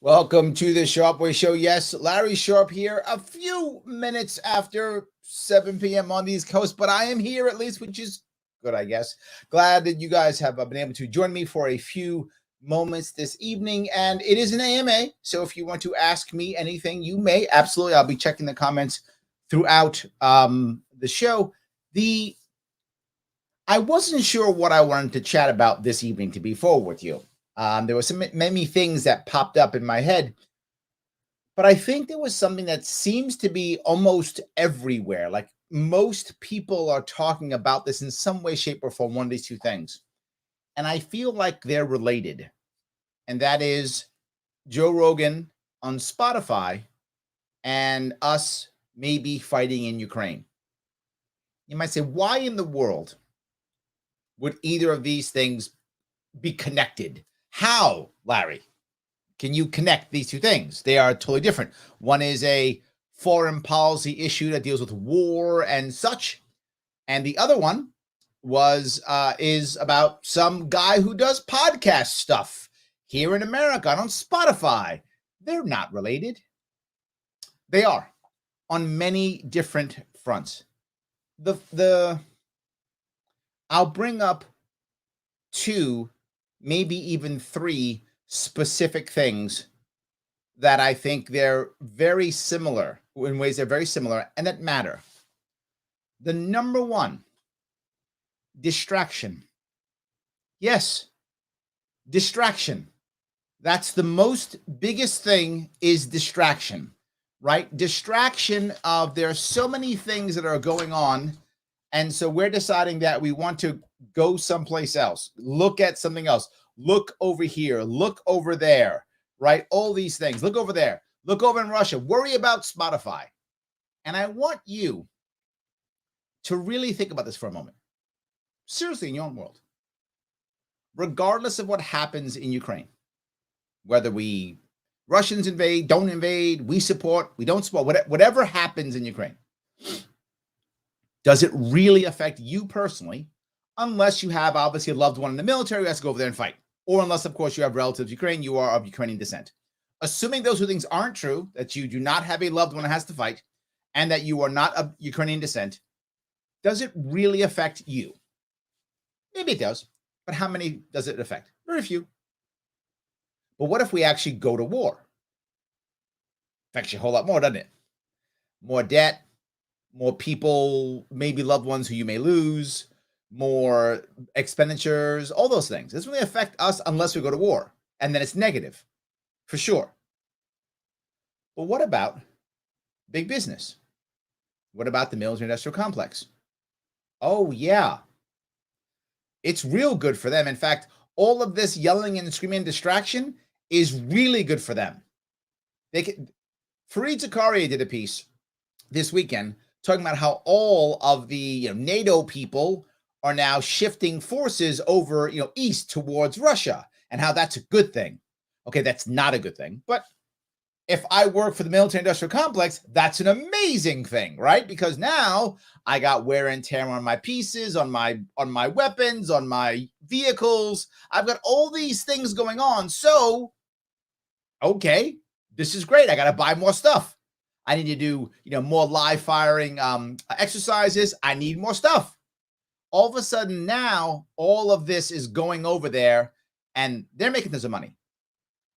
Welcome to the Sharpe Show. Yes, Larry Sharpe here, a few minutes after 7 p.m. on the East Coast, but I am here at least, which is good, I guess. Glad that you guys have been able to join me for a few moments this evening, and it is an AMA, so if you want to ask me anything, you may. Absolutely, I'll be checking the comments throughout the show. I wasn't sure what I wanted to chat about this evening, to be forward with you. There were many things that popped up in my head, but I think there was something that seems to be almost everywhere. Like most people are talking about this in some way, shape, or form, one of these two things. And I feel like they're related. And that is Joe Rogan on Spotify and us maybe fighting in Ukraine. You might say, why in the world would either of these things be connected? How, Larry, can you connect these two things? They are totally different. One is a foreign policy issue that deals with war and such, and the other one is about some guy who does podcast stuff here in America and on Spotify. They're not related. They are on many different fronts. I'll bring up two, maybe even three specific things that I think they're very similar, in ways they're very similar and that matter. The number one, distraction. Yes, distraction. That's the most biggest thing, is distraction, right? Distraction of there are so many things that are going on. And so we're deciding that we want to go someplace else, look at something else, look over here, look over there, right? All these things, look over there, look over in Russia, worry about Spotify. And I want you to really think about this for a moment. Seriously, in your own world. Regardless of what happens in Ukraine, whether Russians invade, don't invade, we support, we don't support, whatever happens in Ukraine, does it really affect you personally? Unless you have obviously a loved one in the military who has to go over there and fight. Or unless, of course, you have relatives in Ukraine, you are of Ukrainian descent. Assuming those two things aren't true, that you do not have a loved one that has to fight, and that you are not of Ukrainian descent, does it really affect you? Maybe it does, but how many does it affect? Very few. But what if we actually go to war? Affects you a whole lot more, doesn't it? More debt, more people, maybe loved ones who you may lose, more expenditures, all those things. It doesn't really affect us unless we go to war. And then it's negative, for sure. But what about big business? What about the military-industrial complex? Oh, yeah. It's real good for them. In fact, all of this yelling and screaming and distraction is really good for them. Fareed Zakaria did a piece this weekend talking about how all of the NATO people are now shifting forces over east towards Russia, and how that's a good thing. Okay, that's not a good thing, but if I work for the military-industrial complex, that's an amazing thing, right? Because now I got wear and tear on my pieces, on my weapons, on my vehicles. I've got all these things going on. So, okay, this is great. I got to buy more stuff. I need to do, more live firing exercises. I need more stuff. All of a sudden now, all of this is going over there and they're making tons of money.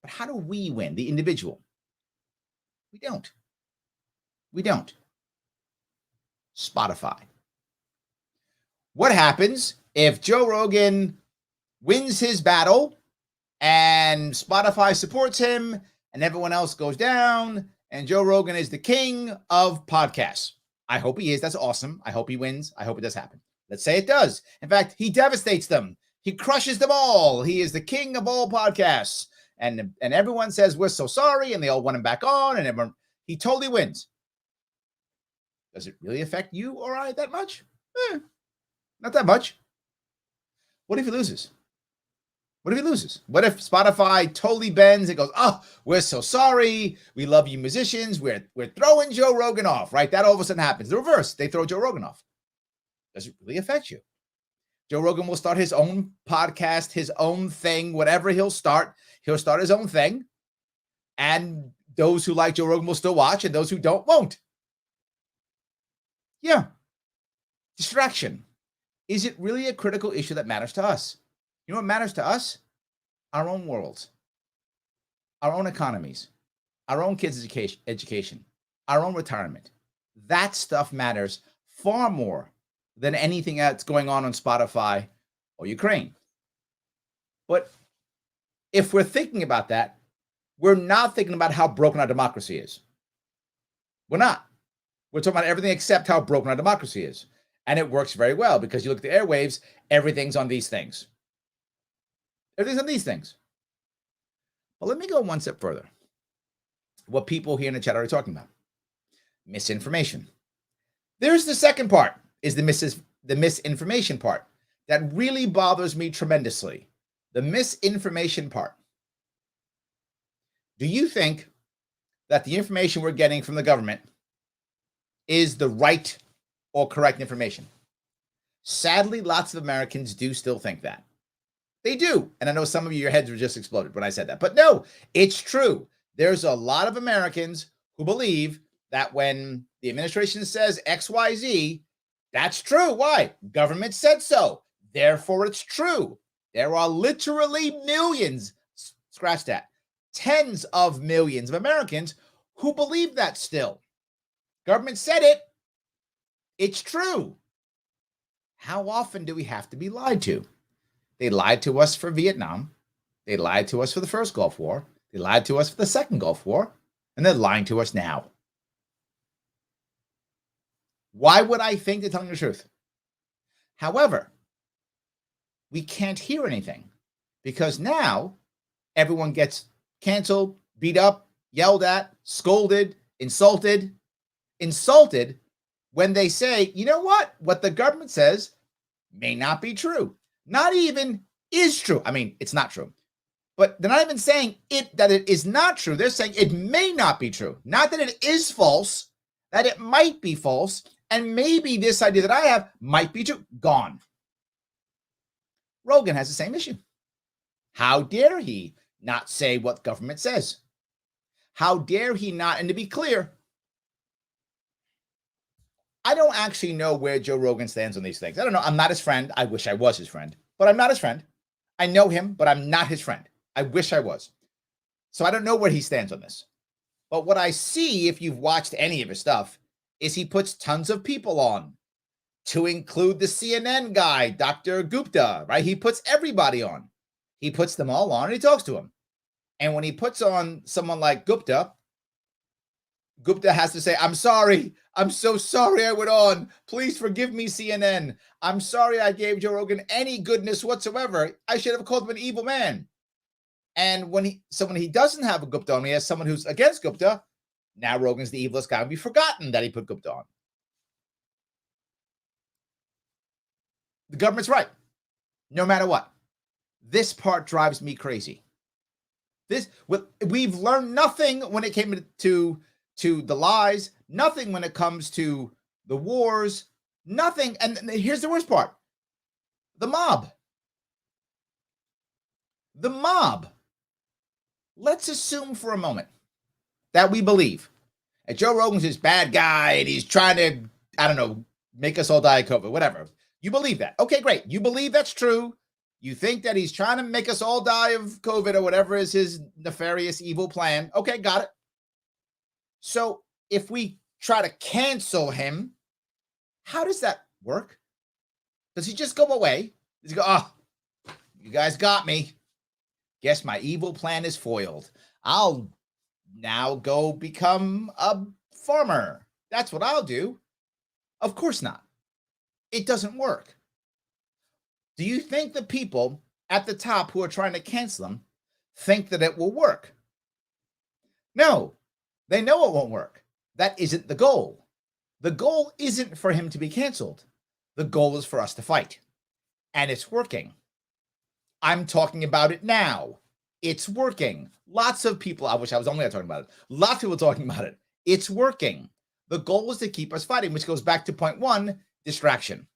But how do we win, the individual? We don't. We don't. Spotify. What happens if Joe Rogan wins his battle and Spotify supports him and everyone else goes down and Joe Rogan is the king of podcasts? I hope he is. That's awesome. I hope he wins. I hope it does happen. Let's say it does. In fact, he devastates them. He crushes them all. He is the king of all podcasts. And everyone says, we're so sorry. And they all want him back on. And he totally wins. Does it really affect you or I that much? Not that much. What if he loses? What if he loses? What if Spotify totally bends and goes, oh, we're so sorry. We love you musicians. We're throwing Joe Rogan off, right? That all of a sudden happens. The reverse. They throw Joe Rogan off. Does it really affect you? Joe Rogan will start his own podcast, his own thing, whatever he'll start his own thing. And those who like Joe Rogan will still watch, and those who don't won't. Yeah. Distraction. Is it really a critical issue that matters to us? You know what matters to us? Our own worlds, our own economies, our own kids' education, our own retirement. That stuff matters far more than anything that's going on Spotify or Ukraine. But if we're thinking about that, we're not thinking about how broken our democracy is. We're not. We're talking about everything except how broken our democracy is. And it works very well because you look at the airwaves, everything's on these things. Everything's on these things. But let me go one step further. What people here in the chat are talking about. Misinformation. There's the second part, is the misinformation part. That really bothers me tremendously. The misinformation part. Do you think that the information we're getting from the government is the right or correct information? Sadly, lots of Americans do still think that. They do. And I know some of you, your heads were just exploded when I said that. But no, it's true. There's a lot of Americans who believe that when the administration says XYZ, that's true. Why? Government said so. Therefore, it's true. There are literally millions, scratch that, tens of millions of Americans who believe that still. Government said it. It's true. How often do we have to be lied to? They lied to us for Vietnam. They lied to us for the first Gulf War. They lied to us for the second Gulf War. And they're lying to us now. Why would I think they're telling the truth? However, we can't hear anything because now everyone gets canceled, beat up, yelled at, scolded, insulted when they say, you know what the government says may not be true. Not even is true. I mean, it's not true. But they're not even saying that it is not true. They're saying it may not be true. Not that it is false, that it might be false. And maybe this idea that I have might be true. Gone. Rogan has the same issue. How dare he not say what government says? How dare he not? And to be clear, I don't actually know where Joe Rogan stands on these things. I don't know. I'm not his friend. I wish I was his friend, but I'm not his friend. I know him, but I'm not his friend. I wish I was. So I don't know where he stands on this. But what I see, if you've watched any of his stuff, is he puts tons of people on, to include the CNN guy, Dr. Gupta, right? He puts everybody on. He puts them all on and he talks to them. And when he puts on someone like Gupta, Gupta has to say, I'm sorry. I'm so sorry I went on. Please forgive me, CNN. I'm sorry I gave Joe Rogan any goodness whatsoever. I should have called him an evil man. And when he doesn't have a Gupta on, he has someone who's against Gupta. Now Rogan's the evilest guy. It'll be forgotten that he put Gupta on. The government's right, no matter what. This part drives me crazy. We've learned nothing when it came to the lies, nothing when it comes to the wars, nothing. And here's the worst part. The mob. The mob. Let's assume for a moment that we believe that Joe Rogan's this bad guy and he's trying to, I don't know, make us all die of COVID, whatever. You believe that. Okay, great. You believe that's true. You think that he's trying to make us all die of COVID or whatever is his nefarious, evil plan. Okay, got it. So if we try to cancel him, how does that work? Does he just go away? Does he go, oh, you guys got me. Guess my evil plan is foiled. I'll now go become a farmer. That's what I'll do. Of course not. It doesn't work. Do you think the people at the top who are trying to cancel him think that it will work? No, they know it won't work. That isn't the goal. The goal isn't for him to be canceled. The goal is for us to fight. And it's working. I'm talking about it now. It's working. Lots of people, I wish I was only talking about it. Lots of people talking about it. It's working. The goal is to keep us fighting, which goes back to point one, distraction.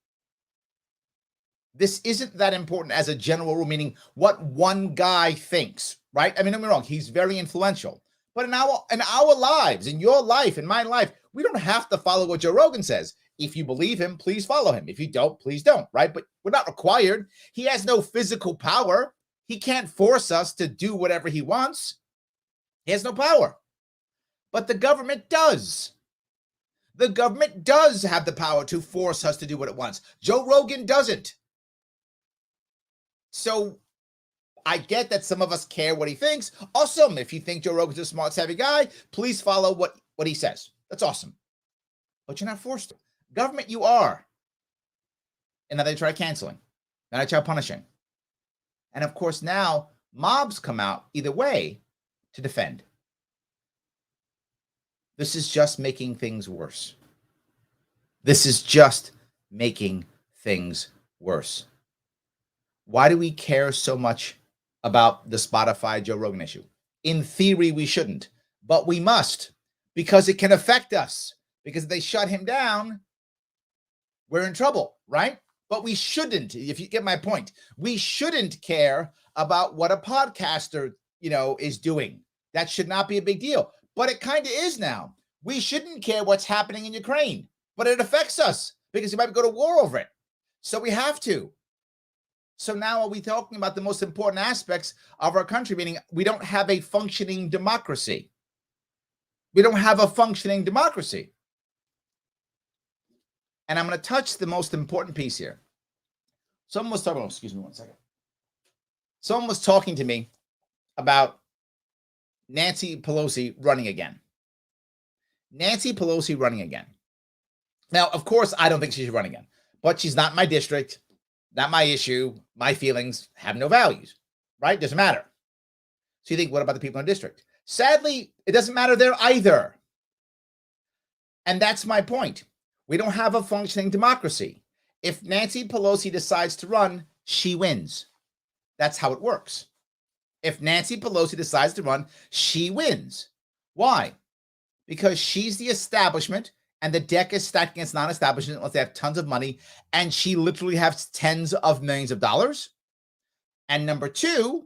This isn't that important as a general rule, meaning what one guy thinks, right? I mean, don't get me wrong, he's very influential. But in our lives, in your life, in my life, we don't have to follow what Joe Rogan says. If you believe him, please follow him. If you don't, please don't, right? But we're not required. He has no physical power. He can't force us to do whatever he wants. He has no power. But the government does. The government does have the power to force us to do what it wants. Joe Rogan doesn't. So I get that some of us care what he thinks. Awesome. If you think Joe Rogan's a smart, savvy guy, please follow what he says. That's awesome. But you're not forced to. Government, you are. And now they try canceling. Now they try punishing. And of course, now mobs come out either way to defend. This is just making things worse. This is just making things worse. Why do we care so much about the Spotify Joe Rogan issue? In theory, we shouldn't, but we must, because it can affect us. Because if they shut him down, we're in trouble, right? But we shouldn't, if you get my point, we shouldn't care about what a podcaster, is doing. That should not be a big deal. But it kind of is now. We shouldn't care what's happening in Ukraine, but it affects us because we might go to war over it. So we have to. So now are we talking about the most important aspects of our country, meaning we don't have a functioning democracy. We don't have a functioning democracy. And I'm going to touch the most important piece here. Someone was talking, excuse me one second. Someone was talking to me about Nancy Pelosi running again. Nancy Pelosi running again. Now, of course, I don't think she should run again, but she's not my district, not my issue. My feelings have no values, right? Doesn't matter. So you think, what about the people in the district? Sadly, it doesn't matter there either. And that's my point. We don't have a functioning democracy. If Nancy Pelosi decides to run, she wins. That's how it works. If Nancy Pelosi decides to run, she wins. Why? Because she's the establishment and the deck is stacked against non-establishment unless they have tons of money, and she literally has tens of millions of dollars. And number two,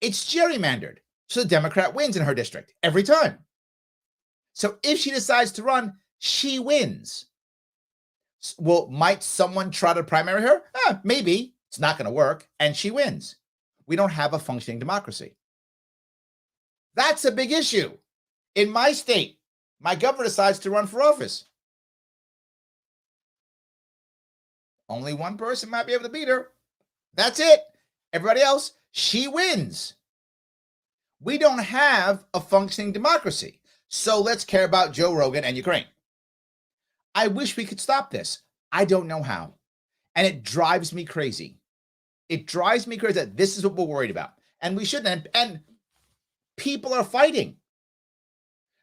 it's gerrymandered. So the Democrat wins in her district every time. So if she decides to run, she wins. Well, might someone try to primary her? Maybe. It's not going to work, and she wins. We don't have a functioning democracy. That's a big issue. In my state, my governor decides to run for office. Only one person might be able to beat her. That's it. Everybody else, she wins. We don't have a functioning democracy. So let's care about Joe Rogan and Ukraine. I wish we could stop this. I don't know how. And it drives me crazy. It drives me crazy that this is what we're worried about. And we shouldn't. And people are fighting.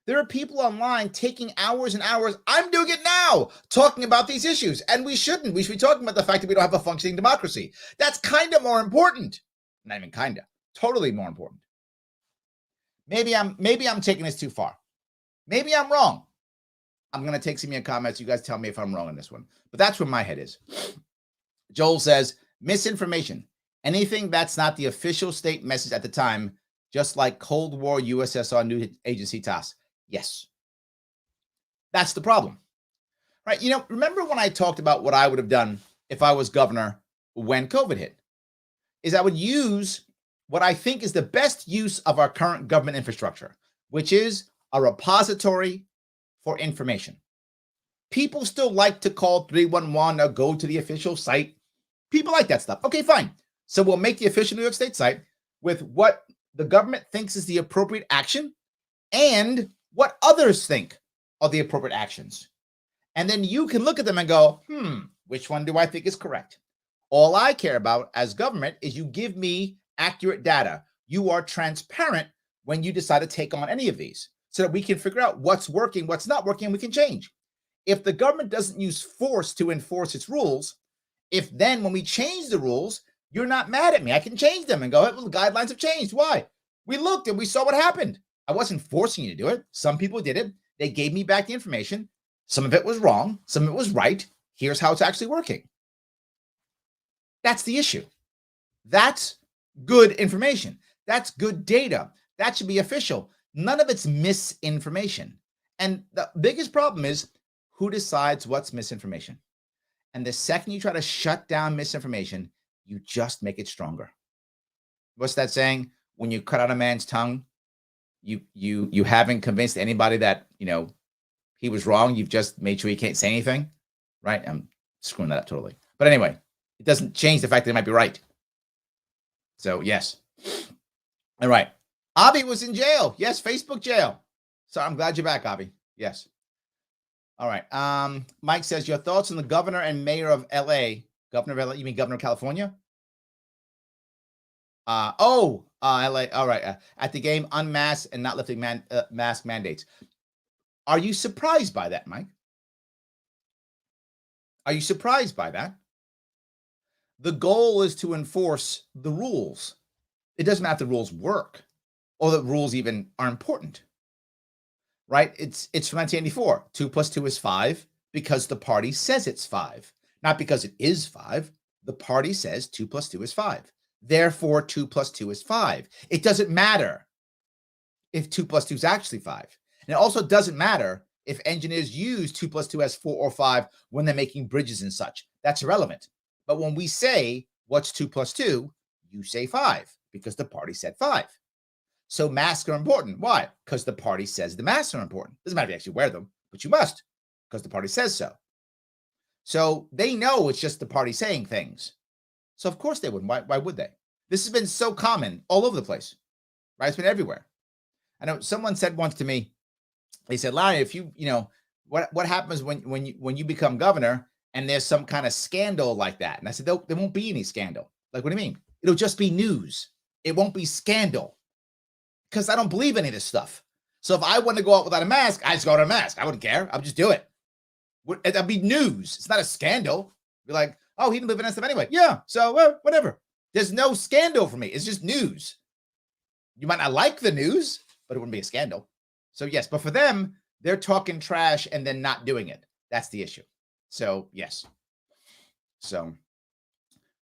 There are people online taking hours and hours. I'm doing it now, talking about these issues. And we shouldn't. We should be talking about the fact that we don't have a functioning democracy. That's kind of more important. Not even kind of. Totally more important. Maybe I'm taking this too far. Maybe I'm wrong. I'm going to take some of your comments. You guys tell me if I'm wrong on this one. But that's where my head is. Joel says, misinformation. Anything that's not the official state message at the time, just like Cold War USSR news agency TASS. Yes. That's the problem. Right? Remember when I talked about what I would have done if I was governor when COVID hit? Is I would use what I think is the best use of our current government infrastructure, which is a repository for information. People still like to call 311 or go to the official site. People like that stuff. Okay, fine. So we'll make the official New York State site with what the government thinks is the appropriate action and what others think are the appropriate actions. And then you can look at them and go, which one do I think is correct? All I care about as government is you give me accurate data. You are transparent when you decide to take on any of these so that we can figure out what's working, what's not working, and we can change. If the government doesn't use force to enforce its rules, if then when we change the rules, you're not mad at me, I can change them and go, well, the guidelines have changed. Why? We looked and we saw what happened. I wasn't forcing you to do it. Some people did it. They gave me back the information. Some of it was wrong. Some of it was right. Here's how it's actually working. That's the issue. That's good information. That's good data. That should be official, None of it's misinformation. And the biggest problem is who decides what's misinformation. And the second you try to shut down misinformation, you just make it stronger. What's that saying? When you cut out a man's tongue, you haven't convinced anybody that, he was wrong. You've just made sure he can't say anything, right? I'm screwing that up totally. But anyway, it doesn't change the fact that he might be right. So, yes. All right. Avi was in jail. Yes, Facebook jail. So I'm glad you're back, Avi. Yes. All right. Mike says, your thoughts on the governor and mayor of LA. Governor of LA, you mean governor of California? LA. All right. At the game, unmasked and not lifting mask mandates. Are you surprised by that, Mike? Are you surprised by that? The goal is to enforce the rules. It doesn't matter if the rules work or the rules even are important, right? It's from 1984. 2 + 2 is 5 because the party says it's 5, not because it is 5. The party says 2 + 2 is 5. Therefore, 2 + 2 is 5. It doesn't matter if 2 + 2 is actually 5. And it also doesn't matter if engineers use 2 + 2 as 4 or 5 when they're making bridges and such. That's irrelevant. But when we say, what's 2 + 2, you say 5 because the party said 5. So masks are important. Why? Because the party says the masks are important. Doesn't matter if you actually wear them, but you must because the party says so. So they know it's just the party saying things. So of course they wouldn't. Why would they? This has been so common all over the place, right? It's been everywhere. I know someone said once to me, they said, Larry, if what happens when you become governor and there's some kind of scandal like that? And I said, there won't be any scandal. Like, what do you mean? It'll just be news. It won't be scandal because I don't believe any of this stuff. So if I want to go out without a mask, I just go without a mask. I wouldn't care. I would just do it. That'd be news. It's not a scandal. Be like, oh, he didn't live in that stuff anyway. Yeah. So whatever. There's no scandal for me. It's just news. You might not like the news, but it wouldn't be a scandal. So yes, but for them, they're talking trash and then not doing it. That's the issue. So yes. So,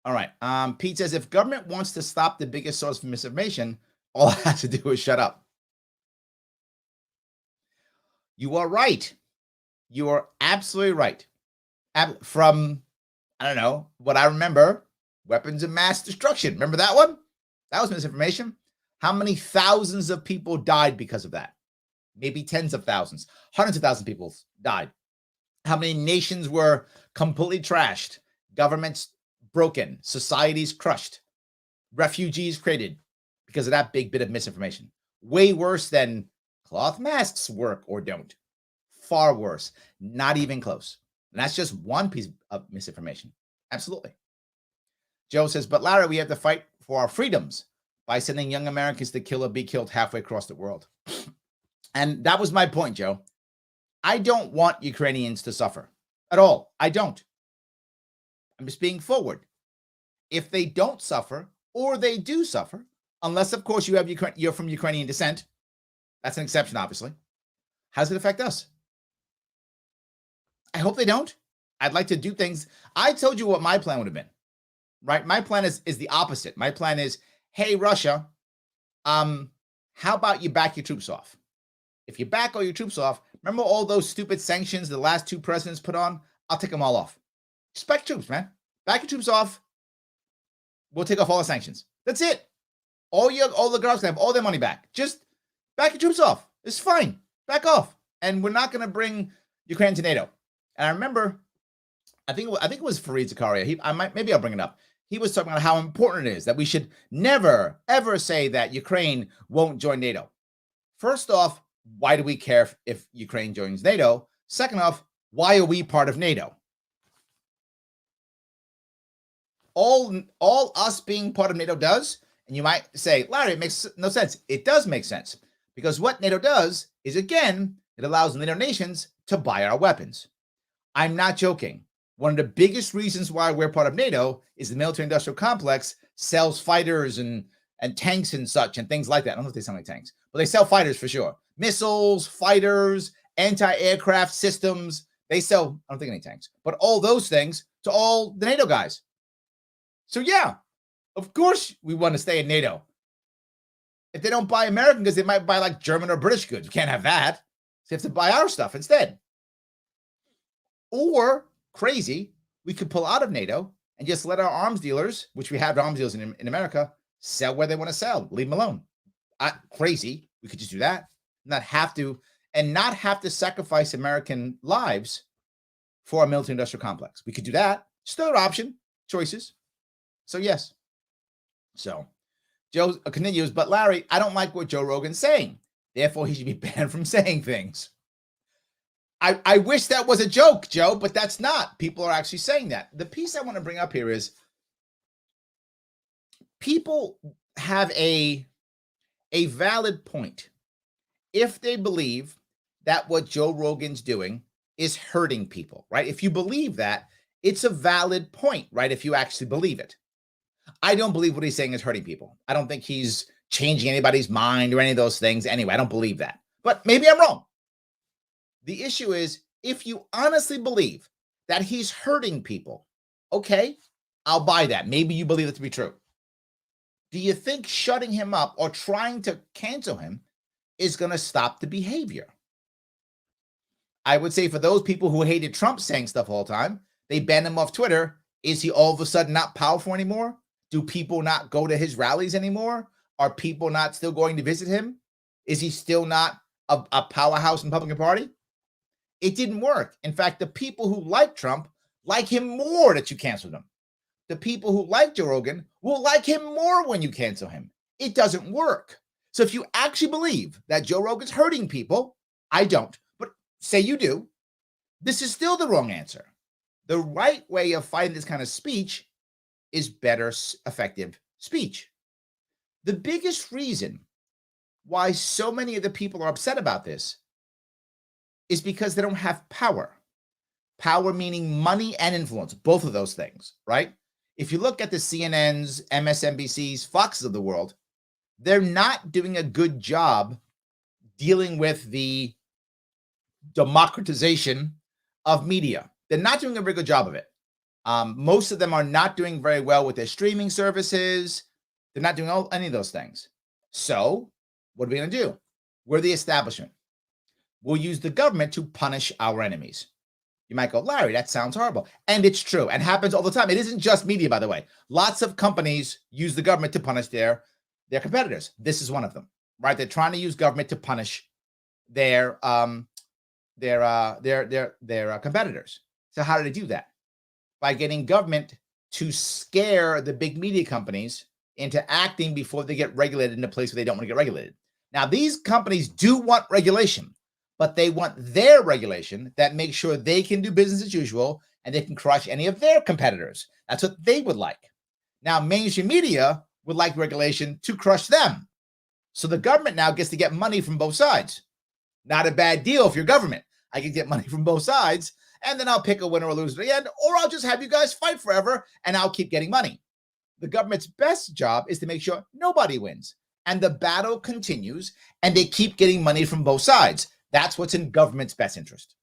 all right. Pete says, if government wants to stop the biggest source of misinformation, all I have to do is shut up. You are right. You are absolutely right. From, I don't know, what I remember, weapons of mass destruction. Remember that one? That was misinformation. How many thousands of people died because of that? Maybe tens of thousands, hundreds of thousands of people died. How many nations were completely trashed? Governments broken, societies crushed, refugees created because of that big bit of misinformation. Way worse than cloth masks work or don't. Far worse. Not even close. And that's just one piece of misinformation. Absolutely. Joe says, but Larry, we have to fight for our freedoms by sending young Americans to kill or be killed halfway across the world. And that was my point, Joe. I don't want Ukrainians to suffer at all. I don't. I'm just being forward. If they don't suffer or they do suffer, unless, of course, you're from Ukrainian descent, that's an exception, obviously. How does it affect us? I hope they don't. I'd like to do things. I told you what my plan would have been, right? My plan is the opposite. My plan is, hey, Russia, how about you back your troops off? If you back all your troops off, remember all those stupid sanctions the last two presidents put on? I'll take them all off. Just back your troops, man. Back your troops off. We'll take off all the sanctions. That's it. All the girls can have all their money back. Just back your troops off. It's fine. Back off. And we're not going to bring Ukraine to NATO. And I remember, I think it was Fareed Zakaria. Maybe I'll bring it up. He was talking about how important it is that we should never, ever say that Ukraine won't join NATO. First off, why do we care if Ukraine joins NATO? Second off, why are we part of NATO? All us being part of NATO does, and you might say, Larry, it makes no sense. It does make sense because what NATO does is, again, it allows NATO nations to buy our weapons. I'm not joking. One of the biggest reasons why we're part of NATO is the military-industrial complex sells fighters and tanks and such and things like that. I don't know if they sell any tanks, but they sell fighters for sure. Missiles, fighters, anti-aircraft systems. They sell, I don't think any tanks, but all those things to all the NATO guys. So yeah, of course we want to stay in NATO. If they don't buy American goods, they might buy like German or British goods. You can't have that. So you have to buy our stuff instead. Or, crazy, we could pull out of NATO and just let our arms dealers, which we have arms dealers in America, sell where they want to sell. Leave them alone. Crazy. We could just do that. Not have to sacrifice American lives for a military industrial complex. We could do that. Still an option. Choices. So, yes. So, Joe continues, but Larry, I don't like what Joe Rogan's saying. Therefore, he should be banned from saying things. I wish that was a joke, Joe, but that's not. People are actually saying that. The piece I want to bring up here is people have a valid point if they believe that what Joe Rogan's doing is hurting people, right? If you believe that, it's a valid point, right? If you actually believe it. I don't believe what he's saying is hurting people. I don't think he's changing anybody's mind or any of those things. Anyway, I don't believe that. But maybe I'm wrong. The issue is, if you honestly believe that he's hurting people, okay, I'll buy that. Maybe you believe it to be true. Do you think shutting him up or trying to cancel him is going to stop the behavior? I would say for those people who hated Trump saying stuff all the time, they banned him off Twitter. Is he all of a sudden not powerful anymore? Do people not go to his rallies anymore? Are people not still going to visit him? Is he still not a powerhouse in the Republican Party? It didn't work. In fact, the people who like Trump like him more that you canceled him. The people who like Joe Rogan will like him more when you cancel him. It doesn't work. So if you actually believe that Joe Rogan's hurting people, I don't, but say you do, this is still the wrong answer. The right way of fighting this kind of speech is better, effective speech. The biggest reason why so many of the people are upset about this is because they don't have power. Power meaning money and influence, both of those things, right? If you look at the CNNs, MSNBCs, Foxes of the world, they're not doing a good job dealing with the democratization of media. They're not doing a very good job of it. Most of them are not doing very well with their streaming services. They're not doing any of those things. So what are we going to do? We're the establishment. We'll use the government to punish our enemies. You might go, Larry, that sounds horrible. And it's true and happens all the time. It isn't just media, by the way. Lots of companies use the government to punish their competitors. This is one of them, right? They're trying to use government to punish their competitors. So how do they do that? By getting government to scare the big media companies into acting before they get regulated in a place where they don't want to get regulated. Now, these companies do want regulation, but they want their regulation that makes sure they can do business as usual and they can crush any of their competitors. That's what they would like. Now, mainstream media would like regulation to crush them. So the government now gets to get money from both sides. Not a bad deal if you're government. I can get money from both sides, and then I'll pick a winner or loser at the end, or I'll just have you guys fight forever, and I'll keep getting money. The government's best job is to make sure nobody wins, and the battle continues, and they keep getting money from both sides. That's what's in government's best interest.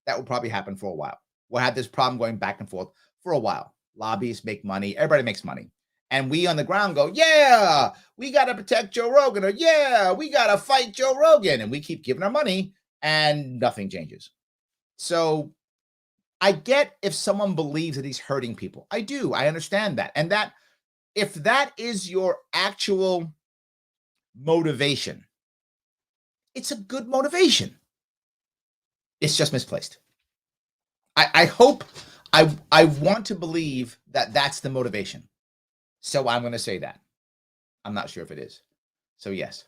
That will probably happen for a while. We'll have this problem going back and forth for a while. Lobbyists make money. Everybody makes money. And we on the ground go, yeah, we got to protect Joe Rogan, or yeah, we got to fight Joe Rogan. And we keep giving our money and nothing changes. So I get if someone believes that he's hurting people. I do. I understand that. And that if that is your actual motivation, it's a good motivation. It's just misplaced. I hope, I want to believe that that's the motivation. So I'm going to say that. I'm not sure if it is. So yes.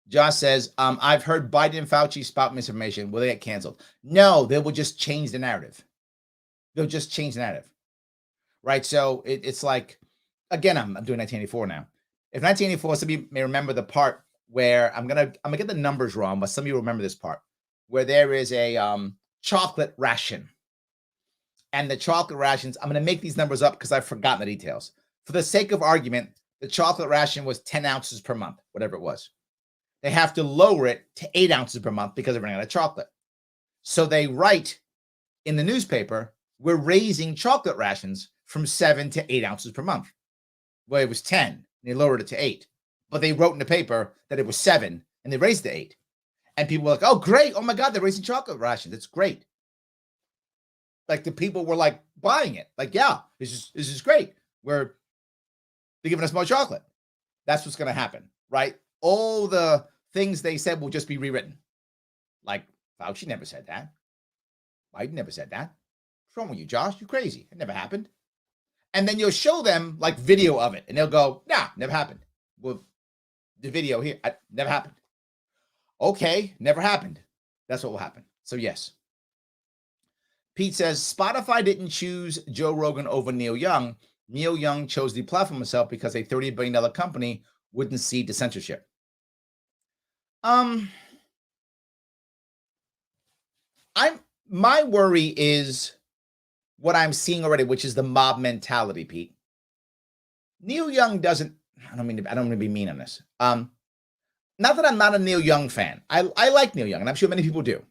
Josh says, I've heard Biden and Fauci spout misinformation. Will they get canceled? No, they will just change the narrative. They'll just change the narrative. Right? So it's like, again, I'm doing 1984 now. If 1984, some of you may remember the part where I'm gonna get the numbers wrong, but some of you remember this part, where there is a chocolate ration. And the chocolate rations, I'm going to make these numbers up because I've forgotten the details. For the sake of argument, the chocolate ration was 10 ounces per month, whatever it was. They have to lower it to 8 ounces per month because they're running out of chocolate. So they write in the newspaper, we're raising chocolate rations from 7 to 8 ounces per month. Well, it was 10. And they lowered it to 8. but they wrote in the paper that it was 7 and they raised it to 8. And people were like, oh, great. Oh my God, they're raising chocolate rations. It's great. Like the people were like buying it. Like, yeah, this is great. They're giving us more chocolate. That's what's going to happen, right? All the things they said will just be rewritten. Like Fauci never said that. Biden never said that. What's wrong with you, Josh? You crazy. It never happened. And then you'll show them like video of it and they'll go, nah, never happened. Well, the video here, never happened. Okay, never happened. That's what will happen. So yes. Pete says, Spotify didn't choose Joe Rogan over Neil Young. Neil Young chose to deplatform himself because a $30 billion company wouldn't cede to censorship. My worry is what I'm seeing already, which is the mob mentality, Pete. Neil Young doesn't, I don't mean to be mean on this. Not that I'm not a Neil Young fan. I like Neil Young, and I'm sure many people do.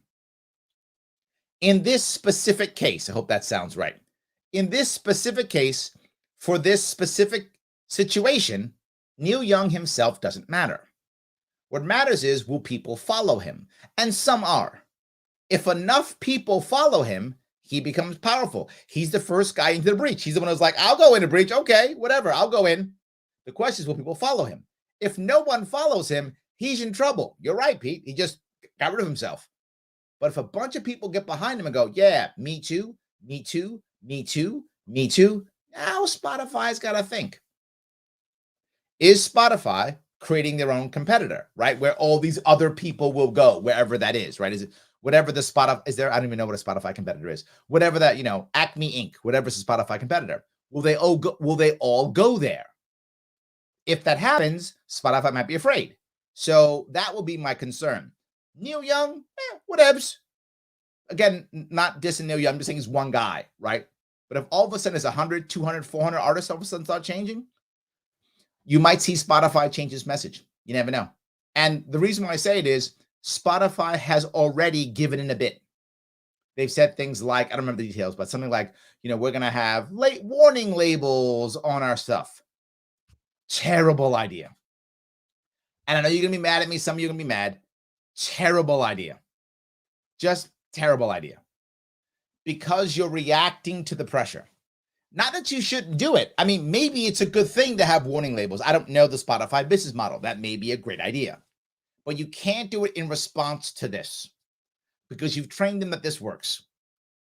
In this specific case, I hope that sounds right. In this specific case, for this specific situation, Neil Young himself doesn't matter. What matters is, will people follow him? And some are. If enough people follow him, he becomes powerful. He's the first guy into the breach. He's the one who's like, I'll go in the breach. Okay, whatever, I'll go in. The question is, will people follow him? If no one follows him, he's in trouble. You're right, Pete. He just got rid of himself. But if a bunch of people get behind him and go, yeah, me too, me too, me too, me too, now Spotify's got to think. Is Spotify creating their own competitor, right? Where all these other people will go, wherever that is, right? Is it whatever the Spotify, is there, I don't even know what a Spotify competitor is. Whatever that, Acme Inc., whatever's a Spotify competitor. Will they all go there? If that happens, Spotify might be afraid. So that will be my concern. Neil Young, whatevs. Again, not dissing Neil Young, I'm just saying he's one guy, right? But if all of a sudden it's 100, 200, 400 artists all of a sudden start changing, you might see Spotify change its message. You never know. And the reason why I say it is Spotify has already given in a bit. They've said things like, I don't remember the details, but something like, we're going to have late warning labels on our stuff. Terrible idea. And I know you're going to be mad at me. Some of you are going to be mad. Terrible idea. Just terrible idea. Because you're reacting to the pressure. Not that you shouldn't do it. I mean, maybe it's a good thing to have warning labels. I don't know the Spotify business model. That may be a great idea. But you can't do it in response to this. Because you've trained them that this works.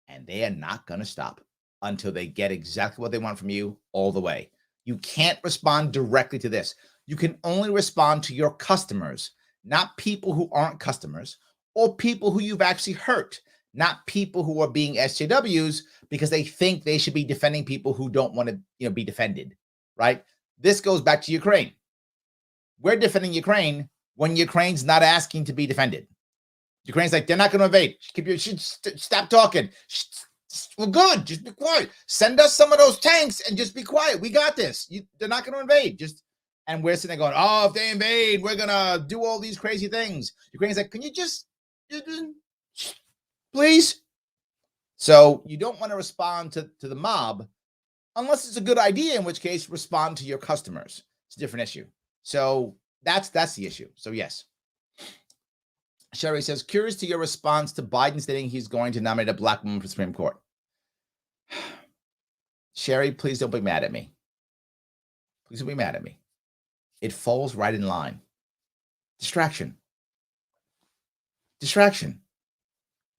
And they are not going to stop until they get exactly what they want from you all the way. You can't respond directly to this. You can only respond to your customers, not people who aren't customers or people who you've actually hurt, not people who are being SJWs because they think they should be defending people who don't want to be defended, right? This goes back to Ukraine. We're defending Ukraine when Ukraine's not asking to be defended. Ukraine's like, they're not going to invade. Stop talking. We're good. Just be quiet. Send us some of those tanks and just be quiet. We got this. They're not going to invade. And we're sitting there going, oh, if they invade, we're going to do all these crazy things. Ukraine's like, can you just please? So you don't want to respond to the mob unless it's a good idea, in which case respond to your customers. It's a different issue. So that's the issue. So yes. Sherry says, curious to your response to Biden stating he's going to nominate a black woman for the Supreme Court. Sherry, please don't be mad at me. Please don't be mad at me. It falls right in line. Distraction.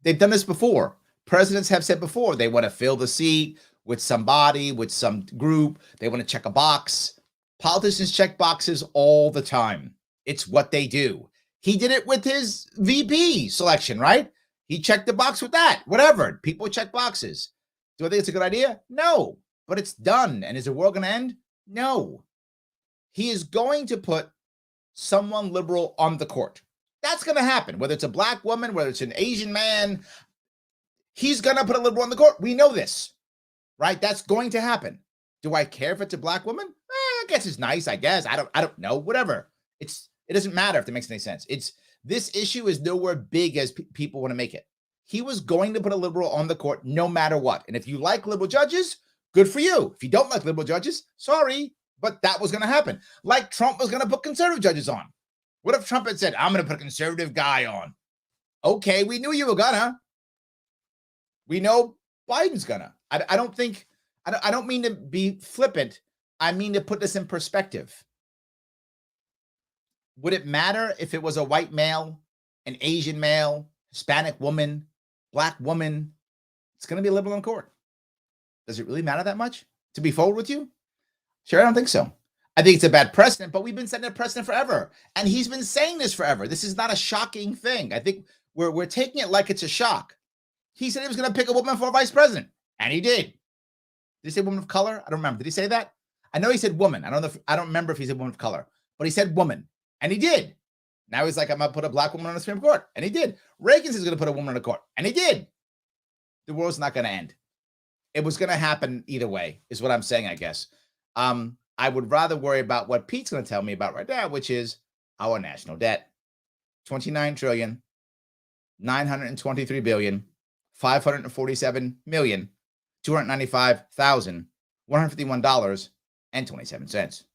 They've done this before. Presidents have said before they want to fill the seat with somebody, with some group. They want to check a box. Politicians check boxes all the time. It's what they do. He did it with his VP selection, right? He checked the box with that. Whatever. People check boxes. Do I think it's a good idea? No. But it's done. And is the world going to end? No. He is going to put someone liberal on the court. That's going to happen. Whether it's a black woman, whether it's an Asian man, he's going to put a liberal on the court. We know this, right? That's going to happen. Do I care if it's a black woman? I guess it's nice, I guess. I don't know. Whatever. It doesn't matter if that makes any sense. This issue is nowhere big as people want to make it. He was going to put a liberal on the court no matter what. And if you like liberal judges, good for you. If you don't like liberal judges, sorry, But that was going to happen. Like Trump was going to put conservative judges on. What if Trump had said, I'm going to put a conservative guy on? Okay, we knew you were gonna. We know Biden's gonna. I don't mean to be flippant. I mean to put this in perspective. Would it matter if it was a white male, an Asian male, Hispanic woman, black woman? It's going to be a liberal in court. Does it really matter that much? To be forward with you? Sure, I don't think so. I think it's a bad precedent, but we've been setting a precedent forever. And he's been saying this forever. This is not a shocking thing. I think we're taking it like it's a shock. He said he was going to pick a woman for vice president, and he did. Did he say woman of color? I don't remember. Did he say that? I know he said woman. I don't remember if he said woman of color, but he said woman, and he did. Now he's like, I'm going to put a black woman on the Supreme Court, and he did. Reagan says he's going to put a woman on the court, and he did. The world's not going to end. It was going to happen either way, is what I'm saying, I guess. I would rather worry about what Pete's going to tell me about right now, which is our national debt. 29 trillion, 923 billion, 547 million, 295,151 dollars and 27 cents.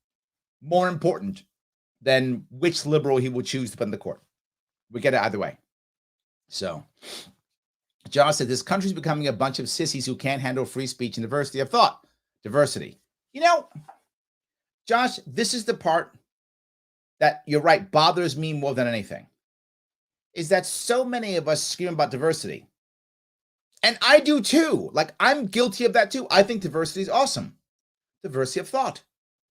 More important than which liberal he will choose to put in the court. We get it either way. So, John said, this country's becoming a bunch of sissies who can't handle free speech and diversity of thought. Diversity. You know, Josh, this is the part that, you're right, bothers me more than anything, is that so many of us scream about diversity. And I do too. Like, I'm guilty of that too. I think diversity is awesome. Diversity of thought.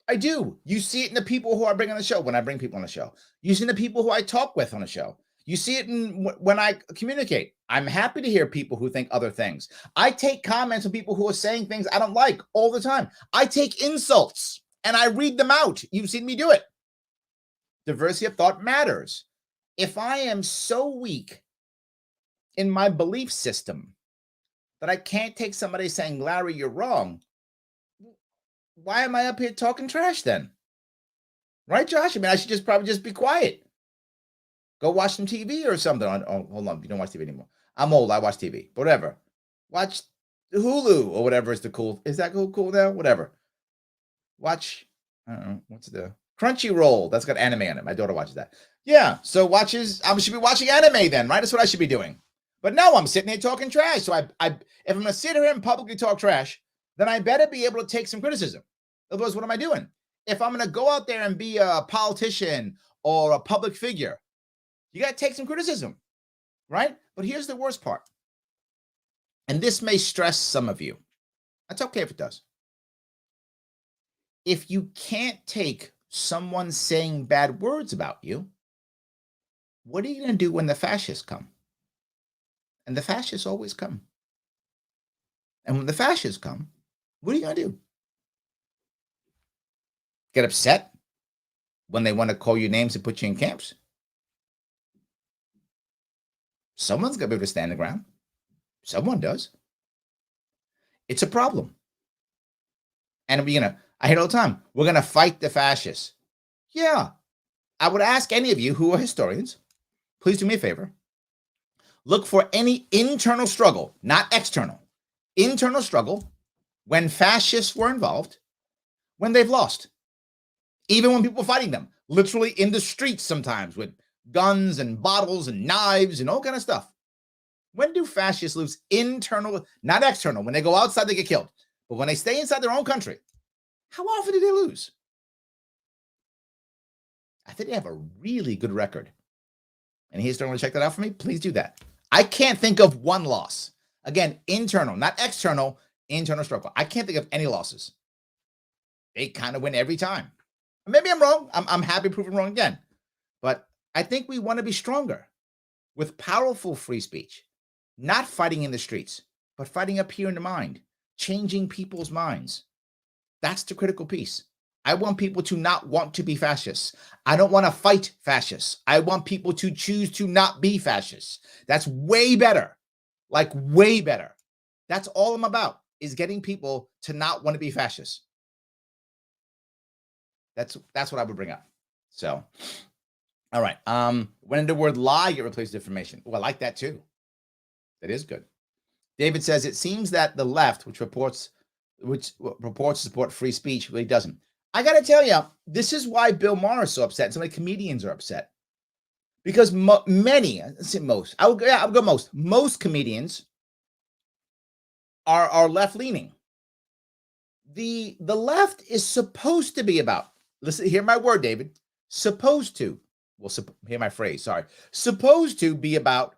I do. You see it in the people who I bring on the show when I bring people on the show. You see it in the people who I talk with on the show. You see it in when I communicate. I'm happy to hear people who think other things. I take comments from people who are saying things I don't like all the time. I take insults and I read them out. You've seen me do it. Diversity of thought matters. If I am so weak in my belief system that I can't take somebody saying, Larry, you're wrong, why am I up here talking trash then? Right, Josh? I mean, I should probably just be quiet. Go watch some TV or something. Oh, hold on. You don't watch TV anymore. I'm old. I watch TV. But whatever. Watch Hulu or whatever is the cool. Is that cool now? Whatever. Watch, I don't know. What's the Crunchyroll? That's got anime on it. My daughter watches that. Yeah. So I should be watching anime then, right? That's what I should be doing. But no, I'm sitting here talking trash. So if I'm going to sit here and publicly talk trash, then I better be able to take some criticism. Otherwise, what am I doing? If I'm going to go out there and be a politician or a public figure, you got to take some criticism, right? But here's the worst part. And this may stress some of you. That's okay if it does. If you can't take someone saying bad words about you, what are you going to do when the fascists come? And the fascists always come. And when the fascists come, what are you going to do? Get upset when they want to call you names and put you in camps? Someone's got to be able to stand the ground. Someone does. It's a problem. And I hear it all the time, we're going to fight the fascists. Yeah. I would ask any of you who are historians, please do me a favor. Look for any internal struggle, not external, internal struggle when fascists were involved, when they've lost. Even when people were fighting them, literally in the streets sometimes with guns and bottles and knives and all kind of stuff. When do fascists lose? Internal, not external. When they go outside, they get killed. But when they stay inside their own country, how often do they lose? I think they have a really good record. And he's starting to check that out for me. Please do that. I can't think of one loss. Again, internal, not external, internal struggle. I can't think of any losses. They kind of win every time. Maybe I'm wrong. I'm happy proving wrong again. But I think we want to be stronger with powerful free speech, not fighting in the streets, but fighting up here in the mind, changing people's minds. That's the critical piece. I want people to not want to be fascists. I don't want to fight fascists. I want people to choose to not be fascists. That's way better. Like way better. That's all I'm about, is getting people to not want to be fascists. That's what I would bring up. So, all right. When did the word lie get replaced with information? Oh, I like that too. That is good. David says, it seems that the left, which purports to support free speech, really doesn't. I got to tell you, this is why Bill Maher is so upset. And so many comedians are upset because many, let's say most, I would go most comedians are left leaning. The left is supposed to be about, listen, hear my word, David, supposed to, well, hear my phrase, sorry, supposed to be about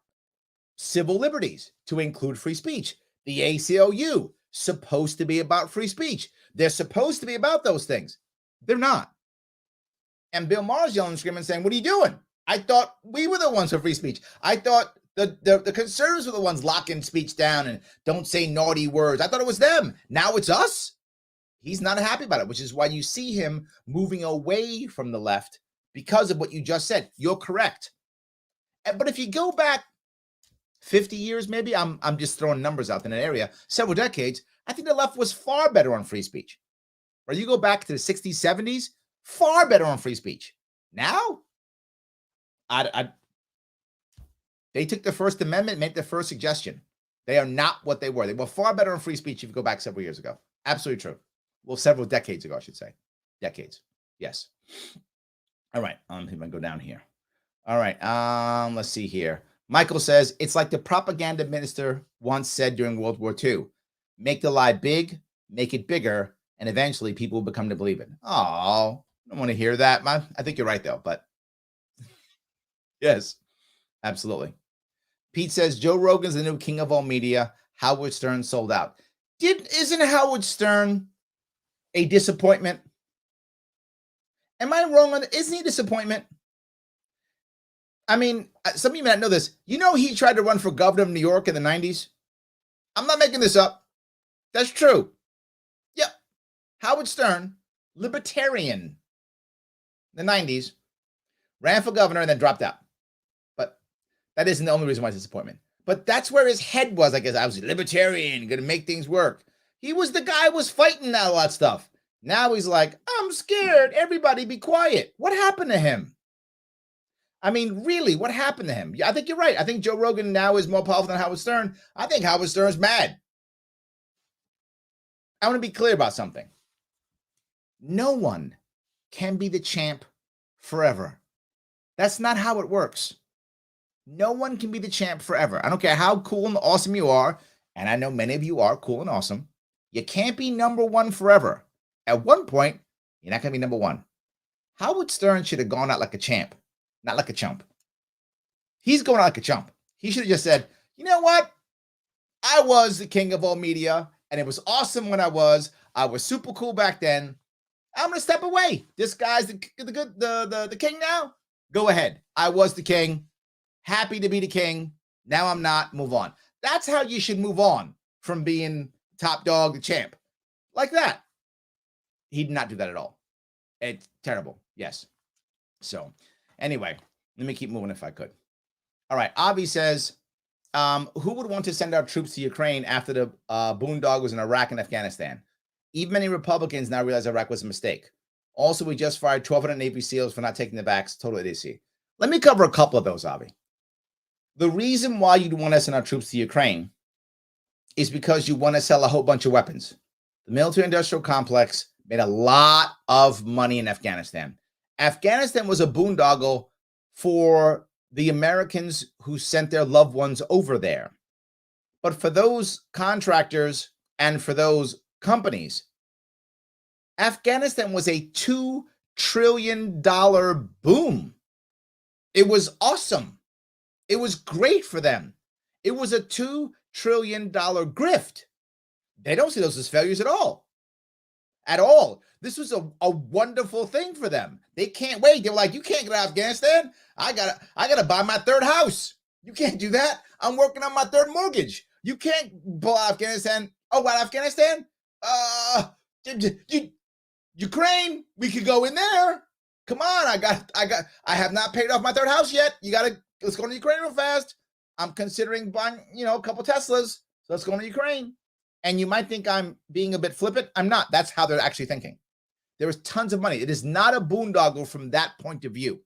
civil liberties, to include free speech. The ACLU, supposed to be about free speech. They're supposed to be about those things. They're not. And Bill Maher's yelling and screaming, saying, what are you doing? I thought we were the ones for free speech. I thought the conservatives were the ones locking speech down and don't say naughty words. I thought it was them. Now it's us. He's not happy about it, which is why you see him moving away from the left because of what you just said. You're correct. But if you go back 50 years, maybe, I'm just throwing numbers out in an area, several decades, I think the left was far better on free speech. Or you go back to the 60s, 70s, far better on free speech. Now, they took the First Amendment, made the first suggestion. They are not what they were. They were far better on free speech if you go back several years ago. Absolutely true. Well, several decades ago, I should say. Decades. Yes. All right. I'm going to go down here. All right. Let's see here. Michael says, it's like the propaganda minister once said during World War II. Make the lie big, make it bigger, and eventually people will become to believe it. Oh, I don't want to hear that. I think you're right, though. But yes, absolutely. Pete says, Joe Rogan's the new king of all media. Howard Stern sold out. Isn't Howard Stern a disappointment? Am I wrong on it? Isn't he a disappointment? I mean, some of you may not know this. You know, he tried to run for governor of New York in the 90s. I'm not making this up. That's true. Yep. Howard Stern, libertarian, in the 90s, ran for governor and then dropped out. But that isn't the only reason why it's a disappointment. But that's where his head was. I guess I was a libertarian, going to make things work. He was the guy who was fighting all that stuff. Now he's like, I'm scared. Everybody be quiet. What happened to him? I mean, really, what happened to him? I think you're right. I think Joe Rogan now is more powerful than Howard Stern. I think Howard Stern's mad. I want to be clear about something. No one can be the champ forever. That's not how it works. No one can be the champ forever. I don't care how cool and awesome you are, and I know many of you are cool and awesome. You can't be number one forever. At one point, you're not going to be number one. Howard Stern should have gone out like a champ, not like a chump. He's going out like a chump. He should have just said, you know what? I was the king of all media, and it was awesome when I was super cool back then. I'm going to step away. This guy's the king now. Go ahead. I was the king. Happy to be the king. Now I'm not. Move on. That's how you should move on from being top dog, the champ. Like that. He did not do that at all. It's terrible. Yes. So anyway, let me keep moving if I could. All right. Avi says, who would want to send our troops to Ukraine after the Boondog was in Iraq and Afghanistan? Even many Republicans now realize Iraq was a mistake. Also, we just fired 1,200 Navy SEALs for not taking the vax. Total idiocy. Let me cover a couple of those, Avi. The reason why you'd want to send our troops to Ukraine is because you want to sell a whole bunch of weapons. The military-industrial complex made a lot of money in Afghanistan. Afghanistan was a boondoggle for the Americans who sent their loved ones over there. But for those contractors and for those companies, Afghanistan was a $2 trillion boom. It was awesome. It was great for them. It was a $2 trillion grift. They don't see those as failures at all. At all. This was a wonderful thing for them. They can't wait. They're like, you can't get out of Afghanistan. I gotta buy my third house. You can't do that. I'm working on my third mortgage. You can't pull out Afghanistan. Oh, what, Afghanistan? Ukraine, we could go in there. Come on, I have not paid off my third house yet. Let's go to Ukraine real fast. I'm considering buying, a couple Teslas. So let's go to Ukraine. And you might think I'm being a bit flippant. I'm not. That's how they're actually thinking. There is tons of money. It is not a boondoggle from that point of view.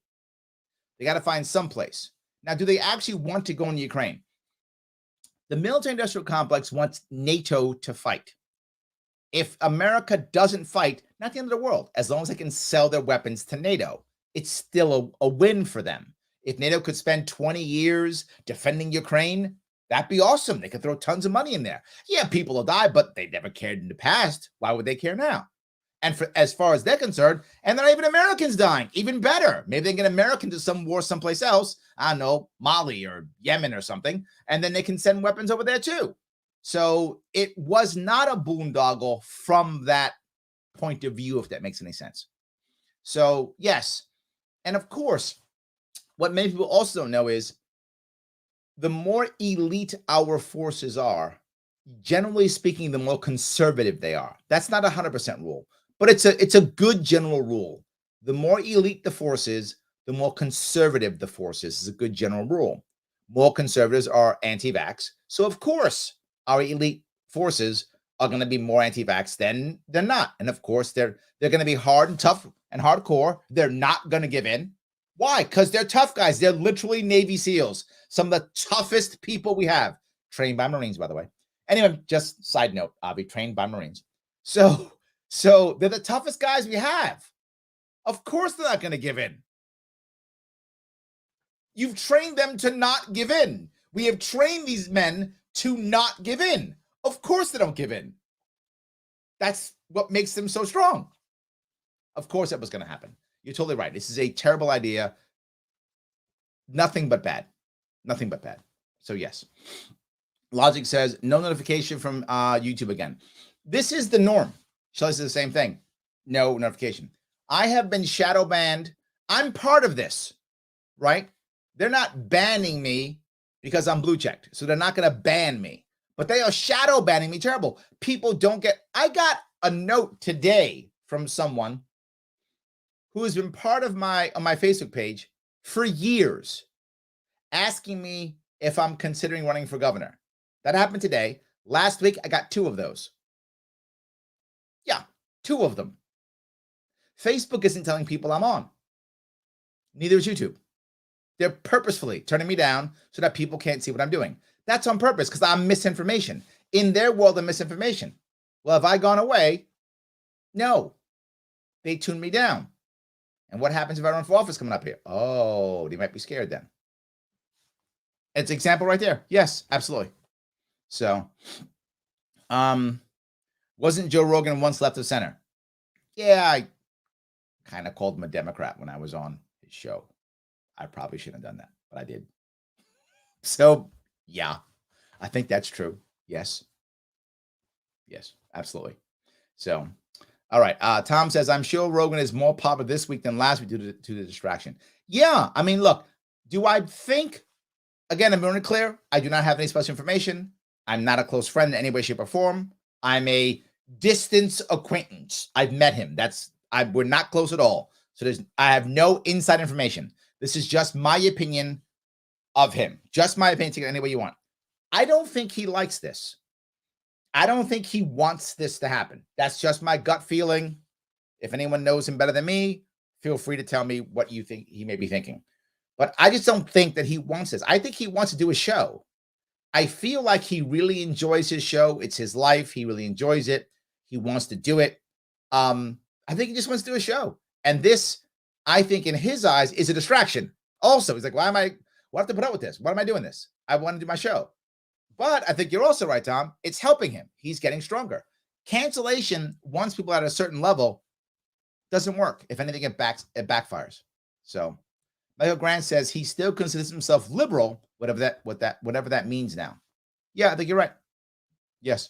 They got to find some place. Now, do they actually want to go in Ukraine? The military-industrial complex wants NATO to fight. If America doesn't fight, not the end of the world, as long as they can sell their weapons to NATO, it's still a win for them. If NATO could spend 20 years defending Ukraine, that'd be awesome. They could throw tons of money in there. Yeah, people will die, but they never cared in the past. Why would they care now? And for as far as they're concerned, and they're not even Americans dying, even better. Maybe they get Americans to some war someplace else. I don't know, Mali or Yemen or something, and then they can send weapons over there too. So it was not a boondoggle from that point of view, if that makes any sense. So yes, and of course, what many people also don't know is the more elite our forces are, generally speaking, the more conservative they are. That's not a 100% rule, but it's a good general rule. The more elite the force is, the more conservative the force is a good general rule. More conservatives are anti-vax. So of course, our elite forces are going to be more anti-vax than they're not. And of course, they're going to be hard and tough and hardcore. They're not going to give in. Why? Because they're tough guys. They're literally Navy SEALs, some of the toughest people we have, trained by Marines, by the way. Anyway, just side note, I'll be trained by Marines. So they're the toughest guys we have. Of course they're not going to give in. You've trained them to not give in. We have trained these men to not give in. Of course they don't give in. That's what makes them so strong. Of course that was going to happen. You're totally right. This is a terrible idea. Nothing but bad. Nothing but bad. So yes. Logic says, no notification from YouTube again. This is the norm. Shelly says the same thing. No notification. I have been shadow banned. I'm part of this, right? They're not banning me because I'm blue checked. So they're not going to ban me. But they are shadow banning me. Terrible. People don't get... I got a note today from someone who has been part of my Facebook page for years, asking me if I'm considering running for governor. That happened today. Last week, I got 2 of those. Yeah, 2 of them. Facebook isn't telling people I'm on. Neither is YouTube. They're purposefully turning me down so that people can't see what I'm doing. That's on purpose because I'm misinformation. In their world of misinformation. Well, have I gone away? No. They tuned me down. And what happens if I run for office coming up here? Oh, they might be scared then. It's an example right there. Yes, absolutely. So, wasn't Joe Rogan once left of center? Yeah, I kind of called him a Democrat when I was on his show. I probably shouldn't have done that, but I did. So, yeah, I think that's true. Yes. Yes, absolutely. So, all right. Tom says, I'm sure Rogan is more popular this week than last week due to the distraction. Yeah, I mean, look, do I think, again, I'm very clear, I do not have any special information. I'm not a close friend in any way, shape, or form. I'm a distance acquaintance. I've met him. We're not close at all. So I have no inside information. This is just my opinion of him. Just my opinion. Take it any way you want. I don't think he likes this. I don't think he wants this to happen. That's just my gut feeling. If anyone knows him better than me, feel free to tell me what you think he may be thinking. But I just don't think that he wants this. I think he wants to do a show. I feel like he really enjoys his show. It's his life. He really enjoys it. He wants to do it. I think he just wants to do a show. And this, I think in his eyes, is a distraction. Also, he's like, why do I have to put up with this? Why am I doing this? I want to do my show. But I think you're also right, Tom. It's helping him. He's getting stronger. Cancellation, once people are at a certain level, doesn't work. If anything, it backfires. So Michael Grant says he still considers himself liberal, whatever that means now. Yeah, I think you're right. Yes.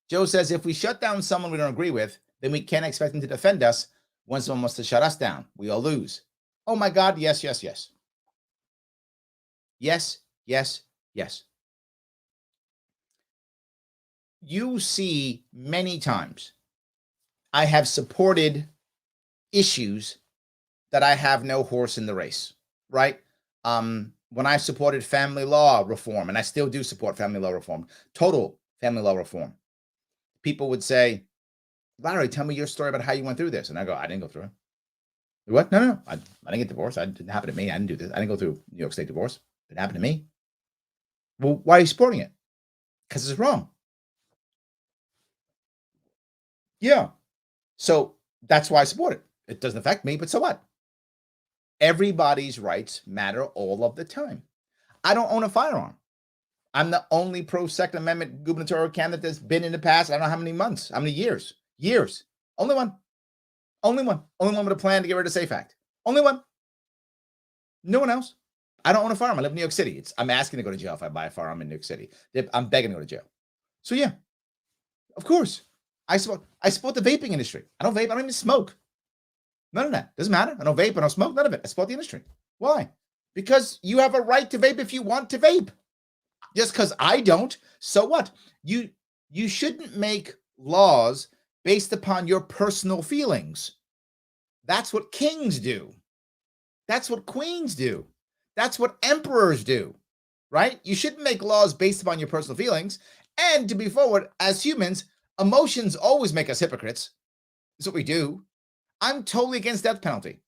Joe says if we shut down someone we don't agree with, then we can't expect them to defend us when someone wants to shut us down. We all lose. Oh my God, yes, yes, yes. Yes, yes, yes. You see many times I have supported issues that I have no horse in the race, right? When I supported family law reform, and I still do support family law reform, total family law reform, people would say, Larry, tell me your story about how you went through this. And I go, I didn't go through it. What? No. I didn't get divorced. It didn't happen to me. I didn't do this. I didn't go through New York State divorce. It didn't happen to me. Well, why are you supporting it? Because it's wrong. Yeah. So that's why I support it. It doesn't affect me, but so what? Everybody's rights matter all of the time. I don't own a firearm. I'm the only pro Second Amendment gubernatorial candidate that's been in the past. I don't know how many months, how many years. Years. Only one. Only one. Only one with a plan to get rid of SAFE Act. Only one. No one else. I don't own a firearm. I live in New York City. I'm asking to go to jail if I buy a firearm in New York City. I'm begging to go to jail. So yeah, of course. I support the vaping industry. I don't vape. I don't even smoke. None of that. Doesn't matter. I don't vape. I don't smoke. None of it. I support the industry. Why? Because you have a right to vape if you want to vape. Just because I don't, so what? You shouldn't make laws based upon your personal feelings. That's what kings do. That's what queens do. That's what emperors do, right? You shouldn't make laws based upon your personal feelings. And to be forward, as humans, emotions always make us hypocrites. That's what we do. I'm totally against death penalty,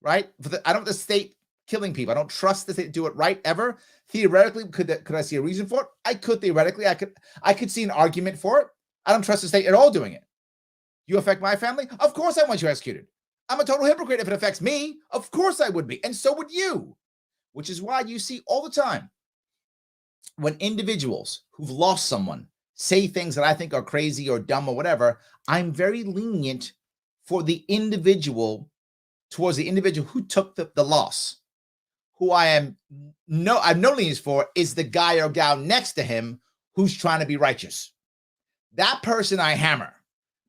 right? I don't want the state killing people. I don't trust the state to do it right ever. Theoretically, could I see a reason for it? I could theoretically. I could see an argument for it. I don't trust the state at all doing it. You affect my family? Of course I want you executed. I'm a total hypocrite if it affects me. Of course I would be. And so would you. Which is why you see all the time when individuals who've lost someone say things that I think are crazy or dumb or whatever, I'm very lenient for the individual, towards the individual who took the loss. Who I have no lenience for is the guy or gal next to him who's trying to be righteous. That person I hammer.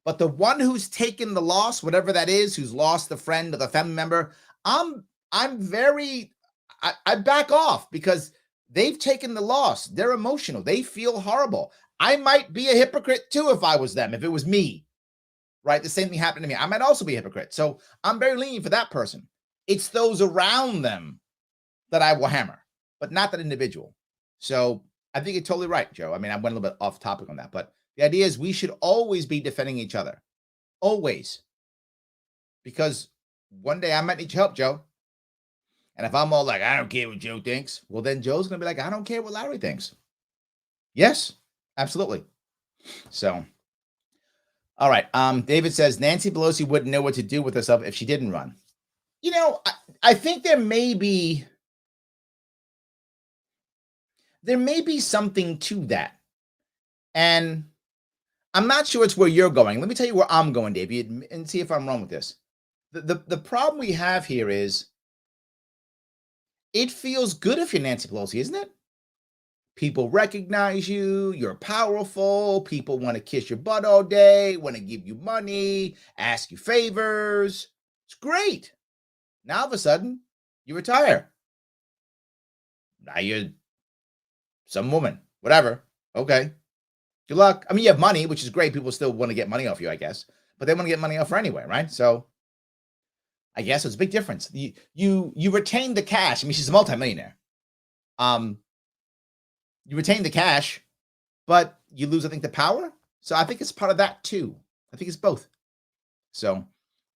But the one who's taken the loss, whatever that is, who's lost a friend or the family member, I back off because they've taken the loss. They're emotional. They feel horrible. I might be a hypocrite too if I was them, if it was me, right? The same thing happened to me. I might also be a hypocrite. So I'm very lenient for that person. It's those around them that I will hammer, but not that individual. So I think you're totally right, Joe. I mean, I went a little bit off topic on that, but the idea is we should always be defending each other. Always. Because one day I might need your help, Joe. And if I'm all like, I don't care what Joe thinks, well, then Joe's going to be like, I don't care what Larry thinks. Yes, absolutely. So, all right. David says, Nancy Pelosi wouldn't know what to do with herself if she didn't run. You know, I think there may be something to that. And I'm not sure it's where you're going. Let me tell you where I'm going, David, and see if I'm wrong with this. The problem we have here is it feels good if you're Nancy Pelosi, isn't it? People recognize you. You're powerful. People want to kiss your butt all day, want to give you money, ask you favors. It's great. Now, all of a sudden, you retire. Now you're some woman, whatever. Okay. Good luck. I mean, you have money, which is great. People still want to get money off you, I guess. But they want to get money off her anyway, right? So I guess it's a big difference. You retain the cash. I mean, she's a multimillionaire. You retain the cash, but you lose, I think, the power. So I think it's part of that too. I think it's both. So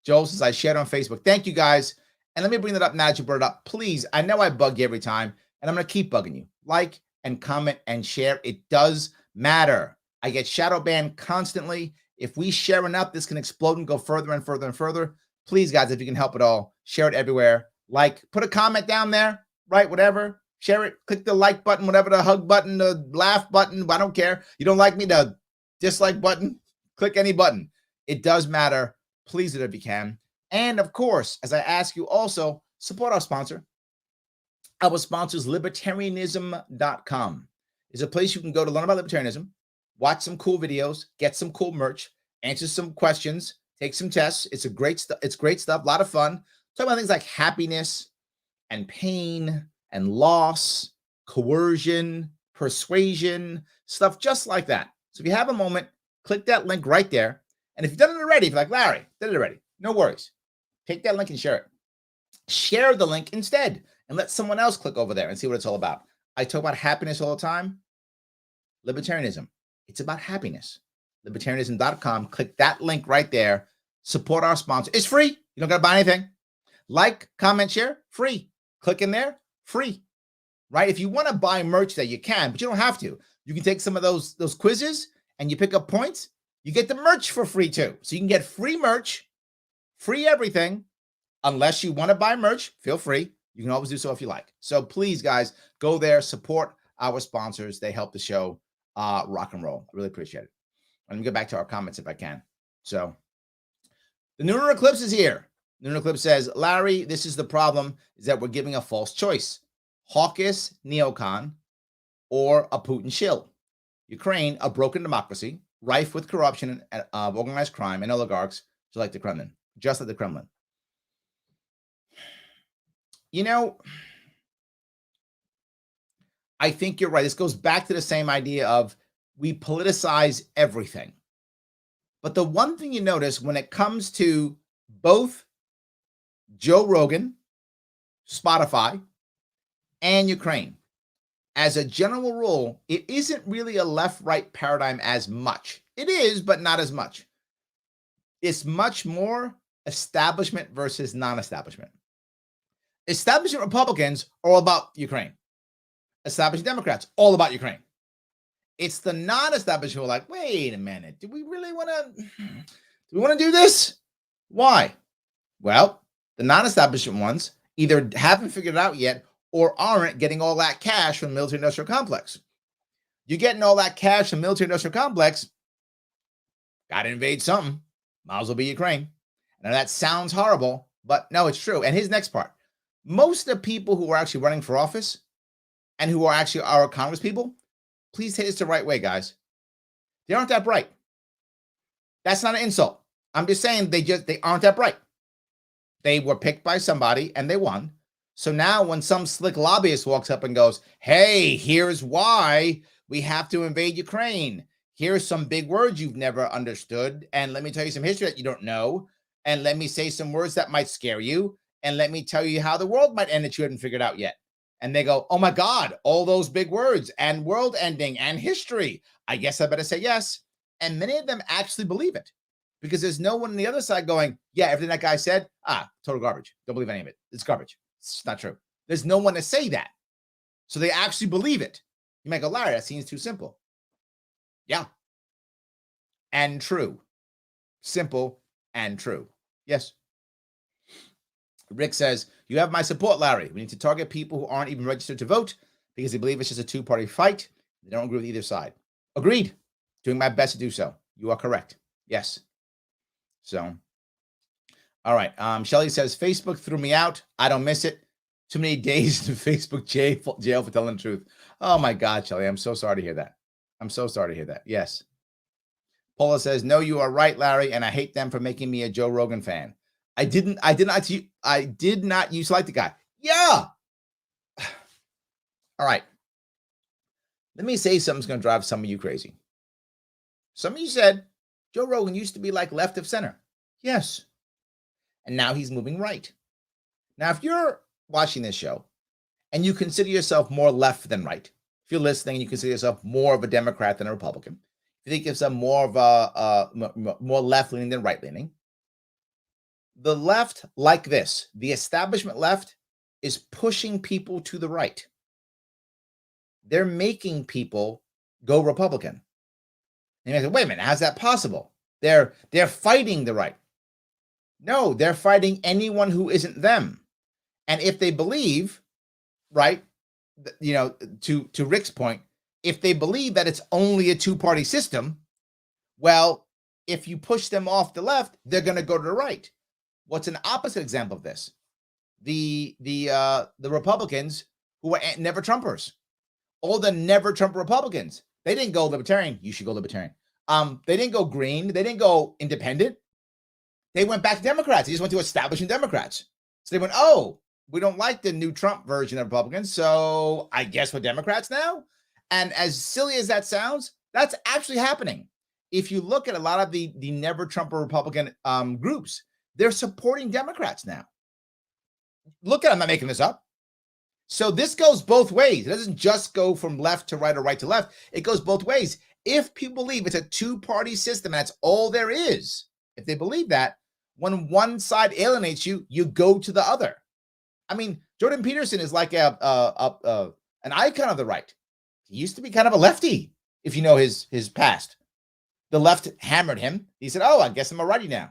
Joel says, I shared on Facebook. Thank you, guys. And let me bring that up now that you brought it up. Please, I know I bug you every time, and I'm going to keep bugging you. Like and comment and share. It does matter. I get shadow banned constantly. If we share enough, this can explode and go further and further and further. Please, guys, if you can help at all, share it everywhere. Like, put a comment down there, right? Whatever. Share it. Click the like button, whatever, the hug button, the laugh button. I don't care. You don't like me, the dislike button. Click any button. It does matter. Please do it if you can. And of course, as I ask you also, support our sponsor. Our sponsor is libertarianism.com. It's a place you can go to learn about libertarianism, watch some cool videos, get some cool merch, answer some questions, take some tests. It's great stuff. A lot of fun. Talk about things like happiness and pain and loss, coercion, persuasion, stuff just like that. So if you have a moment, click that link right there. And if you've done it already, if you're like, Larry, did it already, no worries. Take that link and share it. Share the link instead and let someone else click over there and see what it's all about. I talk about happiness all the time. Libertarianism. It's about happiness. Libertarianism.com. Click that link right there. Support our sponsor. It's free. You don't got to buy anything. Like, comment, share, free. Click in there, free. Right? If you want to buy merch there, you can, but you don't have to. You can take some of those quizzes and you pick up points You get the merch for free too. So you can get free merch, free everything. Unless you want to buy merch, feel free. You can always do so if you like. So please, guys, go there, support our sponsors. They help the show rock and roll. I really appreciate it. Let me get back to our comments if I can. So the lunar eclipse is here. The lunar eclipse says, Larry, this is the problem, is that we're giving a false choice. Hawkish neocon or a Putin shill. Ukraine, a broken democracy, rife with corruption of organized crime and oligarchs, just like the Kremlin. Just like the Kremlin. You know, I think you're right. This goes back to the same idea of we politicize everything. But the one thing you notice when it comes to both Joe Rogan, Spotify, and Ukraine, as a general rule, it isn't really a left-right paradigm as much. It is, but not as much. It's much more establishment versus non-establishment. Establishment Republicans are all about Ukraine. Establishment Democrats, all about Ukraine. It's the non-establishment who are like, wait a minute, do we really want to do this? Why? Well, the non-establishment ones either haven't figured it out yet or aren't getting all that cash from the military-industrial complex. You're getting all that cash from the military-industrial complex, got to invade something. Might as well be Ukraine. Now, that sounds horrible, but no, it's true. And his next part, most of the people who are actually running for office and who are actually our Congress people, please take this the right way, guys. They aren't that bright. That's not an insult. I'm just saying they aren't that bright. They were picked by somebody and they won. So now when some slick lobbyist walks up and goes, hey, here's why we have to invade Ukraine. Here's some big words you've never understood. And let me tell you some history that you don't know. And let me say some words that might scare you. And let me tell you how the world might end that you haven't figured out yet. And they go, oh my God, all those big words and world ending and history. I guess I better say yes. And many of them actually believe it because there's no one on the other side going, yeah, everything that guy said, total garbage. Don't believe any of it. It's garbage. It's not true. There's no one to say that. So they actually believe it. You might go, Larry, that seems too simple. Yeah. And true. Simple and true. Yes. Rick says, you have my support, Larry. We need to target people who aren't even registered to vote because they believe it's just a two-party fight. They don't agree with either side. Agreed. Doing my best to do so. You are correct. Yes. So, all right. Shelly says, Facebook threw me out. I don't miss it. Too many days in Facebook jail for telling the truth. Oh, my God, Shelly. I'm so sorry to hear that. I'm so sorry to hear that. Yes. Paula says, no, you are right, Larry, and I hate them for making me a Joe Rogan fan. I did not used to like the guy. Yeah. All right. Let me say something's going to drive some of you crazy. Some of you said Joe Rogan used to be like left of center. Yes. And now he's moving right. Now, if you're watching this show and you consider yourself more left than right, if you're listening and you consider yourself more of a Democrat than a Republican, if you think of yourself more of a more left-leaning than right-leaning, the left, like this, the establishment left, is pushing people to the right. They're making people go Republican. And you say, wait a minute, how's that possible? They're fighting the right. No, they're fighting anyone who isn't them. And if they believe, right, to Rick's point, if they believe that it's only a two-party system, well, if you push them off the left, they're going to go to the right. What's an opposite example of this? The Republicans who are never Trumpers, all the never Trump Republicans, they didn't go libertarian. You should go libertarian. They didn't go green. They didn't go independent. They went back to Democrats. They just went to establishing Democrats. So they went, oh, we don't like the new Trump version of Republicans, so I guess we're Democrats now. And as silly as that sounds, that's actually happening. If you look at a lot of the never Trump Republican groups, they're supporting Democrats now. Look at it, I'm not making this up. So this goes both ways. It doesn't just go from left to right or right to left. It goes both ways. If people believe it's a two-party system, that's all there is. If they believe that, when one side alienates you, you go to the other. I mean, Jordan Peterson is like an icon of the right. He used to be kind of a lefty, if you know his past. The left hammered him. He said, oh, I guess I'm a righty now.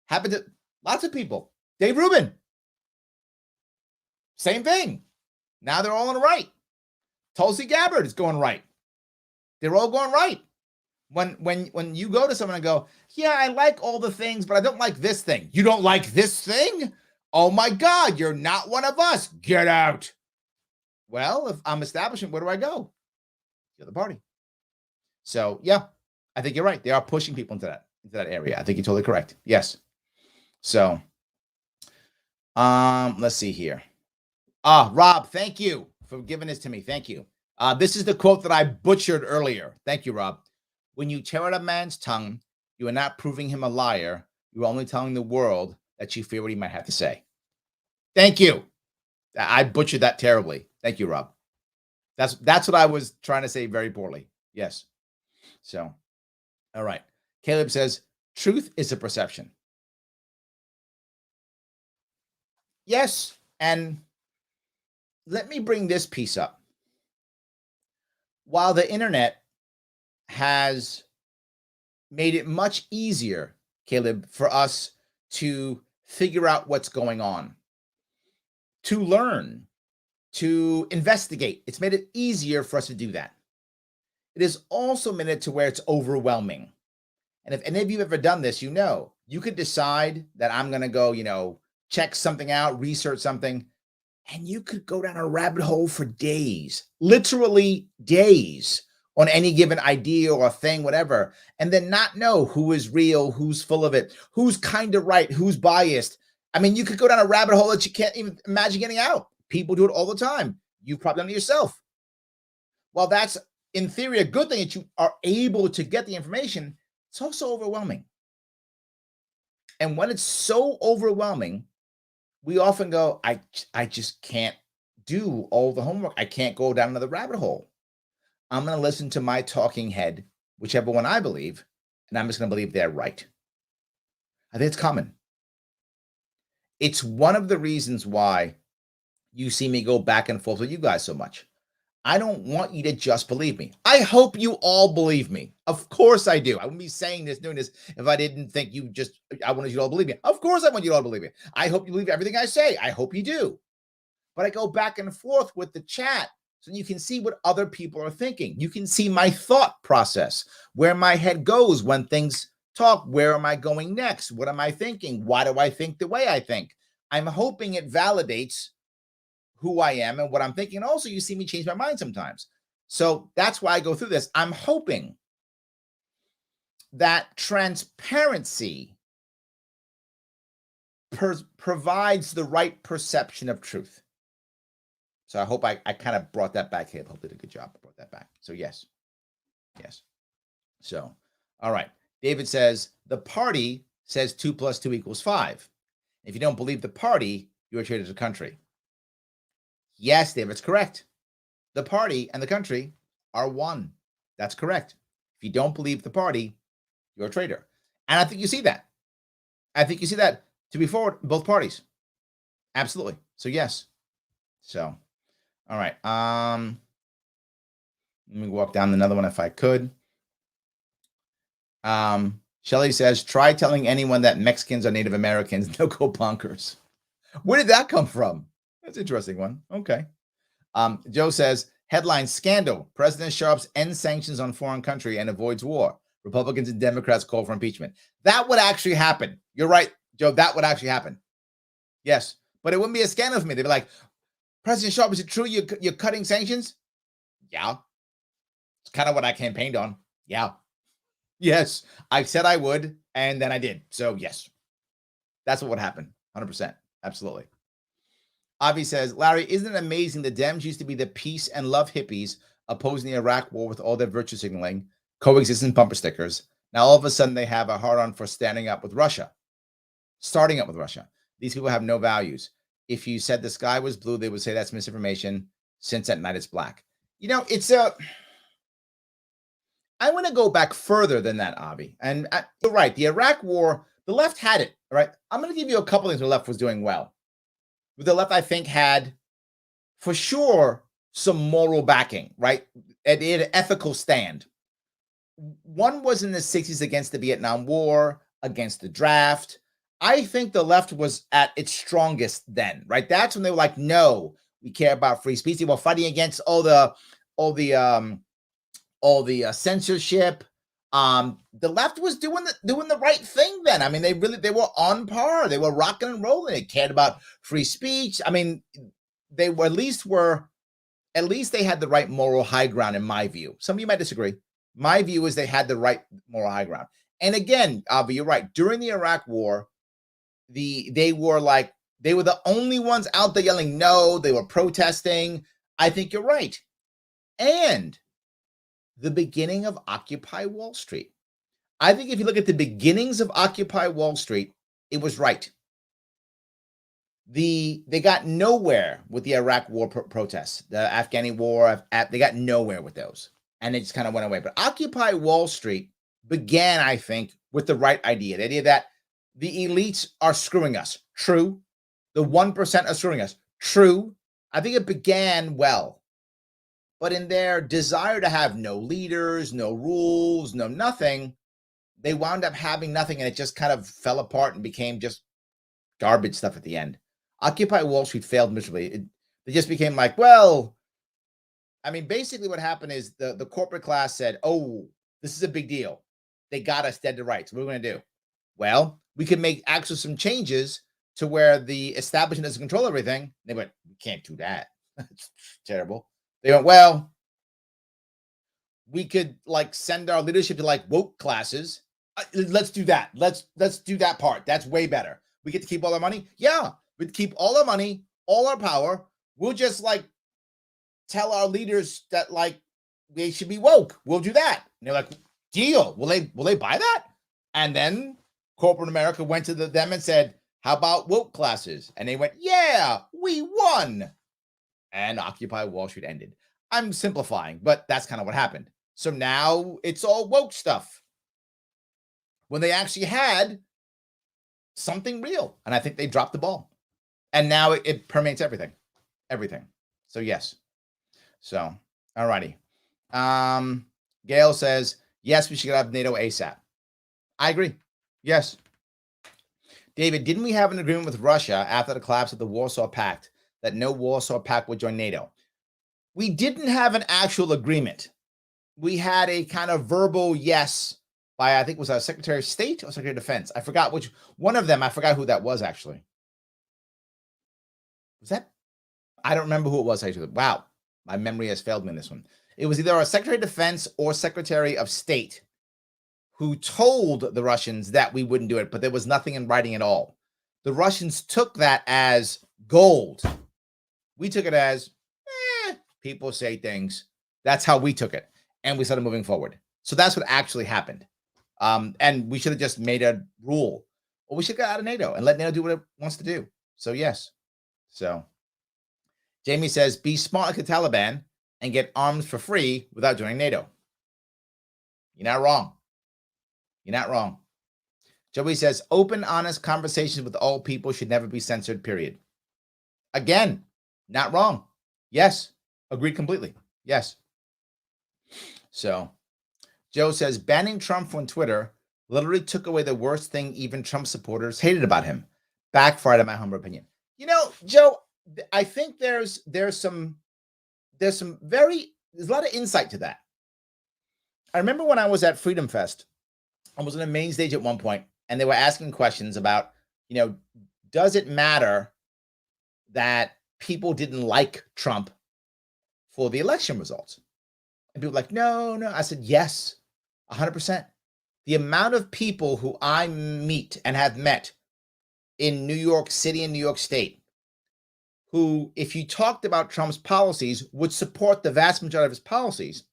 Happened to lots of people. Dave Rubin, same thing. Now they're all on the right. Tulsi Gabbard is going right. They're all going right. When you go to someone and go, yeah, I like all the things, but I don't like this thing. You don't like this thing? Oh my God, you're not one of us. Get out. Well, if I'm establishing, where do I go? The other party. So yeah, I think you're right. They are pushing people into that area. I think you're totally correct. Yes. So let's see here. Rob, thank you for giving this to me. Thank you. This is the quote that I butchered earlier. Thank you, Rob. When you tear out a man's tongue, you are not proving him a liar. You are only telling the world that you fear what he might have to say. Thank you. I butchered that terribly. Thank you, Rob. That's what I was trying to say very poorly. Yes. So, all right. Caleb says, truth is a perception. Yes. And let me bring this piece up. While the internet has made it much easier, Caleb, for us to figure out what's going on, to learn, to investigate, it's made it easier for us to do that. It is also made it to where it's overwhelming. And if any of you have ever done this, you could decide that I'm going to go, check something out, research something, and you could go down a rabbit hole for days, literally days, on any given idea or thing, whatever, and then not know who is real, who's full of it, who's kind of right, who's biased. I mean, you could go down a rabbit hole that you can't even imagine getting out. People do it all the time. You've probably done it yourself. Well, that's in theory a good thing that you are able to get the information. It's also overwhelming. And when it's so overwhelming, we often go, I just can't do all the homework. I can't go down another rabbit hole. I'm going to listen to my talking head, whichever one I believe, and I'm just going to believe they're right. I think it's common. It's one of the reasons why you see me go back and forth with you guys so much. I don't want you to just believe me. I hope you all believe me. Of course I do. I wouldn't be saying this, doing this, if I didn't think I wanted you to all believe me. Of course I want you to all believe me. I hope you believe everything I say. I hope you do. But I go back and forth with the chat so you can see what other people are thinking. You can see my thought process, where my head goes when things talk. Where am I going next? What am I thinking? Why do I think the way I think? I'm hoping it validates who I am and what I'm thinking. And also, you see me change my mind sometimes. So that's why I go through this. I'm hoping that transparency provides the right perception of truth. So I hope I kind of brought that back here. Hope I did a good job. I brought that back. So yes. So, all right. David says, the party says 2 + 2 = 5. If you don't believe the party, you're a traitor to the country. Yes, David, it's correct. The party and the country are one. That's correct. If you don't believe the party, you're a traitor. And I think you see that. To be forward, both parties. Absolutely. So yes. So, all right. Let me walk down another one if I could. Shelley says, try telling anyone that Mexicans are Native Americans. They'll go bonkers. Where did that come from? That's an interesting one. Okay. Joe says, headline scandal. President Sharpe ends sanctions on foreign country and avoids war. Republicans and Democrats call for impeachment. That would actually happen. You're right, Joe. That would actually happen. Yes. But it wouldn't be a scandal for me. They'd be like, President Sharpe, is it true you're cutting sanctions? Yeah. It's kind of what I campaigned on. Yeah. Yes. I said I would, and then I did. So yes. That's what would happen. 100%. Absolutely. Avi says, Larry, isn't it amazing the Dems used to be the peace and love hippies opposing the Iraq war with all their virtue signaling, coexistence bumper stickers. Now, all of a sudden, they have a hard-on for starting up with Russia. These people have no values. If you said the sky was blue, they would say that's misinformation. Since at night it's black. I want to go back further than that, Avi. And you're right. The Iraq war, the left had it. All right. I'm going to give you a couple things the left was doing well. The left, I think, had, for sure, some moral backing, right? It had an ethical stand. one was in the 60s against the Vietnam War, against the draft. I think the left was at its strongest then, right? That's when they were like, no, we care about free speech. They were fighting against all the censorship. The left was doing the right thing then. I mean, they were on par. They were rocking and rolling. They cared about free speech. I mean, they were at least they had the right moral high ground in my view. Some of you might disagree. My view is they had the right moral high ground. And again, Avi, you're right. During the Iraq War, they were the only ones out there yelling no. They were protesting. I think you're right. And the beginning of Occupy Wall Street. I think if you look at the beginnings of Occupy Wall Street, it was right. They got nowhere with the Iraq War protests, the Afghani War. They got nowhere with those, and it just kind of went away. But Occupy Wall Street began, I think, with the right idea. The idea that the elites are screwing us. True. The 1% are screwing us. True. I think it began well. But in their desire to have no leaders, no rules, no nothing, they wound up having nothing, and it just kind of fell apart and became just garbage stuff at the end. Occupy Wall Street failed miserably. It just became like, well, I mean, basically what happened is the corporate class said, oh, this is a big deal. They got us dead to rights. What are we going to do? Well, we could make actually some changes to where the establishment doesn't control everything. They went, we can't do that. It's terrible. They went, well, we could send our leadership to woke classes. Let's do that. Let's do that part. That's way better. We get to keep all our money. Yeah, we'd keep all our money, all our power. We'll just tell our leaders that they should be woke. We'll do that. And they're like, deal. Will they buy that? And then corporate America went to them and said, how about woke classes? And they went, yeah, we won. And Occupy Wall Street ended. I'm simplifying, but that's kind of what happened. So now it's all woke stuff when they actually had something real. And I think they dropped the ball. And now it permeates everything. So yes. So, all righty. Gail says, yes, we should have NATO ASAP. I agree. Yes. David, didn't we have an agreement with Russia after the collapse of the Warsaw Pact that no Warsaw Pact would join NATO? We didn't have an actual agreement. We had a kind of verbal yes by, I think it was our Secretary of State or Secretary of Defense. I forgot which one of them. I forgot who that was actually. Was that? I don't remember who it was actually. Wow. My memory has failed me in this one. It was either our Secretary of Defense or Secretary of State who told the Russians that we wouldn't do it, but there was nothing in writing at all. The Russians took that as gold. We took it as, people say things. That's how we took it. And we started moving forward. So that's what actually happened. And we should have just made a rule. Or we should get out of NATO and let NATO do what it wants to do. So yes. So Jamie says, be smart like the Taliban and get arms for free without joining NATO. You're not wrong. You're not wrong. Joey says, open, honest conversations with all people should never be censored, period. Again, not wrong. Yes. Agreed completely. Yes. So Joe says, banning Trump from Twitter literally took away the worst thing even Trump supporters hated about him. Backfired, in my humble opinion. You know, Joe, I think there's a lot of insight to that. I remember when I was at Freedom Fest, I was on the main stage at one point, and they were asking questions about, does it matter that people didn't like Trump for the election results? And people were like, no. I said, yes, 100%. The amount of people who I meet and have met in New York City and New York State who, if you talked about Trump's policies, would support the vast majority of his policies.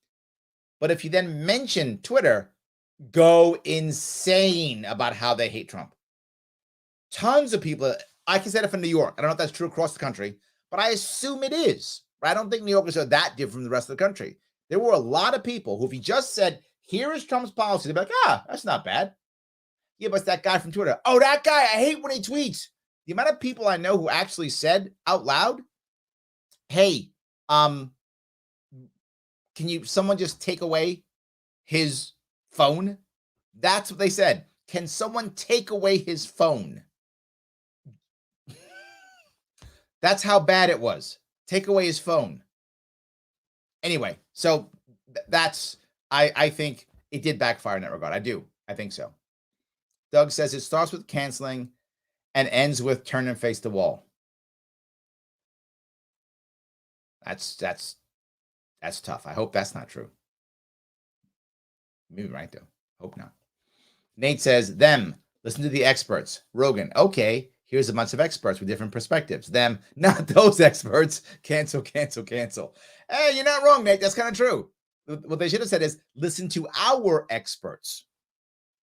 But if you then mention Twitter, go insane about how they hate Trump. Tons of people, I can say that from New York. I don't know if that's true across the country, but I assume it is. I don't think New Yorkers are that different from the rest of the country. There were a lot of people who, if you just said, here is Trump's policy, they'd be like, that's not bad. Yeah, but it's that guy from Twitter. Oh, that guy, I hate when he tweets. The amount of people I know who actually said out loud, hey, can someone just take away his phone. That's what they said. Can someone take away his phone? That's how bad it was. Take away his phone. Anyway, so that's, I think it did backfire in that regard. I do. I think so. Doug says it starts with canceling and ends with turn and face the wall. That's tough. I hope that's not true. Maybe right though. Hope not. Nate says, them, listen to the experts. Rogan, okay, here's a bunch of experts with different perspectives. Them, not those experts. Cancel, cancel, cancel. Hey, you're not wrong, Nate. That's kind of true. What they should have said is listen to our experts.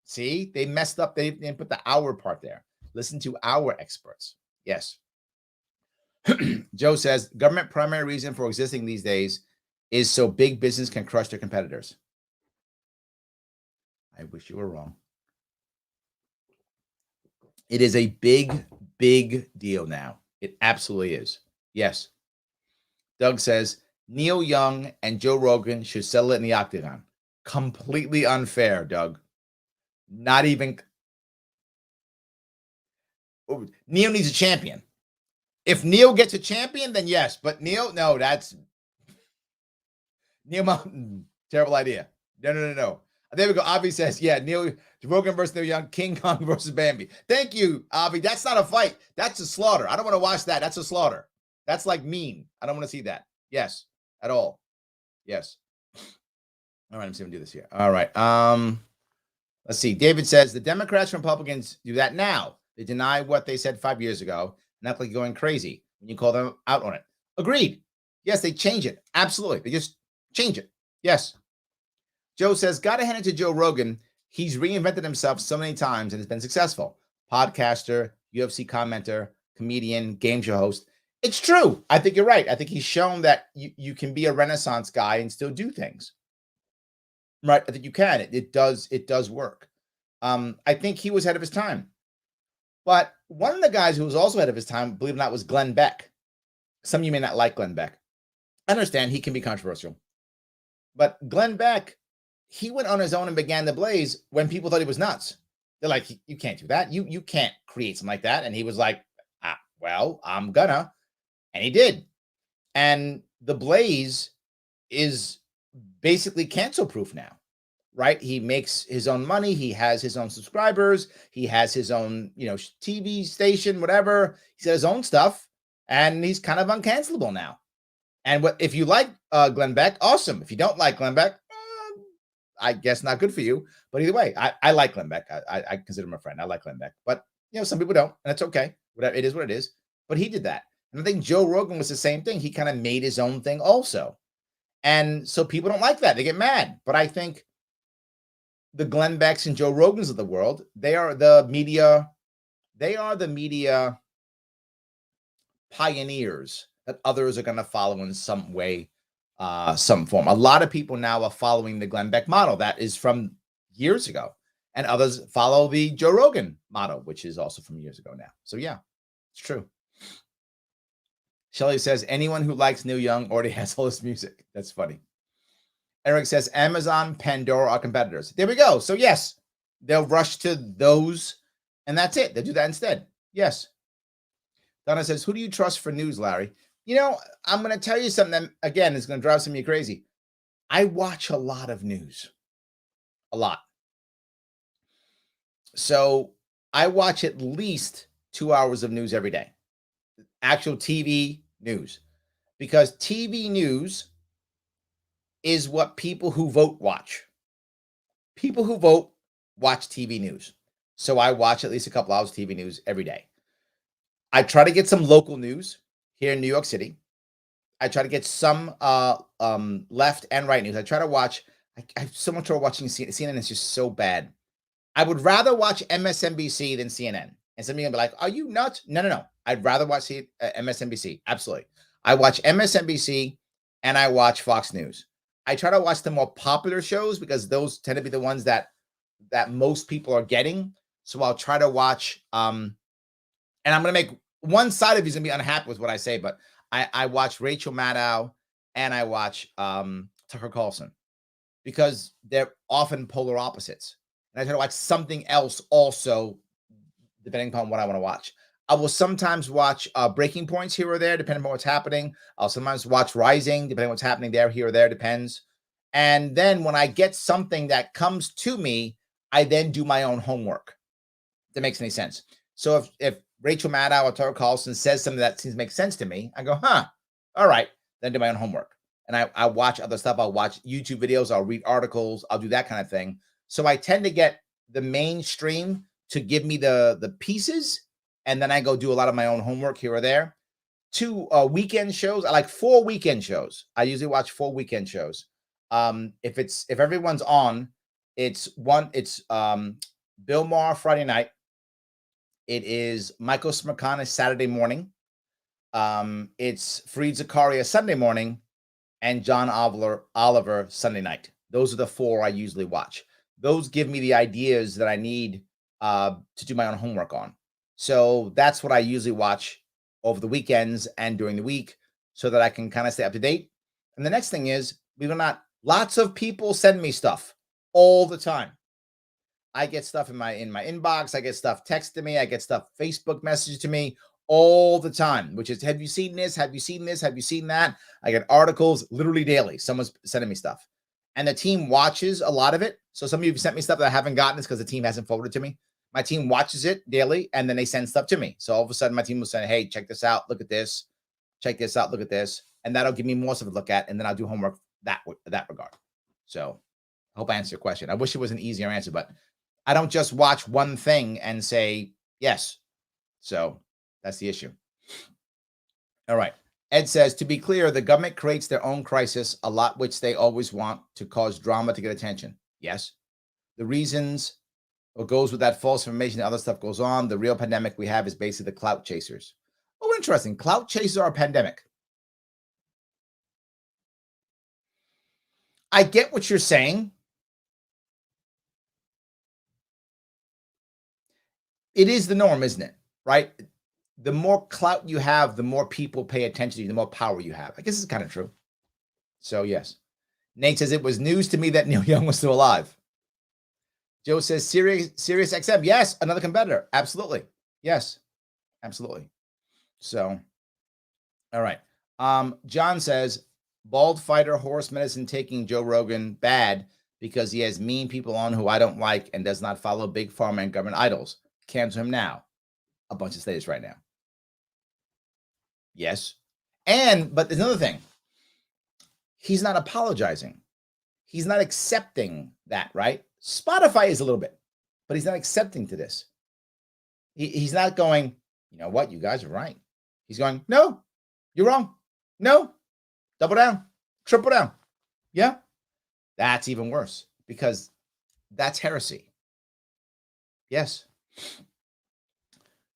See, they messed up. They didn't put the our part there. Listen to our experts. Yes. Joe says, government primary reason for existing these days is so big business can crush their competitors. I wish you were wrong. It is a big, big deal now. It absolutely is. Yes. Doug says, Neil Young and Joe Rogan should settle it in the octagon. Completely unfair, Doug. Not even. Neil needs a champion. If Neil gets a champion, then yes. But Neil, no, that's Neil Mountain. Terrible idea. No. There we go. Avi says, yeah, Neil Rogan versus Neil Young, King Kong versus Bambi. Thank you, Avi. That's not a fight. That's a slaughter. I don't want to watch that. That's a slaughter. That's like mean. I don't want to see that. Yes, at all. Yes. All right, I'm see if I can do this here. All right. Let's see. David says the Democrats and Republicans do that now. They deny what they said 5 years ago and act like going crazy when you call them out on it. Agreed. Yes, they change it. Absolutely. They just change it. Yes. Joe says, gotta hand it to Joe Rogan. He's reinvented himself so many times and has been successful. Podcaster, UFC commenter, comedian, game show host. It's true. I think you're right. I think he's shown that you can be a Renaissance guy and still do things. Right? I think you can. It does work. I think he was ahead of his time. But one of the guys who was also ahead of his time, believe it or not, was Glenn Beck. Some of you may not like Glenn Beck. I understand he can be controversial. But Glenn Beck, he went on his own and began to blaze when people thought he was nuts. They're like, you can't do that. You can't create something like that. And he was like, well, I'm gonna. And he did. And the blaze is basically cancel proof now, right? He makes his own money. He has his own subscribers. He has his own, TV station, whatever. He's got his own stuff and he's kind of uncancelable now. And if you like Glenn Beck, awesome. If you don't like Glenn Beck, I guess not good for you. But either way, I like Glenn Beck. I consider him a friend. I like Glenn Beck. But, some people don't, and that's okay. Whatever, it is what it is. But he did that. And I think Joe Rogan was the same thing. He kind of made his own thing also. And so people don't like that. They get mad. But I think the Glenn Becks and Joe Rogans of the world, they are the media pioneers that others are going to follow in some way, some form. A lot of people now are following the Glenn Beck model. That is from years ago. And others follow the Joe Rogan model, which is also from years ago now. So yeah, it's true. Shelly says, anyone who likes Neil Young already has all this music. That's funny. Eric says, Amazon, Pandora are competitors. There we go. So yes, they'll rush to those and that's it. They'll do that instead. Yes. Donna says, who do you trust for news, Larry? I'm going to tell you something that, again, is going to drive some of you crazy. I watch a lot of news. A lot. So I watch at least 2 hours of news every day. Actual TV news. Because TV news is what people who vote watch. People who vote watch TV news. So I watch at least a couple hours of TV news every day. I try to get some local news here in New York City. I try to get some left and right news. I try to watch. I have so much trouble watching CNN. CNN is just so bad. I would rather watch MSNBC than CNN. And some of you are going to be like, are you nuts? No. I'd rather watch MSNBC. Absolutely. I watch MSNBC and I watch Fox News. I try to watch the more popular shows because those tend to be the ones that most people are getting. So I'll try to watch, and I'm going to make one side of you is going to be unhappy with what I say, but I watch Rachel Maddow and I watch Tucker Carlson. because they're often polar opposites. And I try to watch something else also, depending upon what I want to watch. I will sometimes watch breaking points here or there, depending on what's happening. I'll sometimes watch Rising, depending on what's happening there, here or there, depends. And then when I get something that comes to me, I then do my own homework. If that makes any sense. So if Rachel Maddow or Tucker Carlson says something that seems to make sense to me, I go, all right, then do my own homework. And I watch other stuff. I'll watch YouTube videos. I'll read articles. I'll do that kind of thing. So I tend to get the mainstream to give me the pieces, and then I go do a lot of my own homework here or there. 2 weekend shows. I like 4 weekend shows. I usually watch 4 weekend shows. If everyone's on, it's Bill Maher Friday night. It is Michael Smirkana Saturday morning. It's Fareed Zakaria Sunday morning, and John Oliver Sunday night. Those are the 4 I usually watch. Those give me the ideas that I need to do my own homework on. So that's what I usually watch over the weekends and during the week, so that I can kind of stay up to date. And the next thing is, believe it or not, lots of people send me stuff all the time. I get stuff in my inbox. I get stuff texted to me. I get stuff Facebook messages to me all the time, which is, have you seen this? Have you seen this? Have you seen that? I get articles literally daily. Someone's sending me stuff. And the team watches a lot of it. So some of you have sent me stuff that I haven't gotten. It's because the team hasn't forwarded to me. My team watches it daily, and then they send stuff to me. So all of a sudden, my team will say, hey, check this out. Look at this. Check this out. Look at this. And that'll give me more stuff to look at, and then I'll do homework that regard. So I hope I answered your question. I wish it was an easier answer, but I don't just watch one thing and say yes. So that's the issue. All right. Ed says, to be clear, the government creates their own crisis, a lot which they always want to cause drama to get attention. Yes. The reasons, what goes with that false information and other stuff goes on. The real pandemic we have is basically the clout chasers. Oh, interesting. Clout chasers are a pandemic. I get what you're saying. It is the norm, isn't it? Right? The more clout you have, the more people pay attention to you, the more power you have. I guess it's kind of true. So, yes. Nate says, it was news to me that Neil Young was still alive. Joe says, Sirius XM. Yes, another competitor. Absolutely. Yes, absolutely. So, all right. John says, bald fighter horse medicine taking Joe Rogan bad because he has mean people on who I don't like and does not follow big pharma and government idols. Cancel him now. A bunch of status right now. Yes. But there's another thing. He's not apologizing. He's not accepting that, right? Spotify is a little bit, but he's not accepting to this. He's not going, you know what? You guys are right. He's going, no, you're wrong. No, double down, triple down. Yeah. That's even worse because that's heresy. Yes.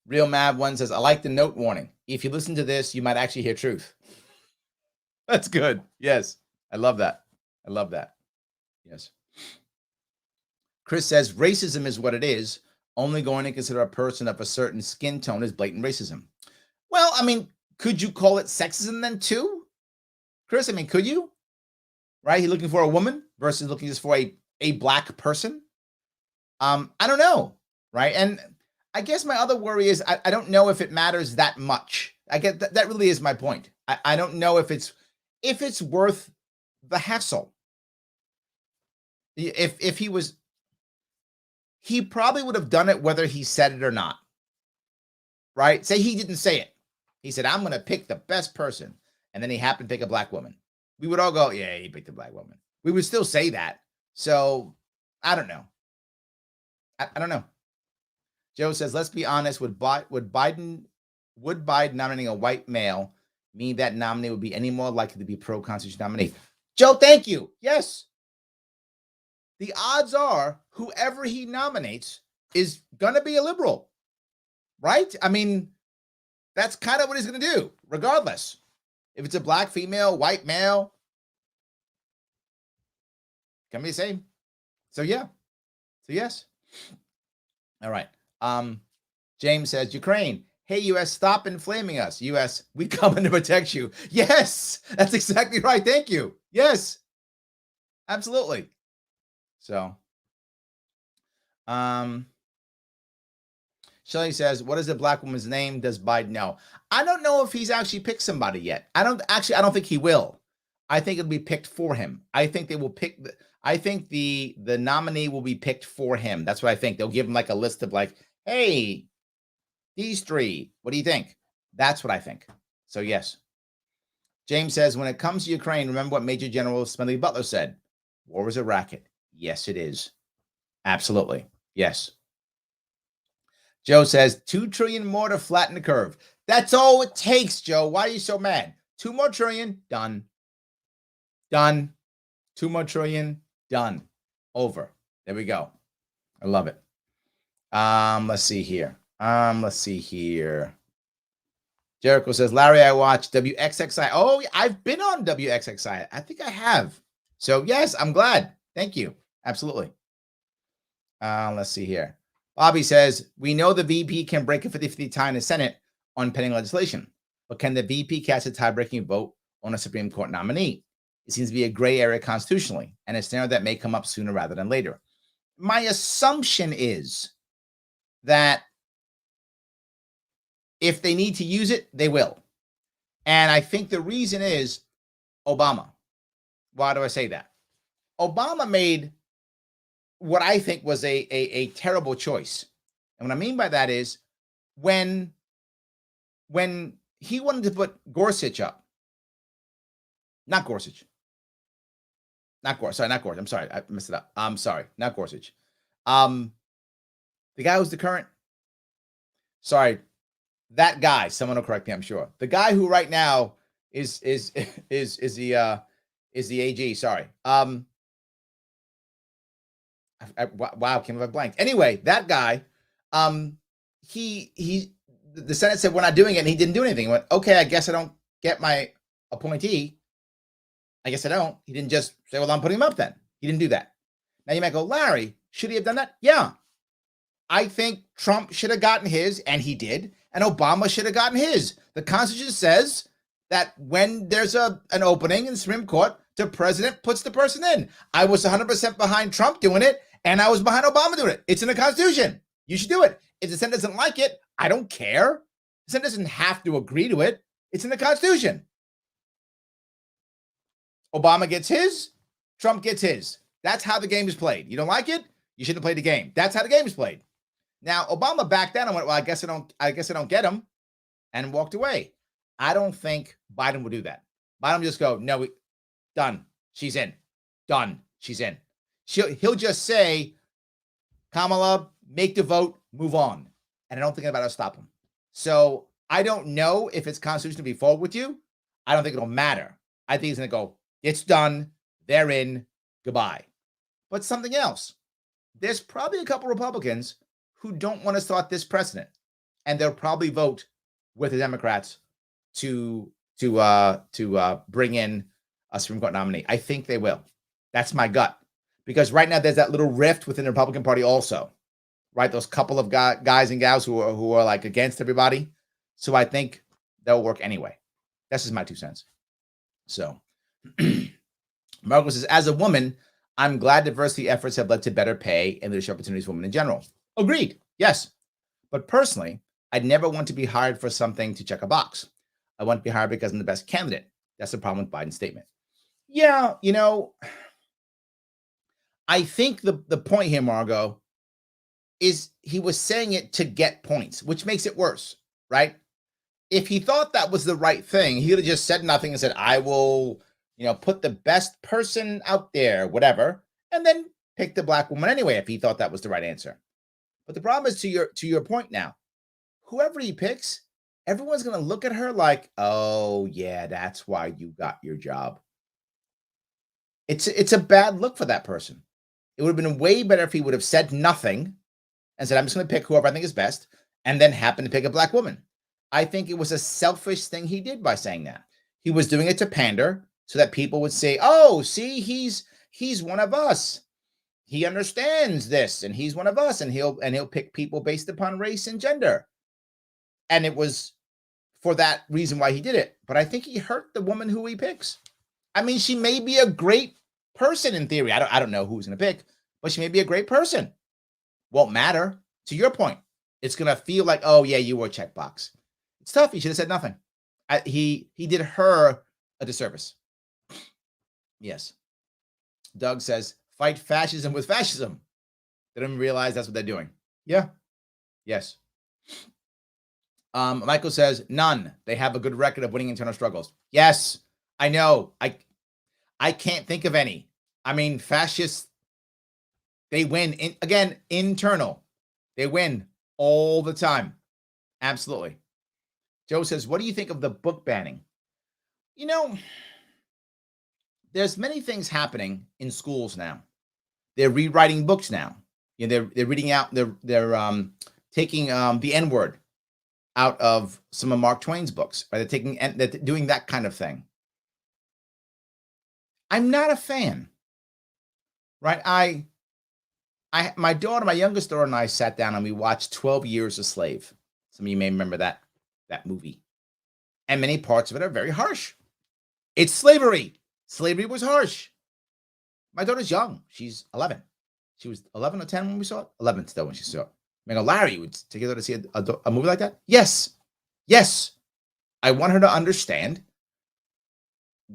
Real Mad One says, I like the note warning. If you listen to this, you might actually hear truth. That's good. Yes. I love that. I love that. Yes. Chris says, racism is what it is. Only going to consider a person of a certain skin tone as blatant racism. Well, I mean, could you call it sexism then too? Chris, I mean, could you? Right? He's looking for a woman versus looking just for a black person. I don't know. Right? And I guess my other worry is I don't know if it matters that much. I get that really is my point. I don't know if it's worth the hassle. If he probably would have done it whether he said it or not. Right? Say he didn't say it. He said, I'm going to pick the best person. And then he happened to pick a black woman. We would all go, yeah, he picked a black woman. We would still say that. So I don't know. I don't know. Joe says, let's be honest. Would Biden nominating a white male mean that nominee would be any more likely to be pro-Constitution nominee? Joe, thank you. Yes. The odds are whoever he nominates is going to be a liberal, right? I mean, that's kind of what he's going to do, regardless. If it's a black female, white male, can be the same. So, yeah. So, yes. All right. James says, Ukraine, hey, U.S., stop inflaming us. U.S., we come in to protect you. Yes, that's exactly right. Thank you. Yes. Absolutely. So, Shelley says, what is the black woman's name? Does Biden know? I don't know if he's actually picked somebody yet. I don't think he will. I think it'll be picked for him. I think they will pick I think the nominee will be picked for him. That's what I think. They'll give him like a list of like, hey, these three. What do you think? That's what I think. So yes. James says, when it comes to Ukraine, remember what Major General Smedley Butler said. War is a racket. Yes, it is. Absolutely. Yes. Joe says 2 trillion more to flatten the curve. That's all it takes, Joe. Why are you so mad? 2 more trillion, done. Done. 2 more trillion, done. Over. There we go. I love it. Let's see here. Jericho says, Larry, I watched WXXI. Oh, I've been on WXXI. I think I have. So yes, I'm glad. Thank you. Absolutely. Let's see here. Bobby says, we know the VP can break a 50-50 tie in the Senate on pending legislation, but can the VP cast a tie-breaking vote on a Supreme Court nominee? It seems to be a gray area constitutionally, and a scenario that may come up sooner rather than later. My assumption is that if they need to use it, they will. And I think the reason is Obama. Why do I say that? Obama made what I think was a terrible choice. And what I mean by that is when he wanted to put Gorsuch up, not Gorsuch. Sorry, not Gorsuch. I'm sorry. I messed it up. I'm sorry. Not Gorsuch. The guy who's the current, sorry, that guy, someone will correct me, I'm sure. The guy who right now is the AG, sorry. Wow, came up blank. Anyway, that guy, the Senate said we're not doing it, and he didn't do anything. He went, okay, I guess I don't get my appointee. I guess I don't. He didn't just say, well, I'm putting him up then. He didn't do that. Now you might go, Larry, should he have done that? Yeah. I think Trump should have gotten his, and he did, and Obama should have gotten his. The Constitution says that when there's an opening in the Supreme Court, the president puts the person in. I was 100% behind Trump doing it, and I was behind Obama doing it. It's in the Constitution. You should do it. If the Senate doesn't like it, I don't care. The Senate doesn't have to agree to it. It's in the Constitution. Obama gets his, Trump gets his. That's how the game is played. You don't like it? You shouldn't play the game. That's how the game is played. Now, Obama backed down and went, well, I guess I don't get him, and walked away. I don't think Biden will do that. Biden will just go, no, done. She's in. Done. She's in. He'll just say, Kamala, make the vote, move on. And I don't think anybody will stop him. So I don't know if it's constitutional to be forward with you. I don't think it'll matter. I think he's going to go, it's done. They're in. Goodbye. But something else. There's probably a couple Republicans who don't want to start this precedent, and they'll probably vote with the Democrats to bring in a Supreme Court nominee. I think they will. That's my gut, because right now there's that little rift within the Republican Party also, right? Those couple of guys and gals who are like against everybody. So I think that'll work anyway. That's just my 2 cents. So Marco says, as a woman, I'm glad diversity efforts have led to better pay and leadership opportunities for women in general. Agreed. Yes. But personally, I'd never want to be hired for something to check a box. I want to be hired because I'm the best candidate. That's the problem with Biden's statement. Yeah, I think the point here, Margot, is he was saying it to get points, which makes it worse, right? If he thought that was the right thing, he would have just said nothing and said, I will, put the best person out there, whatever, and then pick the black woman anyway if he thought that was the right answer. But the problem is, to your point now, whoever he picks, everyone's going to look at her like, oh, yeah, that's why you got your job. It's a bad look for that person. It would have been way better if he would have said nothing and said, I'm just going to pick whoever I think is best, and then happened to pick a black woman. I think it was a selfish thing he did by saying that. He was doing it to pander so that people would say, oh, see, he's one of us. He understands this, and he's one of us, and he'll pick people based upon race and gender. And it was for that reason why he did it. But I think he hurt the woman who he picks. I mean, she may be a great person in theory. I don't know who's going to pick, but she may be a great person. Won't matter. To your point, it's going to feel like, oh yeah, you were a checkbox. It's tough. He should have said nothing. He did her a disservice. Yes. Doug says, fight fascism with fascism. They don't even realize that's what they're doing. Yeah. Yes. Michael says, none. They have a good record of winning internal struggles. Yes, I know. I can't think of any. I mean, fascists, they win. Again, internal. They win all the time. Absolutely. Joe says, what do you think of the book banning? You know, there's many things happening in schools now. They're rewriting books now. You know, they're reading out, they're taking the N-word out of some of Mark Twain's books. Right? They're doing that kind of thing. I'm not a fan. Right? My daughter, my youngest daughter, and I sat down and we watched 12 Years a Slave. Some of you may remember that movie. And many parts of it are very harsh. It's slavery. Slavery was harsh. My daughter's young. She's 11. She was 11 or 10 when we saw it. 11 still when she saw it. I mean, Larry would take her to see a movie like that. Yes. Yes. I want her to understand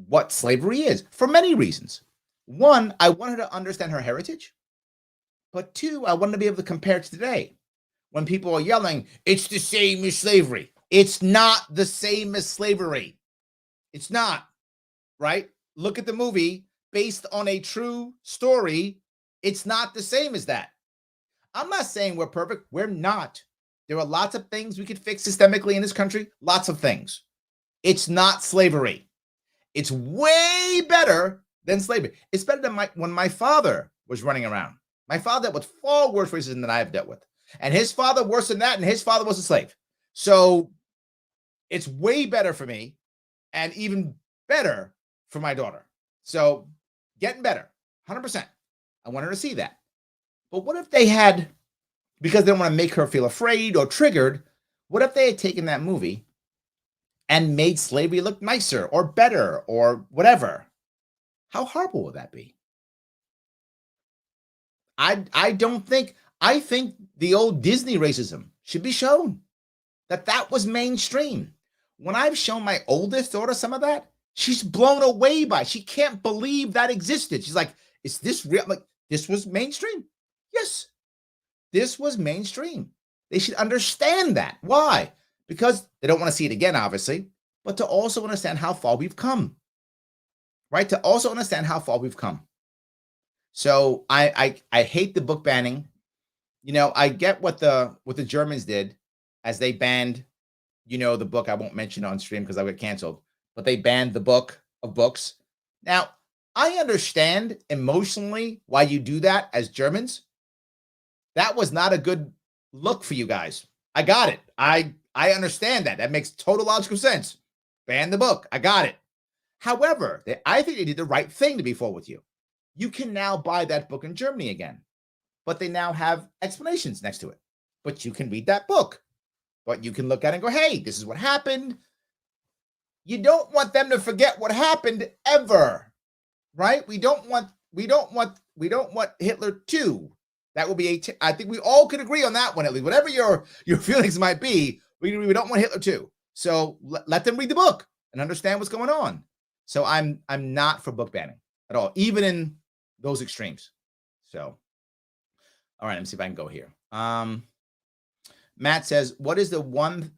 what slavery is for many reasons. One, I want her to understand her heritage. But two, I want to be able to compare it to today. When people are yelling, it's the same as slavery. It's not the same as slavery. It's not, right? Look at the movie based on a true story. It's not the same as that. I'm not saying we're perfect. We're not. There are lots of things we could fix systemically in this country. Lots of things. It's not slavery. It's way better than slavery. It's better than when my father was running around. My father dealt with far worse racism than I have dealt with. And his father worse than that, and his father was a slave. So it's way better for me and even better for my daughter. So getting better, 100%. I want her to see that. But what if they had, because they don't want to make her feel afraid or triggered, what if they had taken that movie and made slavery look nicer or better or whatever? How horrible would that be? I think the old Disney racism should be shown, that was mainstream. When I've shown my oldest daughter some of that, she's blown away by it. She can't believe that existed. She's like, is this real? I'm like, this was mainstream. Yes, this was mainstream. They should understand that. Why? Because they don't want to see it again, obviously, but to also understand how far we've come. Right? To also understand how far we've come. So I hate the book banning. You know, I get what the Germans did as they banned, the book I won't mention on stream because I'll get canceled, but they banned the book of books. Now, I understand emotionally why you do that as Germans. That was not a good look for you guys. I got it. I understand that. That makes total logical sense. Ban the book. I got it. However, I think they did the right thing, to be fair with you. You can now buy that book in Germany again, but they now have explanations next to it. But you can read that book, but you can look at it and go, hey, this is what happened. You don't want them to forget what happened ever, right? We don't want Hitler too. That will be I think we all could agree on that one, at least. Whatever your feelings might be, we don't want Hitler too. So let them read the book and understand what's going on. So I'm not for book banning at all, even in those extremes. So, all right, let me see if I can go here. Matt says, what is the one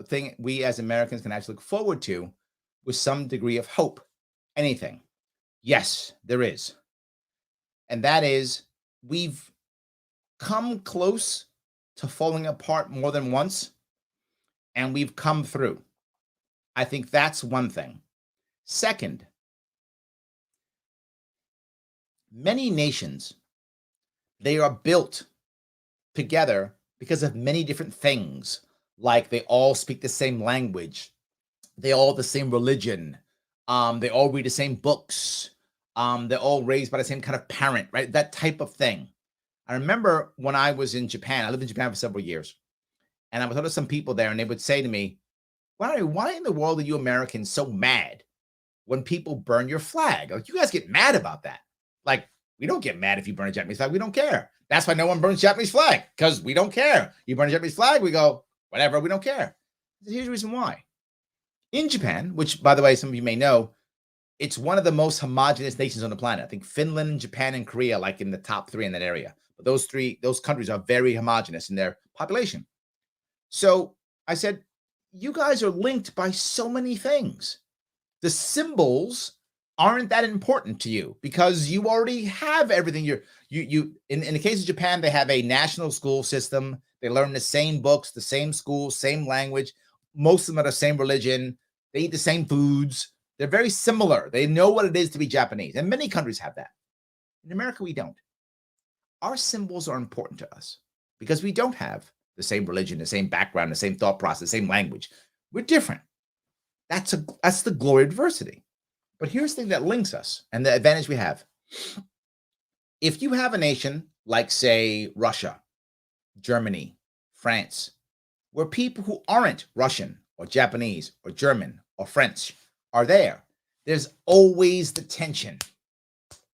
thing we as Americans can actually look forward to with some degree of hope? Anything? Yes, there is. And that is, we've come close to falling apart more than once, and we've come through. I think that's one thing. Second, many nations, they are built together because of many different things, like they all speak the same language, they all have the same religion, they all read the same books, they're all raised by the same kind of parent, right? That type of thing. I remember when I was in Japan, I lived in Japan for several years, and I was talking to some people there, and they would say to me, why in the world are you Americans so mad when people burn your flag. Like, you guys get mad about that. Like, we don't get mad if you burn a Japanese flag. We don't care. That's why no one burns Japanese flag, because we don't care. You burn a Japanese flag, we go, whatever, we don't care. Here's the reason why. In Japan, which, by the way, some of you may know, it's one of the most homogenous nations on the planet. I think Finland, Japan, and Korea, like in the top 3 in that area. But those countries are very homogenous in their population. So I said, you guys are linked by so many things. The symbols aren't that important to you because you already have everything. In the case of Japan, they have a national school system. They learn the same books, the same schools, same language. Most of them are the same religion. They eat the same foods. They're very similar. They know what it is to be Japanese. And many countries have that. In America, we don't. Our symbols are important to us because we don't have the same religion, the same background, the same thought process, the same language. We're different. That's the glory of diversity. But here's the thing that links us and the advantage we have. If you have a nation like, say, Russia, Germany, France, where people who aren't Russian or Japanese or German or French are there, there's always the tension,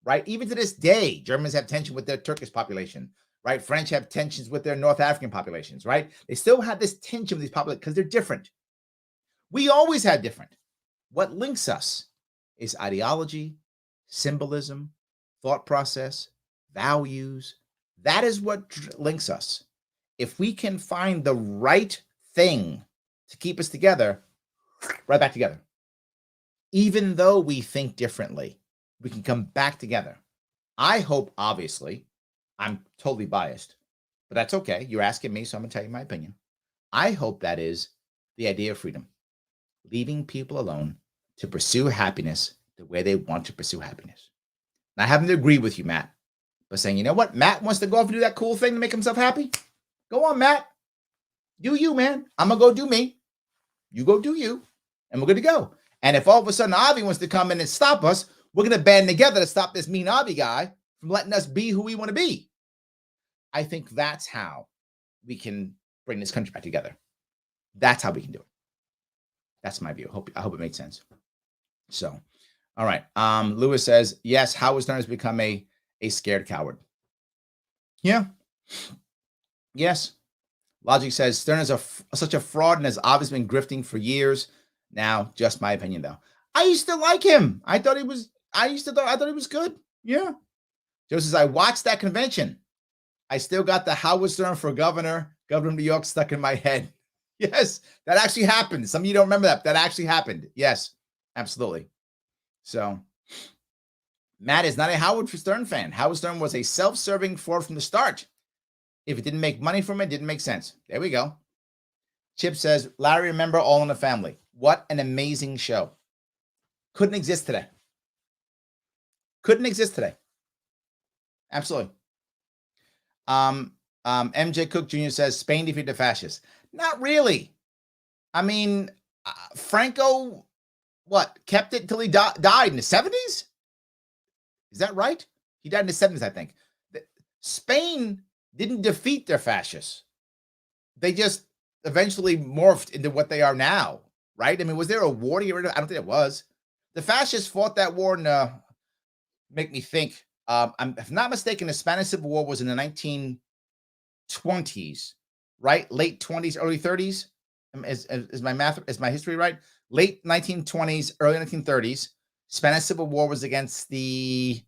right? Even to this day, Germans have tension with their Turkish population, right? French have tensions with their North African populations, right? They still have this tension with these populations because they're different. We always had different. What links us is ideology, symbolism, thought process, values. That is what links us. If we can find the right thing to keep us together, right back together. Even though we think differently, we can come back together. I hope, obviously, I'm totally biased, but that's okay. You're asking me, so I'm going to tell you my opinion. I hope that is the idea of freedom, leaving people alone to pursue happiness the way they want to pursue happiness. Not having to agree with you, Matt, but saying, you know what? Matt wants to go off and do that cool thing to make himself happy. Go on, Matt. Do you, man. I'm going to go do me. You go do you, and we're good to go. And if all of a sudden Avi wants to come in and stop us, we're going to band together to stop this mean Avi guy from letting us be who we want to be. I think that's how we can bring this country back together. That's how we can do it. That's my view. I hope it made sense. So, all right. Lewis says, yes, Howard Stern has become a scared coward. Yeah. Yes. Logic says Stern is such a fraud and has obviously been grifting for years. Now, just my opinion, though. I used to like him. I thought he was good. Yeah. Joe says, I watched that convention. I still got the Howard Stern for governor of New York stuck in my head. Yes, that actually happened. Some of you don't remember that. That actually happened. Yes, absolutely. So, Matt is not a Howard Stern fan. Howard Stern was a self-serving fraud from the start. If it didn't make money from it, it didn't make sense. There we go. Chip says, Larry, remember All in the Family. What an amazing show. Couldn't exist today. Couldn't exist today. Absolutely. MJ Cook Jr. says, Spain defeated the fascists. Not really. I mean, Franco, kept it until he died in the 70s? Is that right? He died in the 70s, I think. Spain didn't defeat their fascists. They just eventually morphed into what they are now, right? I mean, was there a war to get rid of? I don't think it was. The fascists fought that war in, make me think. If not mistaken, the Spanish Civil War was in the 1920s, right? Late 20s, early 30s. Is my history right? Late 1920s, early 1930s. Spanish Civil War was against the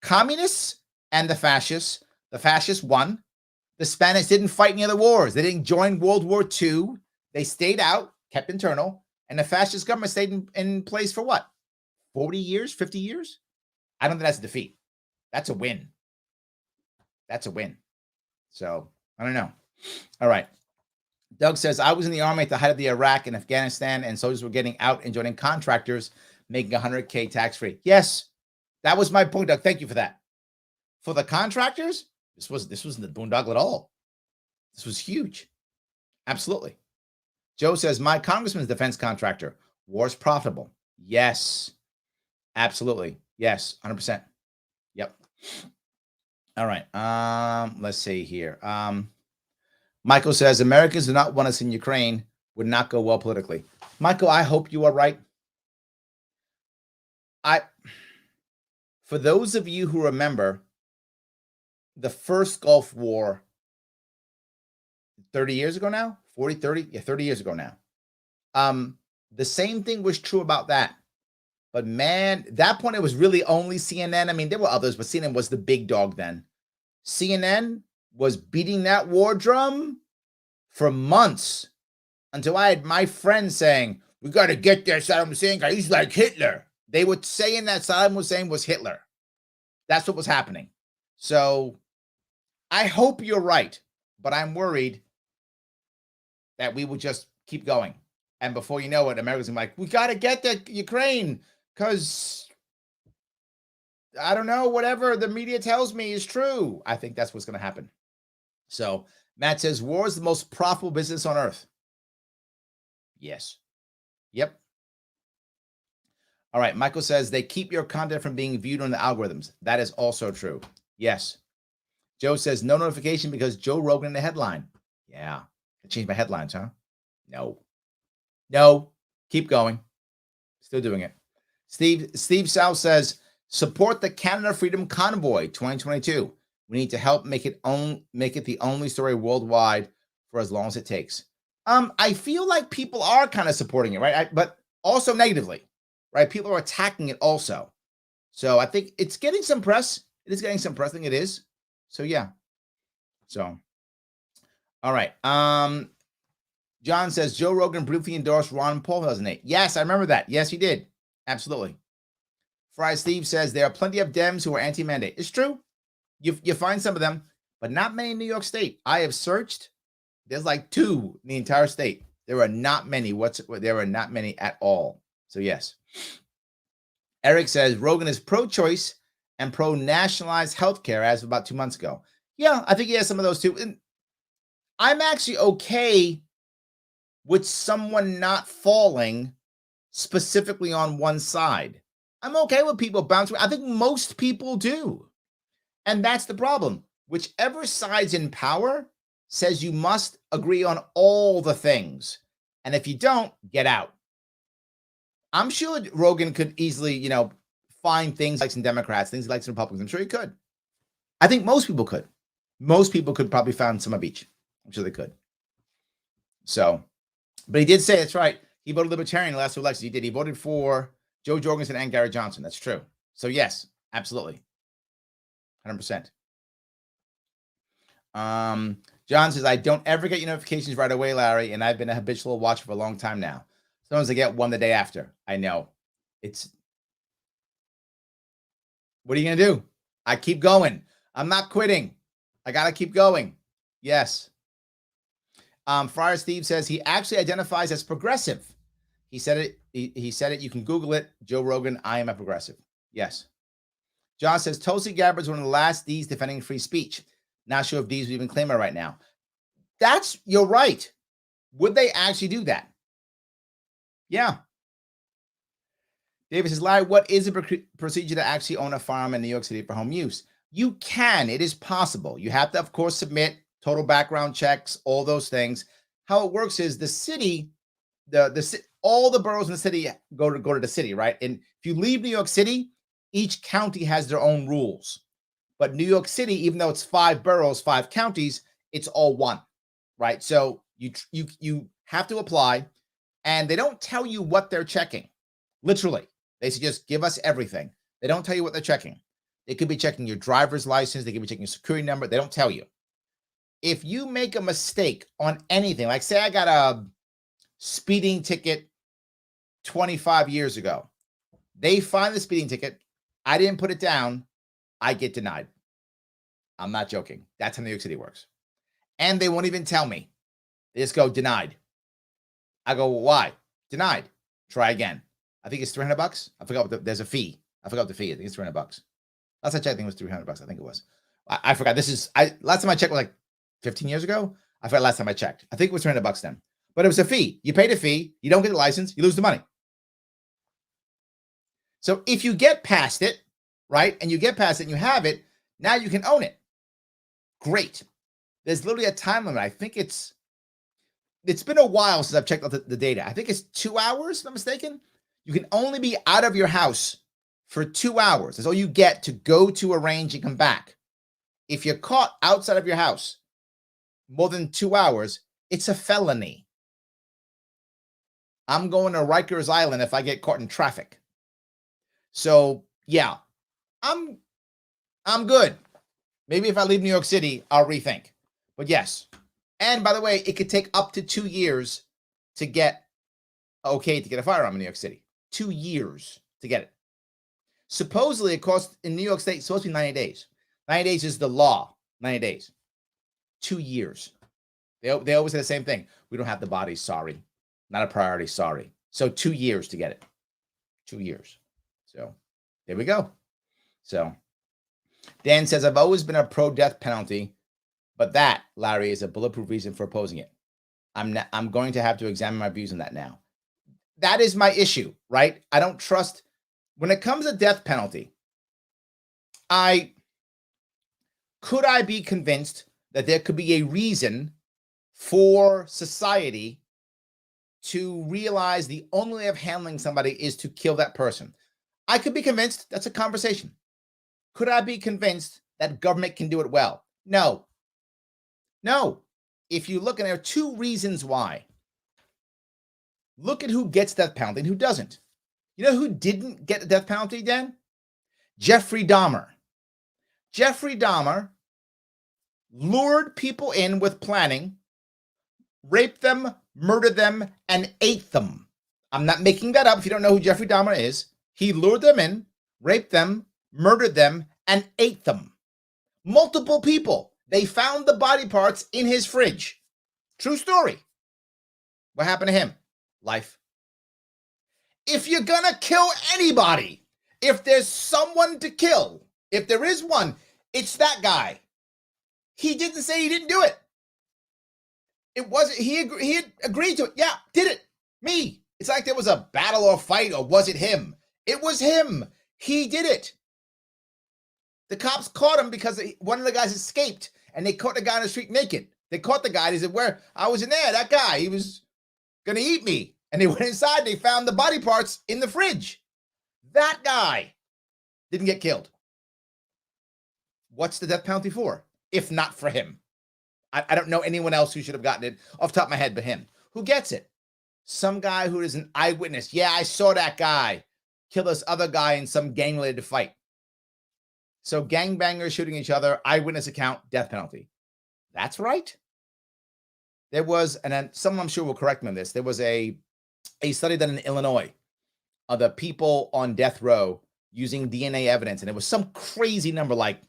communists and the fascists. The fascists won. The Spanish didn't fight any other wars. They didn't join World War II. They stayed out, kept internal, and the fascist government stayed in place for what? 40 years, 50 years? I don't think that's a defeat. That's a win. That's a win. So, I don't know. All right. Doug says, I was in the army at the height of the Iraq and Afghanistan, and soldiers were getting out and joining contractors, making $100K tax-free. Yes, that was my point, Doug. Thank you for that. For the contractors, this wasn't the boondoggle at all. This was huge. Absolutely. Joe says, my congressman's defense contractor. War's profitable. Yes. Absolutely. Yes. 100%. Yep. All right. Let's see here. Michael says, Americans do not want us in Ukraine. Would not go well politically. Michael, I hope you are right. For those of you who remember the first Gulf War 30 years ago now, 40, 30, yeah, 30 years ago now. The same thing was true about that. But man, at that point, it was really only CNN. I mean, there were others, but CNN was the big dog then. CNN was beating that war drum for months until I had my friends saying, we got to get there, Saddam Hussein guy. He's like Hitler. They were saying that Saddam Hussein was Hitler. That's what was happening. So I hope you're right, but I'm worried that we will just keep going. And before you know it, America's gonna be like, we got to get to Ukraine because, I don't know, whatever the media tells me is true. I think that's what's going to happen. So Matt says, war is the most profitable business on earth. Yes. Yep. All right. Michael says, they keep your content from being viewed on the algorithms. That is also true. Yes. Joe says, no notification because Joe Rogan in the headline. Yeah. I changed my headlines, huh? No. Keep going. Still doing it. Steve South says, support the Canada Freedom Convoy 2022. We need to help make it the only story worldwide for as long as it takes. I feel like people are kind of supporting it, right? But also negatively, right? People are attacking it also. So I think it's getting some press. It is getting some press. I think it is. So yeah. So, all right. John says, Joe Rogan briefly endorsed Ron Paul 2008. Yes, I remember that. Yes, he did. Absolutely. Fry Steve says, there are plenty of Dems who are anti-mandate. It's true. You find some of them, but not many in New York State. I have searched. There's like 2 in the entire state. There are not many. There are not many at all. So yes. Eric says, Rogan is pro-choice and pro-nationalized healthcare as of about 2 months ago. Yeah, I think he has some of those too. And I'm actually okay with someone not falling specifically on one side. I'm okay with people bouncing. I think most people do. And that's the problem. Whichever side's in power says you must agree on all the things. And if you don't, get out. I'm sure Rogan could easily, find things like some Democrats, things like some Republicans. I'm sure he could. I think most people could. Most people could probably find some of each. I'm sure they could. So, but he did say, that's right, he voted Libertarian in the last 2 elections. He did. He voted for Joe Jorgensen and Gary Johnson. That's true. So yes, absolutely. 100%. John says, I don't ever get your notifications right away, Larry, and I've been a habitual watcher for a long time now. Sometimes I get one the day after. I know. What are you going to do? I keep going. I'm not quitting. I got to keep going. Yes. Friar Steve says he actually identifies as progressive. He said it. He said it. You can Google it. Joe Rogan, I am a progressive. Yes. John says Tulsi Gabbard's one of the last D's defending free speech. Not sure if D's would even claim it right now. You're right. Would they actually do that? Yeah. David says, Larry, what is the procedure to actually own a firearm in New York City for home use? You can. It is possible. You have to, of course, submit total background checks, all those things. How it works is the city, all the boroughs in the city go to the city, right? And if you leave New York City, each county has their own rules. But New York City, even though it's 5 boroughs, 5 counties, it's all one, right? So you have to apply, and they don't tell you what they're checking. Literally, they say just give us everything. They don't tell you what they're checking. They could be checking your driver's license. They could be checking your security number. They don't tell you. If you make a mistake on anything, like say I got a speeding ticket 25 years ago, they find the speeding ticket. I didn't put it down. I get denied. I'm not joking. That's how New York City works. And they won't even tell me. They just go denied. I go, well, why? Denied. Try again. I think it's $300. I forgot there's a fee. I forgot the fee. I think it's $300. Last I checked, I think it was $300. I think it was. I forgot. Last time I checked was like 15 years ago. I forgot last time I checked. I think it was $300 then. But it was a fee. You paid a fee. You don't get the license. You lose the money. So if you get past it, right, and you get past it and you have it, now you can own it. Great. There's literally a time limit. I think it's been a while since I've checked out the data. I think it's 2 hours, if I'm not mistaken. You can only be out of your house for 2 hours. That's all you get to go to a range and come back. If you're caught outside of your house more than 2 hours, it's a felony. I'm going to Rikers Island if I get caught in traffic. So, yeah, I'm good. Maybe if I leave New York City, I'll rethink. But yes. And by the way, it could take up to 2 years to get okay to get a firearm in New York City. 2 years to get it. Supposedly, it costs in New York State, it's supposed to be 90 days. 90 days is the law. 90 days. 2 years. They always say the same thing. We don't have the bodies, sorry. Not a priority, sorry. So 2 years to get it. 2 years. So there we go. So Dan says, I've always been a pro-death penalty, but that, Larry, is a bulletproof reason for opposing it. I'm going to have to examine my views on that now. That is my issue, right? I don't trust, when it comes to death penalty, could I be convinced that there could be a reason for society to realize the only way of handling somebody is to kill that person? I could be convinced. That's a conversation. Could I be convinced that government can do it well? No. No. If you look, and there are 2 reasons why. Look at who gets death penalty and who doesn't. You know who didn't get the death penalty, Dan? Jeffrey Dahmer. Jeffrey Dahmer lured people in with planning, raped them, murdered them, and ate them. I'm not making that up if you don't know who Jeffrey Dahmer is. He lured them in, raped them, murdered them, and ate them. Multiple people. They found the body parts in his fridge. True story. What happened to him? Life. If you're gonna kill anybody, if there's someone to kill, if there is one, it's that guy. He didn't say he didn't do it. It wasn't, he agreed to it. Yeah, did it. Me. It's like there was a battle or fight, or was it him? It was him. He did it. The cops caught him because one of the guys escaped, and they caught the guy on the street naked. They caught the guy. They said, "Where? I was in there. That guy, he was going to eat me." And they went inside. They found the body parts in the fridge. That guy didn't get killed. What's the death penalty for, if not for him? I don't know anyone else who should have gotten it off the top of my head but him. Who gets it? Some guy who is an eyewitness. Yeah, I saw that guy kill this other guy in some gang-related fight. So gangbangers shooting each other, eyewitness account, death penalty. That's right. There was, and then someone I'm sure will correct me on this, there was a study done in Illinois of the people on death row using DNA evidence, and it was some crazy number, like,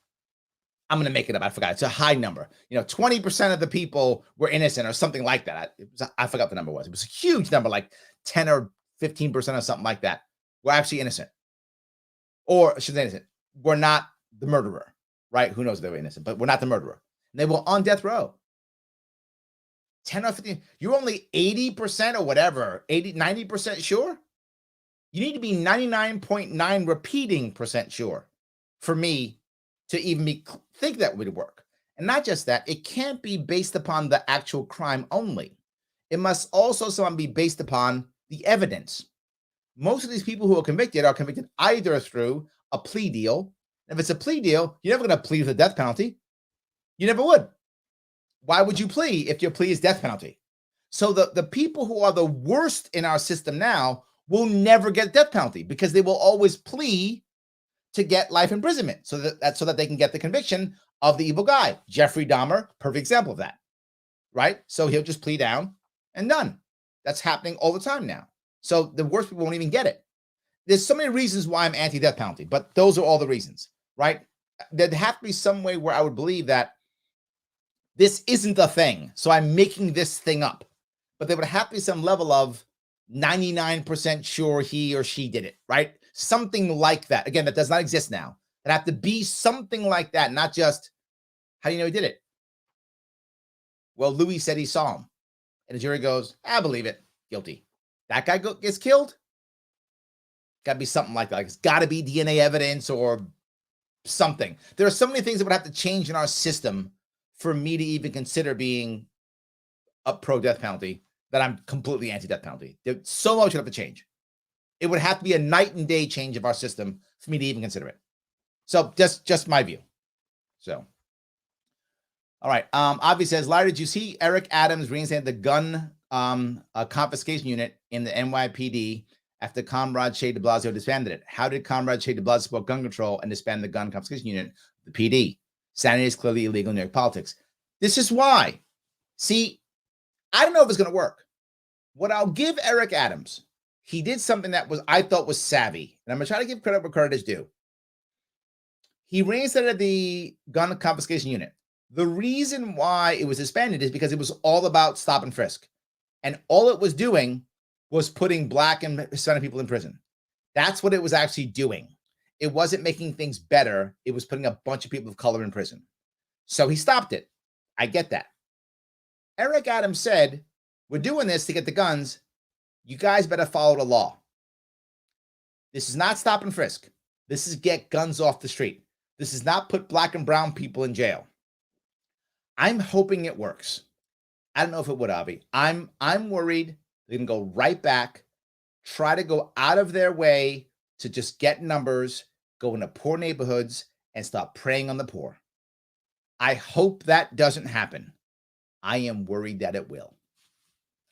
I'm going to make it up. I forgot. It's a high number. 20% of the people were innocent or something like that. I forgot what the number was. It was a huge number, like 10 or 15% or something like that were actually innocent. Or, I shouldn't say innocent, were not the murderer, right? Who knows if they were innocent, but were not the murderer. And they were on death row. 10 or 15. You're only 80% or whatever, 80, 90% sure? You need to be 99.9 repeating percent sure for me to even think that would work. And not just that, it can't be based upon the actual crime only. It must also be based upon the evidence. Most of these people who are convicted either through a plea deal. If it's a plea deal, you're never going to plead for the death penalty. You never would. Why would you plea if your plea is death penalty? So the people who are the worst in our system now will never get death penalty because they will always plea to get life imprisonment so that they can get the conviction of the evil guy. Jeffrey Dahmer, perfect example of that, right? So he'll just plea down and done. That's happening all the time now. So the worst people won't even get it. There's so many reasons why I'm anti-death penalty, but those are all the reasons, right? There'd have to be some way where I would believe that this isn't a thing, so I'm making this thing up. But there would have to be some level of 99% sure he or she did it, right? Something like that. Again, that does not exist now. It'd have to be something like that, not just, how do you know he did it? Well, Louis said he saw him. And the jury goes, I believe it. Guilty. That guy gets killed? Got to be something like that. Like, it's got to be DNA evidence or something. There are so many things that would have to change in our system for me to even consider being a pro-death penalty that I'm completely anti-death penalty. So much would have to change. It would have to be a night and day change of our system for me to even consider it. So just my view. So, all right. Avi says, Larry, did you see Eric Adams reinstated the gun confiscation unit in the NYPD after Comrade Shea de Blasio disbanded it? How did Comrade Shea de Blasio support gun control and disband the gun confiscation unit, the PD? Sanity is clearly illegal in New York politics. This is why. See, I don't know if it's going to work. What I'll give Eric Adams, he did something that I thought was savvy, and I'm going to try to give credit where credit is due. He reinstated the gun confiscation unit. The reason why it was disbanded is because it was all about stop and frisk. And all it was doing was putting Black and Hispanic people in prison. That's what it was actually doing. It wasn't making things better. It was putting a bunch of people of color in prison. So he stopped it. I get that. Eric Adams said, we're doing this to get the guns. You guys better follow the law. This is not stop and frisk. This is get guns off the street. This is not put Black and brown people in jail. I'm hoping it works. I don't know if it would, Avi. I'm worried they're going to go right back, try to go out of their way to just get numbers, go into poor neighborhoods, and stop preying on the poor. I hope that doesn't happen. I am worried that it will.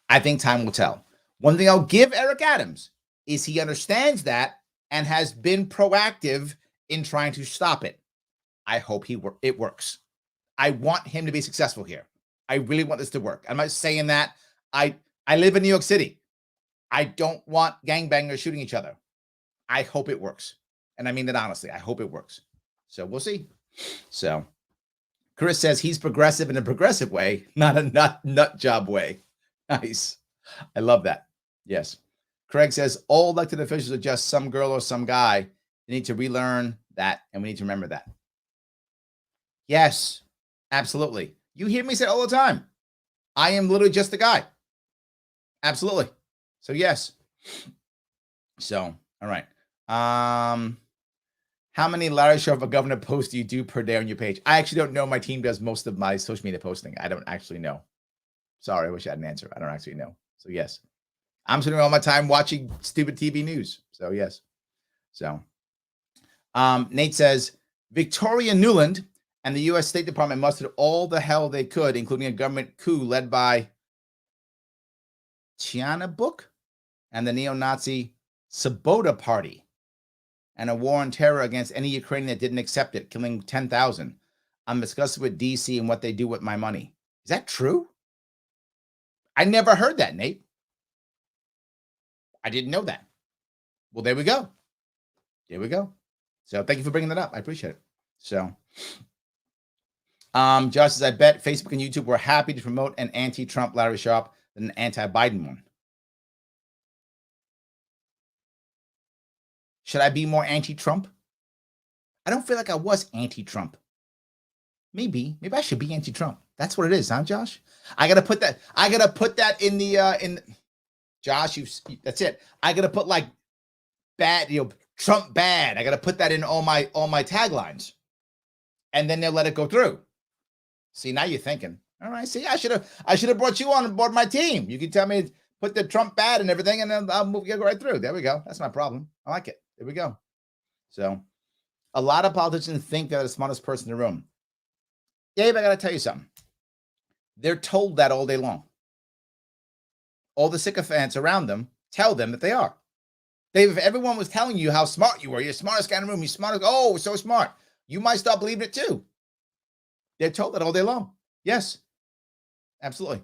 I think time will tell. One thing I'll give Eric Adams is he understands that and has been proactive in trying to stop it. I hope it works. I want him to be successful here. I really want this to work. I'm not saying that. I live in New York City. I don't want gangbangers shooting each other. I hope it works. And I mean that honestly. I hope it works. So we'll see. So Chris says he's progressive in a progressive way, not a nut job way. Nice. I love that. Yes. Craig says all elected officials are just some girl or some guy. They need to relearn that, and we need to remember that. Yes, absolutely. You hear me say it all the time. I am literally just a guy. Absolutely. So yes. So, all right. How many Larry Sharpe for Governor posts do you do per day on your page? I actually don't know. My team does most of my social media posting. I don't actually know. Sorry, I wish I had an answer. I don't actually know. So yes. I'm spending all my time watching stupid TV news. So yes. So Nate says, Victoria Nuland and the U.S. State Department mustered all the hell they could, including a government coup led by Tiana Book and the neo-Nazi Sabota Party, and a war on terror against any Ukrainian that didn't accept it, killing 10,000. I'm discussing with D.C. and what they do with my money. Is that true? I never heard that, Nate. I didn't know that. Well, there we go. There we go. So thank you for bringing that up. I appreciate it. So, Josh says, I bet Facebook and YouTube were happy to promote an anti-Trump Larry Sharpe than an anti-Biden one. Should I be more anti-Trump? I don't feel like I was anti-Trump. Maybe I should be anti-Trump. That's what it is, huh, Josh? I gotta put that in the Josh, that's it. I gotta put like bad, Trump bad. I gotta put that in all my taglines. And then they'll let it go through. See, now you're thinking. All right, see, I should have brought you on board my team. You can tell me put the Trump bad and everything, and then I'll go right through. There we go. That's my problem. I like it. There we go. So a lot of politicians think they're the smartest person in the room. Dave, I got to tell you something. They're told that all day long. All the sycophants around them tell them that they are. Dave, if everyone was telling you how smart you were, you're the smartest guy in the room, you're smartest, oh, so smart, you might start believing it too. They're told that all day long. Yes, absolutely.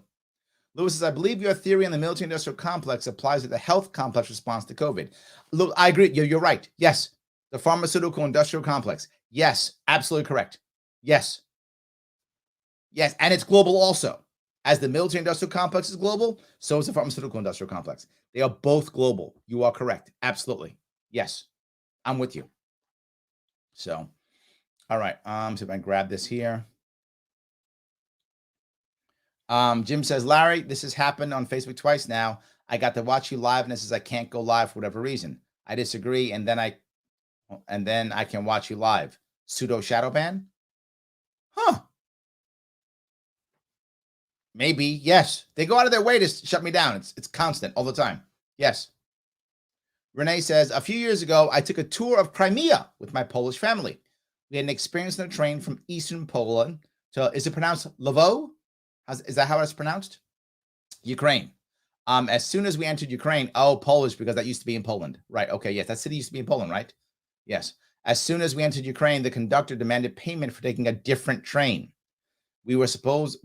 Lewis says, I believe your theory on the military-industrial complex applies to the health complex response to COVID. Look, I agree. You're right. Yes. The pharmaceutical industrial complex. Yes. Absolutely correct. Yes. Yes. And it's global also. As the military-industrial complex is global, so is the pharmaceutical industrial complex. They are both global. You are correct. Absolutely. Yes. I'm with you. So, all right. So if I grab this here. Jim says, Larry, this has happened on Facebook twice now. I got to watch you live, and it says I can't go live for whatever reason. I disagree, and then I can watch you live. Pseudo shadow ban? Huh. Maybe, yes. They go out of their way to shut me down. It's constant all the time. Yes. Renee says, a few years ago, I took a tour of Crimea with my Polish family. We had an experience on a train from eastern Poland to, is it pronounced Lvow? Is that how it's pronounced? Ukraine. As soon as we entered Ukraine, Polish, because that used to be in Poland. Right. Okay. Yes. That city used to be in Poland, right? Yes. As soon as we entered Ukraine, the conductor demanded payment for taking a different train. We were supposed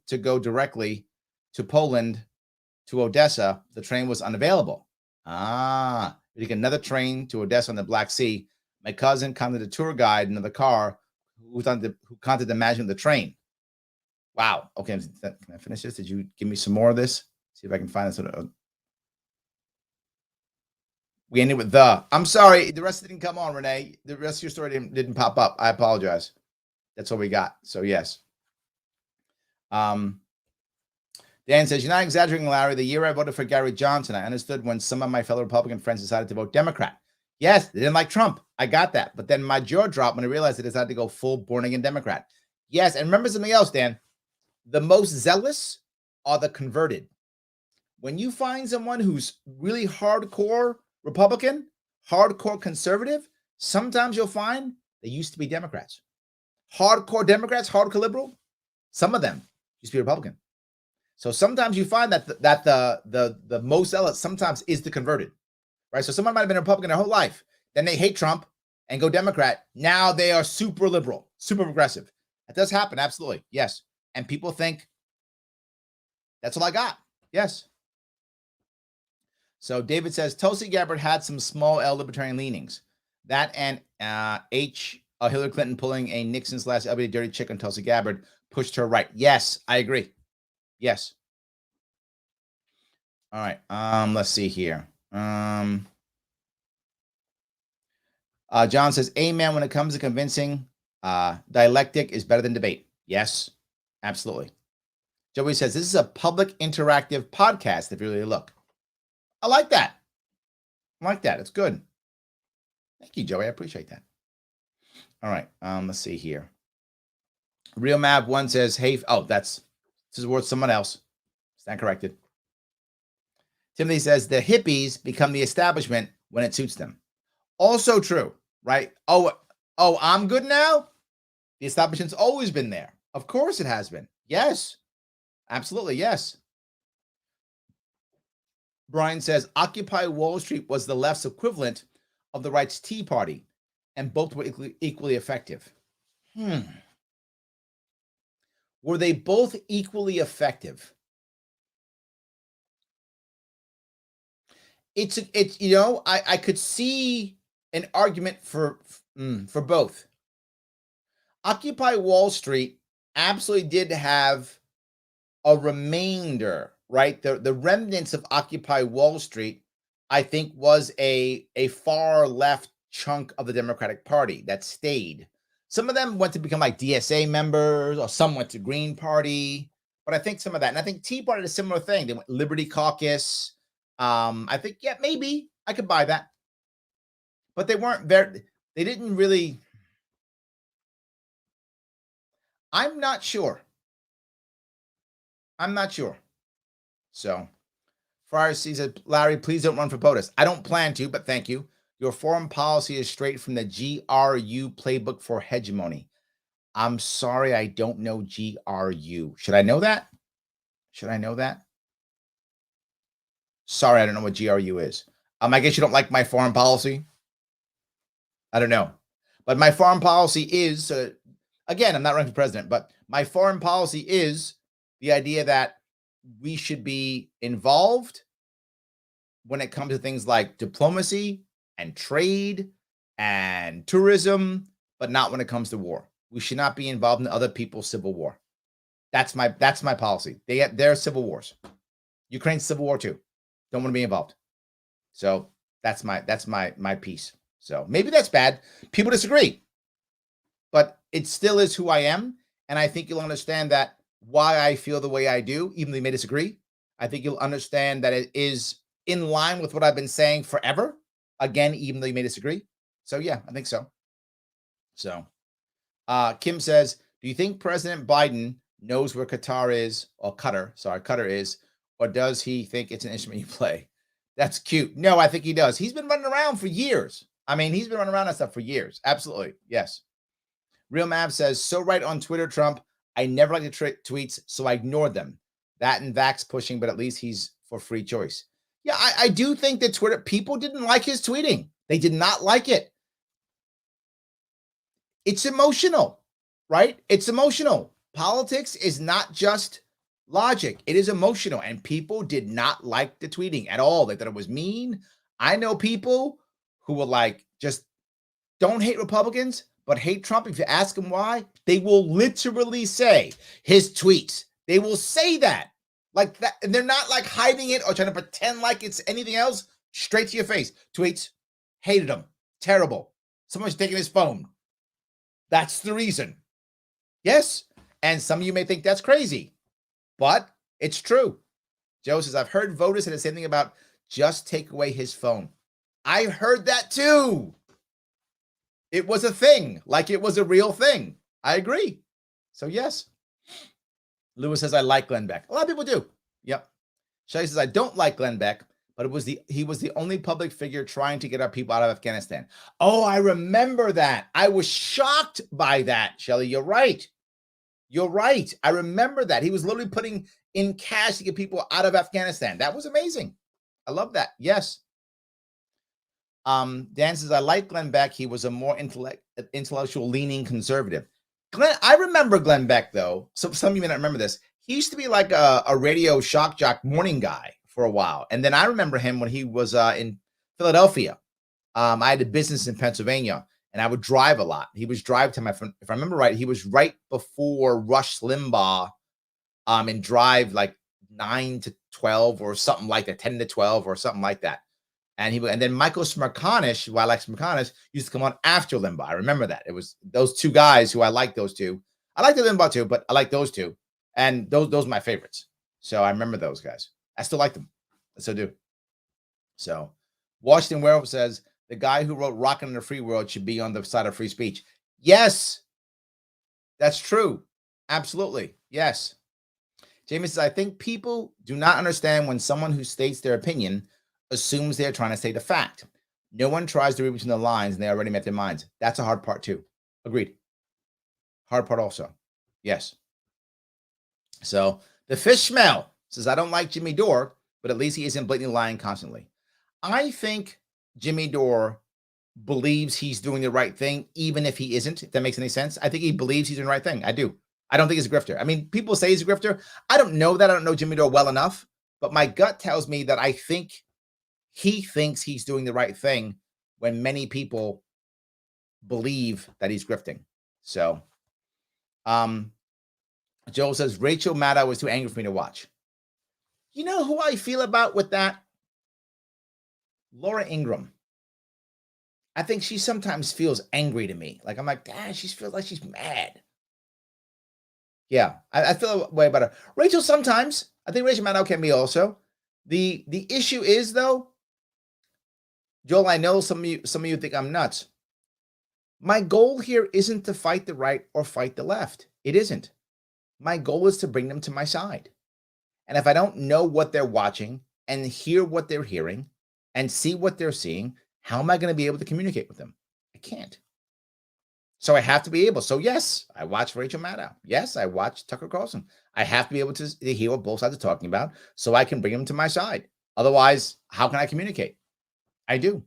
to go directly to Poland to Odessa. The train was unavailable. We took another train to Odessa on the Black Sea. My cousin contacted the tour guide in the car who contacted the management of the train. Wow. Okay. Can I finish this? Did you give me some more of this? See if I can find this. We ended with the. I'm sorry. The rest didn't come on, Renee. The rest of your story didn't pop up. I apologize. That's what we got. So, yes. Dan says, you're not exaggerating, Larry. The year I voted for Gary Johnson, I understood when some of my fellow Republican friends decided to vote Democrat. Yes, they didn't like Trump. I got that. But then my jaw dropped when I realized they decided to go full born-again Democrat. Yes, and remember something else, Dan. The most zealous are the converted. When you find someone who's really hardcore Republican, hardcore conservative, sometimes you'll find they used to be Democrats. Hardcore Democrats, hardcore liberal, some of them used to be Republican. So sometimes you find that the most zealous sometimes is the converted, right? So someone might have been a Republican their whole life, then they hate Trump and go Democrat. Now they are super liberal, super progressive. That does happen, absolutely, yes. And people think that's all I got. Yes. So David says Tulsi Gabbard had some small L libertarian leanings. That and Hillary Clinton pulling a Nixon's last LBJ dirty chick on Tulsi Gabbard pushed her right. Yes, I agree. Yes. All right. Let's see here. John says, amen. When it comes to convincing, dialectic is better than debate. Yes, absolutely. Joey says, this is a public interactive podcast if you really look. I like that. I like that. It's good. Thank you, Joey. I appreciate that. All right. Let's see here. Real Map 1 says, hey, this is worth someone else. Stand corrected. Timothy says, the hippies become the establishment when it suits them. Also true, right? Oh, I'm good now? The establishment's always been there. Of course it has been. Yes. Absolutely, yes. Brian says, Occupy Wall Street was the left's equivalent of the right's Tea Party, and both were equally effective. Were they both equally effective? It's I could see an argument for both. Occupy Wall Street absolutely did have a remainder, right? The remnants of Occupy Wall Street, I think, was a far left chunk of the Democratic Party that stayed. Some of them went to become like DSA members, or some went to Green Party, but I think some of that, and I think Tea Party did a similar thing. They went Liberty Caucus. I think, yeah, maybe I could buy that, but they weren't very. They didn't really. I'm not sure. So, Friar says, Larry, please don't run for POTUS. I don't plan to, but thank you. Your foreign policy is straight from the GRU playbook for hegemony. I'm sorry, I don't know GRU. Should I know that? Sorry, I don't know what GRU is. I guess you don't like my foreign policy? I don't know. But my foreign policy is, again, I'm not running for president, but my foreign policy is the idea that we should be involved when it comes to things like diplomacy and trade and tourism, but not when it comes to war. We should not be involved in other people's civil war. That's my policy. They're civil wars. Ukraine's civil war too. Don't want to be involved. So that's my piece. So maybe that's bad. People disagree, but it still is who I am. And I think you'll understand that why I feel the way I do, even though you may disagree. I think you'll understand that it is in line with what I've been saying forever. Again, even though you may disagree. So yeah, I think so. So Kim says, do you think President Biden knows where Qatar is, or Qatar is, or does he think it's an instrument you play? That's cute. No, I think he does. He's been running around for years. I mean, he's been running around that stuff for years. Absolutely. Yes. Real Mav says, so right on Twitter, Trump. I never like the tweets, so I ignored them. That and Vax pushing, but at least he's for free choice. Yeah, I do think that Twitter people didn't like his tweeting. They did not like it. It's emotional, right? It's emotional. Politics is not just logic. It is emotional. And people did not like the tweeting at all. They thought it was mean. I know people who were like, just don't hate Republicans, but hate Trump. If you ask them why, they will literally say his tweets. They will say that like that. And they're not like hiding it or trying to pretend like it's anything else. Straight to your face. Tweets, hated him. Terrible. Someone's taking his phone. That's the reason. Yes. And some of you may think that's crazy, but it's true. Joe says, I've heard voters say the same thing about just take away his phone. I heard that too. It was a thing, like it was a real thing. I agree. So yes. Lewis says, I like Glenn Beck. A lot of people do. Yep. Shay says, I don't like Glenn Beck, but he was the only public figure trying to get our people out of Afghanistan. Oh, I remember that. I was shocked by that, Shelly. You're right. You're right. I remember that. He was literally putting in cash to get people out of Afghanistan. That was amazing. I love that. Yes. Dan says, I like Glenn Beck. He was a more intellectual leaning conservative. I remember Glenn Beck, though. So some of you may not remember this. He used to be like a radio shock jock morning guy for a while. And then I remember him when he was in Philadelphia. I had a business in Pennsylvania, and I would drive a lot. He was drive time. If I remember right, he was right before Rush Limbaugh and drive like 9 to 12 or something like that, 10 to 12 or something like that. And then Michael Smerconish, who I like Smerconish, used to come on after Limbaugh. I remember that. It was those two guys who I like those two. I like the Limbaugh too, but I like those two. And those are my favorites. So I remember those guys. I still like them. I still do. So Washington Werewolf says, the guy who wrote Rockin' in the Free World should be on the side of free speech. Yes, that's true. Absolutely. Yes. Jamie says, I think people do not understand when someone who states their opinion assumes they're trying to state a fact. No one tries to read between the lines and they already met their minds. That's a hard part too. Agreed. Hard part also. Yes. So the fish smell says, I don't like Jimmy Dore, but at least he isn't blatantly lying constantly. I think Jimmy Dore believes he's doing the right thing, even if he isn't, if that makes any sense. I think he believes he's doing the right thing. I do. I don't think he's a grifter. I mean, people say he's a grifter. I don't know that. I don't know Jimmy Dore well enough, but my gut tells me that I think he thinks he's doing the right thing when many people believe that he's grifting. So, Joel says, Rachel Maddow was too angry for me to watch. You know who I feel about with that? Laura Ingraham. I think she sometimes feels angry to me. Like, I'm like, she feels like she's mad. Yeah, I feel a way about her. Rachel sometimes. I think Rachel Maddow can be also. The issue is, though, Joel, I know some of you think I'm nuts. My goal here isn't to fight the right or fight the left. It isn't. My goal is to bring them to my side. And if I don't know what they're watching and hear what they're hearing and see what they're seeing, how am I going to be able to communicate with them? I can't. So I have to be able. So yes, I watch Rachel Maddow. Yes, I watch Tucker Carlson. I have to be able to hear what both sides are talking about so I can bring them to my side. Otherwise, how can I communicate? I do.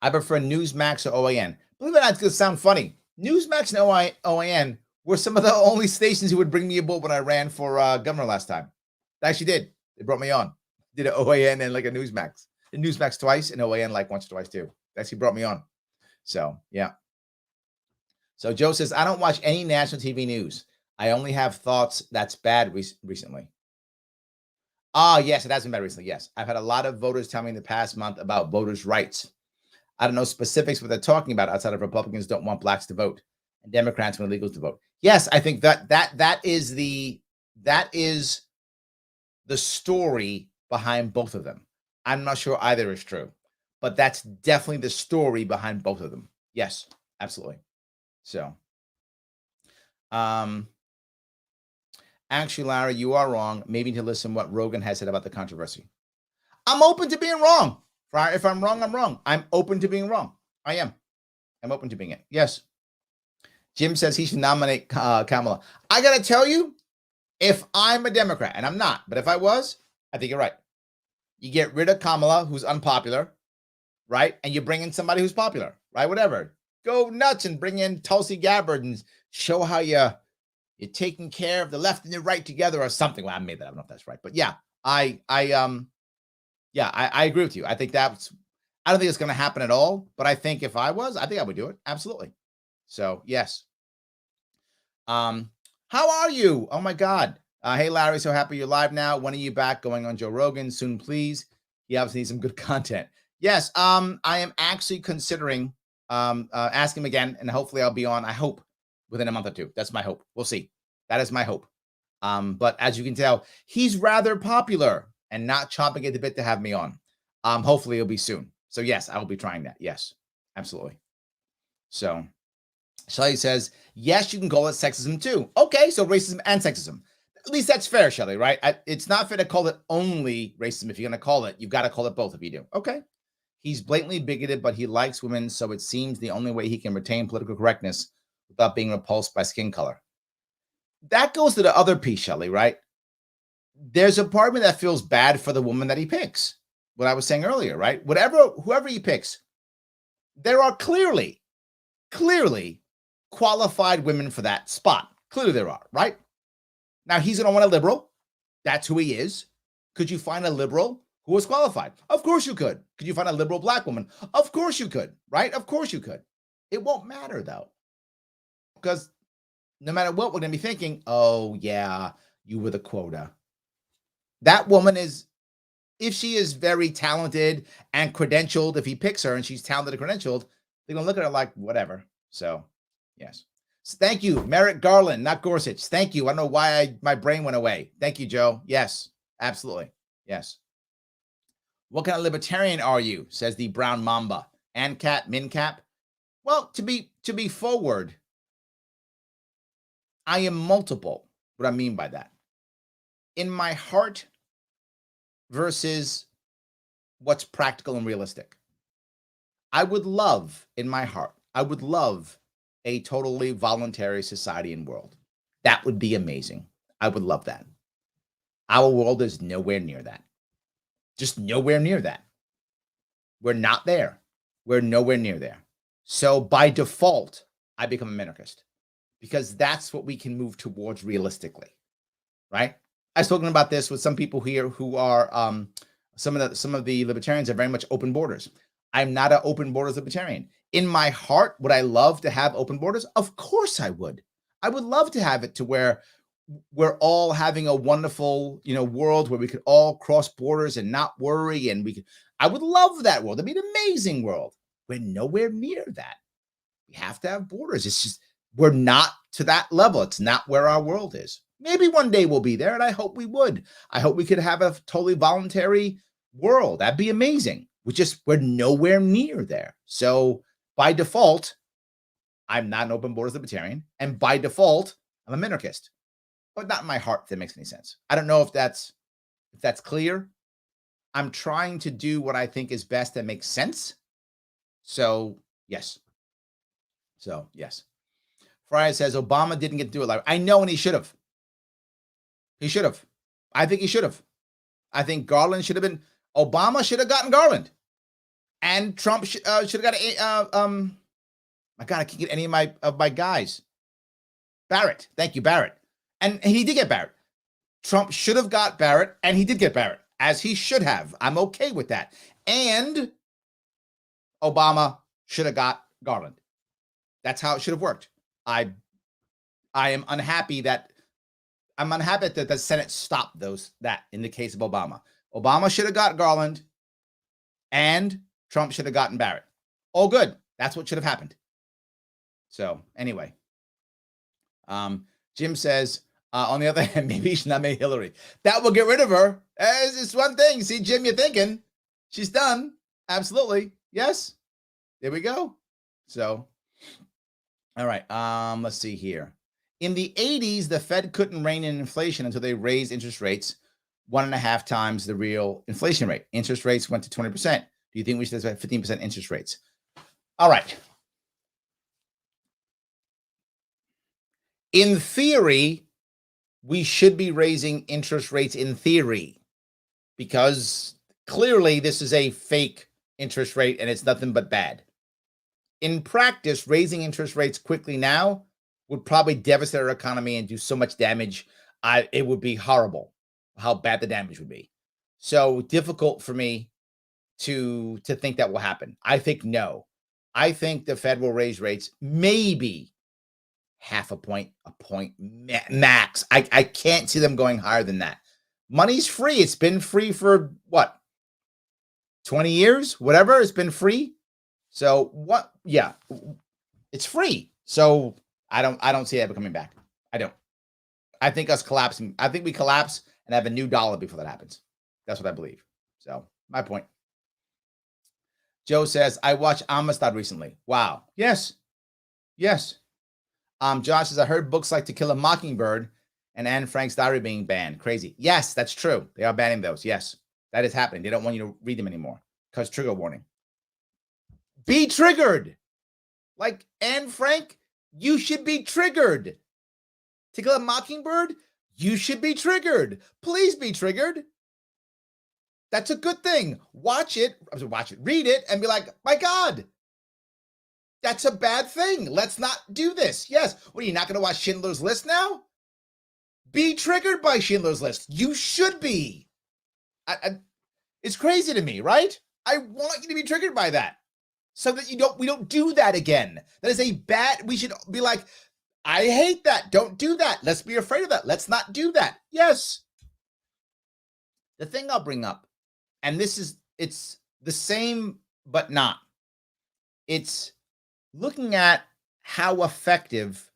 I prefer Newsmax or OAN. Believe it or not, it's going to sound funny. Newsmax and OAN were some of the only stations who would bring me aboard when I ran for governor last time. They actually did. They brought me on. Did an OAN and like a Newsmax. A Newsmax twice and OAN like once or twice too. They actually brought me on. So, yeah. So Joe says, I don't watch any national TV news. I only have thoughts that's bad recently. Yes, it has been bad recently. Yes. I've had a lot of voters tell me in the past month about voters' rights. I don't know specifics what they're talking about outside of Republicans don't want blacks to vote and Democrats want illegals to vote. Yes, I think that is the story behind both of them. I'm not sure either is true, but that's definitely the story behind both of them. Yes, absolutely. So, actually, Larry, you are wrong. Maybe to listen what Rogan has said about the controversy. I'm open to being wrong. If I'm wrong, I'm wrong. I'm open to being wrong. I am. I'm open to being it. Yes. Jim says he should nominate Kamala. I got to tell you, if I'm a Democrat, and I'm not, but if I was, I think you're right. You get rid of Kamala, who's unpopular, right? And you bring in somebody who's popular, right? Whatever. Go nuts and bring in Tulsi Gabbard and show how you're taking care of the left and the right together or something. Well, I made that. I don't know if that's right, but yeah, I agree with you. I think I don't think it's going to happen at all, but I think if I was, I think I would do it. Absolutely. So yes. How are you? Oh my God. Hey Larry, so happy you're live now. When are you back going on Joe Rogan? Soon, please. He obviously needs some good content. Yes. I am actually considering asking him again, and hopefully I'll be on, I hope, within a month or two. That's my hope. We'll see. That is my hope. But as you can tell, he's rather popular and not chomping at the bit to have me on. Hopefully it'll be soon. So yes, I will be trying that. Yes, absolutely. So Shelly says, yes, you can call it sexism too. Okay, so racism and sexism. At least that's fair, Shelly, right? It's not fair to call it only racism. If you're going to call it, you've got to call it both if you do. Okay. He's blatantly bigoted, but he likes women, so it seems the only way he can retain political correctness without being repulsed by skin color. That goes to the other piece, Shelly, right? There's a part of me that feels bad for the woman that he picks. What I was saying earlier, right? Whoever he picks, there are clearly qualified women for that spot. Clearly there are, right? Now he's going to want a liberal. That's who he is. Could you find a liberal who was qualified? Of course you could. Could you find a liberal black woman? Of course you could, right? Of course you could. It won't matter though, because no matter what, we're going to be thinking, oh yeah, you were the quota. That woman is, if she is very talented and credentialed, if he picks her and she's talented and credentialed, they're going to look at her like whatever. So yes. So thank you, Merrick Garland, not Gorsuch. Thank you. I don't know why my brain went away. Thank you, Joe. Yes, absolutely. Yes. What kind of libertarian are you? Says the brown mamba. ANCAP, MinCap. Well, to be forward, I am multiple. What I mean by that, in my heart versus what's practical and realistic. I would love, in my heart, I would love a totally voluntary society and world. That would be amazing. I would love that. Our world is nowhere near that. Just nowhere near that. We're not there. We're nowhere near there. So by default, I become a minarchist because that's what we can move towards realistically, right? I was talking about this with some people here who are some of the libertarians are very much open borders. I'm not an open borders libertarian. In my heart, would I love to have open borders? Of course I would. I would love to have it to where we're all having a wonderful, world where we could all cross borders and not worry. And I would love that world. It'd be an amazing world. We're nowhere near that. We have to have borders. It's just, we're not to that level. It's not where our world is. Maybe one day we'll be there, and I hope we would. I hope we could have a totally voluntary world. That'd be amazing. We're nowhere near there. So by default, I'm not an open borders libertarian. And by default, I'm a minarchist. But not in my heart, if that makes any sense. I don't know if that's clear. I'm trying to do what I think is best that makes sense. So, yes. So, yes. Fryer says Obama didn't get to do it live. I know, and he should have. He should have. I think he should have. I think Garland should have been. Obama should have gotten Garland, and Trump should have got my God, I can't get any of my guys. Barrett, thank you, Barrett, and he did get Barrett. Trump should have got Barrett, and he did get Barrett, as he should have. I'm okay with that. And Obama should have got Garland. That's how it should have worked. I am unhappy that the Senate stopped that in the case of Obama. Obama should have got Garland, and Trump should have gotten Barrett. All good. That's what should have happened. So anyway, Jim says, on the other hand, maybe he should nominate Hillary. That will get rid of her. It's one thing. See, Jim, you're thinking she's done. Absolutely. Yes. There we go. So, all right. Let's see here. In the 80s, the Fed couldn't rein in inflation until they raised interest rates, 1.5 times the real inflation rate. Interest rates went to 20%. Do you think we should have 15% interest rates? All right. In theory, we should be raising interest rates in theory, because clearly this is a fake interest rate and it's nothing but bad. In practice, raising interest rates quickly now would probably devastate our economy and do so much damage. It would be horrible how bad the damage would be. So difficult for me to think that will happen. I think no. I think the Fed will raise rates maybe half a point max. I can't see them going higher than that. Money's free. It's been free for what? 20 years, whatever. It's been free. So what? Yeah, it's free. So I don't see it ever coming back. I don't. I think us collapsing. I think we collapse and have a new dollar before that happens. That's what I believe. So my point. Joe says, I watched Amistad recently. Wow. Yes. Yes. Josh says, I heard books like To Kill a Mockingbird and Anne Frank's Diary being banned. Crazy. Yes, that's true. They are banning those. Yes, that is happening. They don't want you to read them anymore because trigger warning. Be triggered. Like Anne Frank, you should be triggered. To Kill a Mockingbird, you should be triggered. Please be triggered. That's a good thing. Watch it, read it, and be like, my God, that's a bad thing. Let's not do this. Yes. What, are you not going to watch Schindler's List now? Be triggered by Schindler's List. You should be. It's crazy to me, right? I want you to be triggered by that so that we don't do that again. That is a bad, we should be like, I hate that. Don't do that. Let's be afraid of that. Let's not do that. Yes. The thing I'll bring up, and it's the same, but not. It's looking at how effective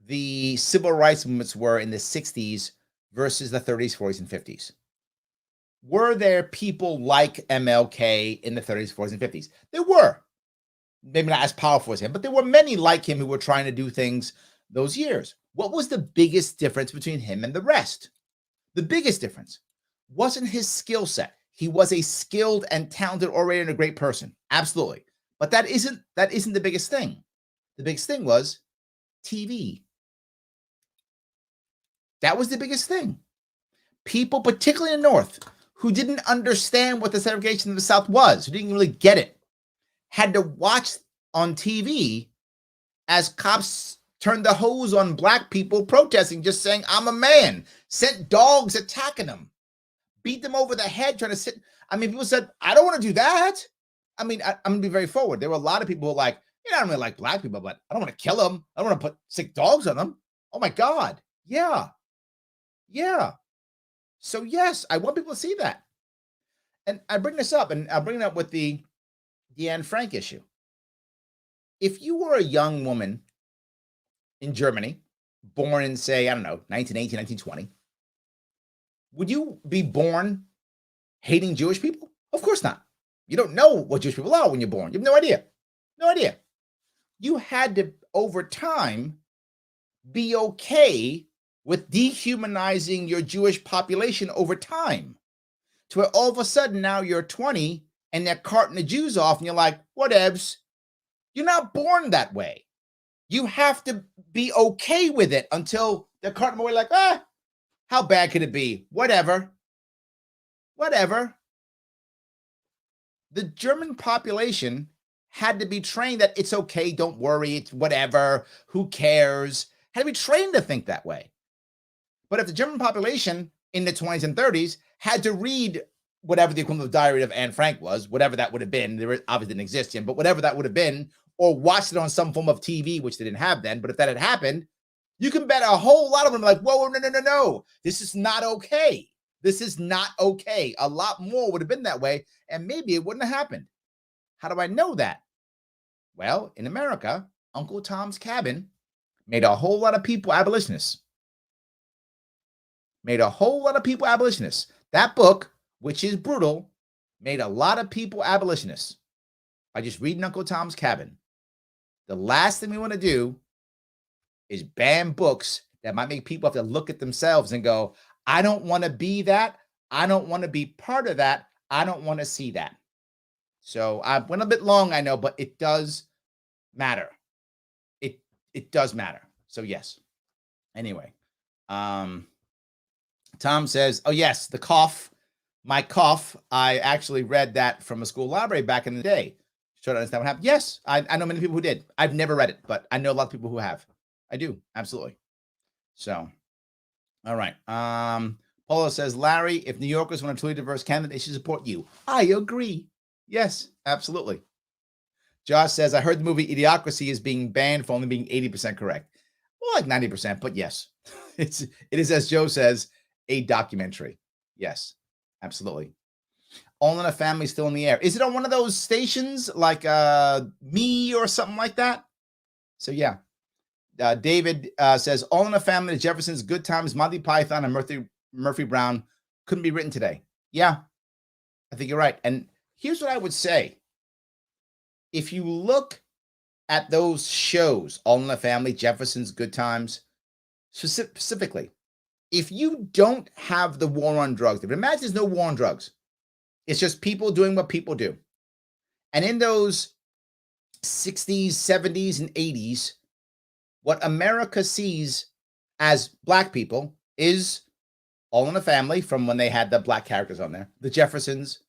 the civil rights movements were in the 60s versus the 30s, 40s, and 50s. Were there people like MLK in the 30s, 40s, and 50s? There were. Maybe not as powerful as him, but there were many like him who were trying to do things those years. What was the biggest difference between him and the rest? The biggest difference wasn't his skill set. He was a skilled and talented orator and a great person. Absolutely. But that isn't the biggest thing. The biggest thing was TV. That was the biggest thing. People, particularly in the North, who didn't understand what the segregation of the South was, who didn't really get it, had to watch on TV as cops turned the hose on black people protesting, just saying, I'm a man, sent dogs attacking them, beat them over the head, trying to sit. I mean, people said, I don't want to do that. I mean, I'm going to be very forward. There were a lot of people who were like, I don't really like black people, but I don't want to kill them. I don't want to put sick dogs on them. Oh my God. Yeah. Yeah. So yes, I want people to see that. And I bring this up, and I'll bring it up with the Anne Frank issue. If you were a young woman in Germany, born in, say, I don't know, 1918, 1920, would you be born hating Jewish people? Of course not. You don't know what Jewish people are when you're born. You have no idea. No idea. You had to, over time, be okay with dehumanizing your Jewish population over time, to where all of a sudden now you're 20 and they're carting the Jews off and you're like, whatevs. You're not born that way. You have to be okay with it until they're carting them away like, how bad could it be? Whatever. Whatever. The German population had to be trained that it's okay, don't worry, it's whatever, who cares? Had to be trained to think that way. But if the German population in the 20s and 30s had to read whatever the equivalent of Diary of Anne Frank was, whatever that would have been, there obviously didn't exist yet, but whatever that would have been, or watched it on some form of TV, which they didn't have then, but if that had happened, you can bet a whole lot of them like, whoa, no, this is not okay. This is not okay. A lot more would have been that way, and maybe it wouldn't have happened. How do I know that? Well, in America, Uncle Tom's Cabin made a whole lot of people abolitionists. That book, which is brutal, made a lot of people abolitionists by just reading Uncle Tom's Cabin. The last thing we want to do is ban books that might make people have to look at themselves and go, I don't want to be that. I don't want to be part of that. I don't want to see that. So I went a bit long, I know, but it does matter. It does matter. So yes. Anyway, Tom says, "Oh yes, the cough, my cough. I actually read that from a school library back in the day. Trying to understand what happened. Yes, I know many people who did. I've never read it, but I know a lot of people who have. I do absolutely. So, all right. Paula says, Larry, if New Yorkers want a truly diverse candidate, they should support you. I agree. Yes, absolutely. Josh says, I heard the movie Idiocracy is being banned for only being 80% correct. Well, like 90%, but yes. It is, as Joe says, a documentary. Yes, absolutely. All in a Family still in the air. Is it on one of those stations like Me or something like that? So yeah. David says, All in a Family, The Jeffersons, Good Times, Monty Python, and Murphy Brown couldn't be written today. Yeah, I think you're right. And here's what I would say. If you look at those shows, All in the Family, Jefferson's, Good Times, specifically, if you don't have the war on drugs, imagine there's no war on drugs. It's just people doing what people do. And in those 60s, 70s, and 80s, what America sees as Black people is All in the Family, from when they had the Black characters on there, the Jeffersons,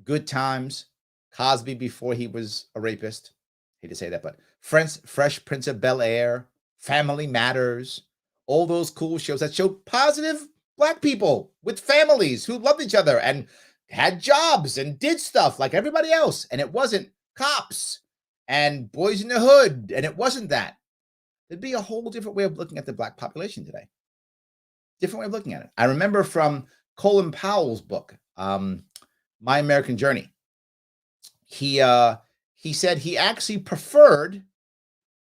Good Times, Cosby before he was a rapist. Hate to say that, but Fresh Prince of Bel-Air, Family Matters, all those cool shows that showed positive Black people with families who loved each other and had jobs and did stuff like everybody else. And it wasn't cops and boys in the hood. And it wasn't that. There'd be a whole different way of looking at the Black population today. Different way of looking at it. I remember from Colin Powell's book, My American Journey. He said he actually preferred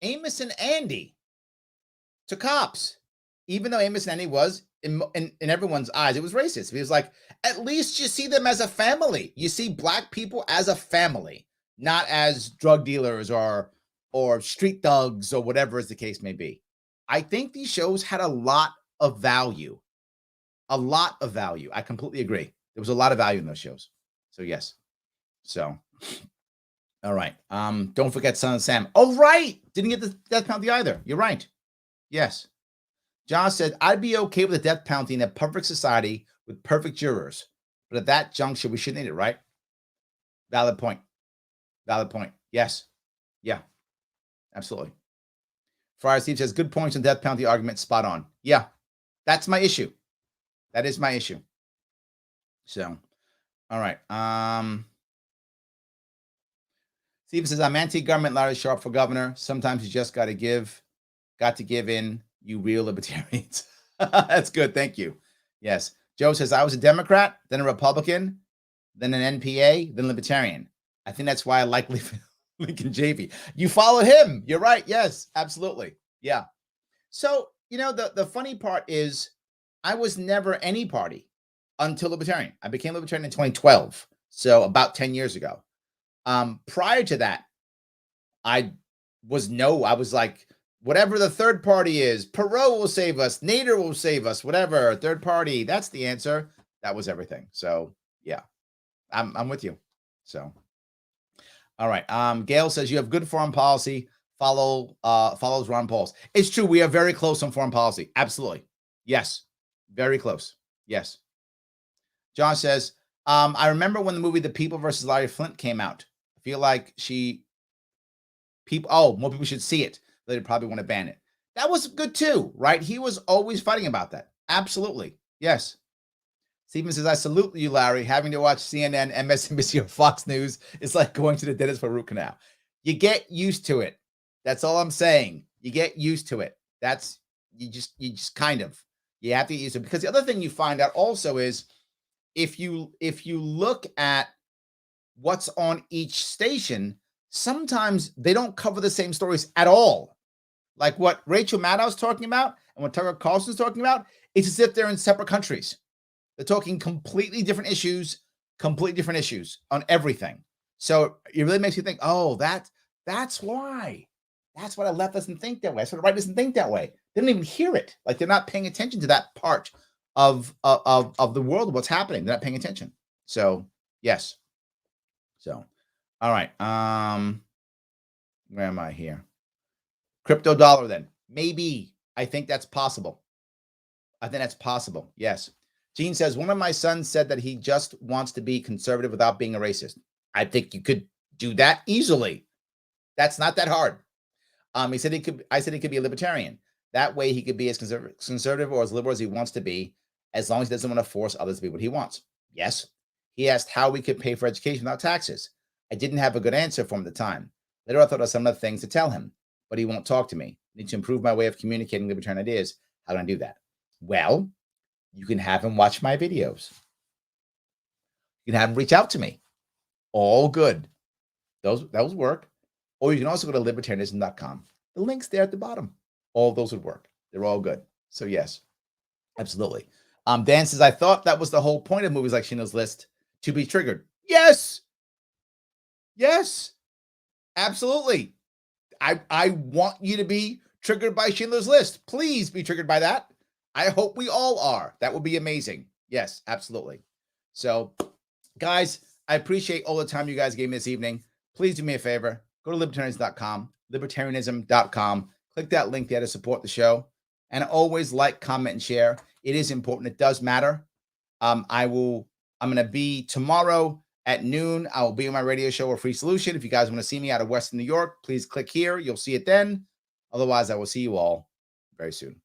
Amos and Andy to cops, even though Amos and Andy was in everyone's eyes, it was racist. He was like, at least you see them as a family. You see Black people as a family, not as drug dealers or street thugs or whatever as the case may be. I think these shows had a lot of value. A lot of value. I completely agree. There was a lot of value in those shows. So yes. So, all right. Don't forget Son of Sam. Oh, right. Didn't get the death penalty either. You're right. Yes. John said, I'd be okay with the death penalty in a perfect society with perfect jurors. But at that juncture, we shouldn't need it, right? Valid point. Valid point. Yes. Yeah. Absolutely. Friar Steve says, good points on death penalty argument. Spot on. Yeah. That's my issue. That is my issue. So, all right. Steve says, I'm anti-government, Larry Sharpe for governor. Sometimes you just got to give in, you real libertarians. That's good. Thank you. Yes. Joe says, I was a Democrat, then a Republican, then an NPA, then libertarian. I think that's why I like Lincoln JV. You follow him. You're right. Yes, absolutely. Yeah. So, the funny part is I was never any party until libertarian. I became libertarian in 2012. So about 10 years ago. Prior to that, I was like, whatever the third party is, Perot will save us, Nader will save us, whatever, third party, that's the answer. That was everything. So yeah, I'm with you. So, all right. Gail says you have good foreign policy, follows Ron Paul's. It's true. We are very close on foreign policy. Absolutely. Yes. Very close. Yes. John says, I remember when the movie The People versus Larry Flint came out. I feel like more people should see it. They'd probably want to ban it. That was good too, right? He was always fighting about that. Absolutely. Yes. Stephen says, I salute you, Larry. Having to watch CNN, MSNBC, or Fox News is like going to the dentist for a root canal. You get used to it. That's all I'm saying. You get used to it. You just kind of, you have to get used to it. Because the other thing you find out also is if you look at what's on each station, sometimes they don't cover the same stories at all. Like what Rachel Maddow's talking about and what Tucker Carlson's talking about, it's as if they're in separate countries. They're talking completely different issues on everything. So it really makes you think, oh, that's why. That's why the left doesn't think that way. That's why the right doesn't think that way. They don't even hear it. Like they're not paying attention to that part of the world, what's happening. They're not paying attention. So yes. So all right. Where am I here? Crypto dollar then. Maybe. I think that's possible. I think that's possible. Yes. Gene says, one of my sons said that he just wants to be conservative without being a racist. I think you could do that easily. That's not that hard. He said he could. I said he could be a libertarian. That way he could be as conservative or as liberal as he wants to be, as long as he doesn't want to force others to be what he wants. Yes. He asked how we could pay for education without taxes. I didn't have a good answer for him at the time. Later, I thought of some of the things to tell him, but he won't talk to me. I need to improve my way of communicating libertarian ideas. How can I do that? Well, you can have him watch my videos. You can have him reach out to me. All good. Those work. Or you can also go to libertarianism.com. The link's there at the bottom. All those would work. They're all good. So yes, absolutely. Dan says, I thought that was the whole point of movies like Schindler's List, to be triggered. Yes. Yes. Absolutely. I want you to be triggered by Schindler's List. Please be triggered by that. I hope we all are. That would be amazing. Yes, absolutely. So, guys, I appreciate all the time you guys gave me this evening. Please do me a favor. Go to libertarianism.com, libertarianism.com. Click that link there to support the show. And always like, comment, and share. It is important. It does matter. I'm going to be tomorrow at noon. I will be on my radio show, A Free Solution. If you guys want to see me out of Western New York, please click here. You'll see it then. Otherwise, I will see you all very soon.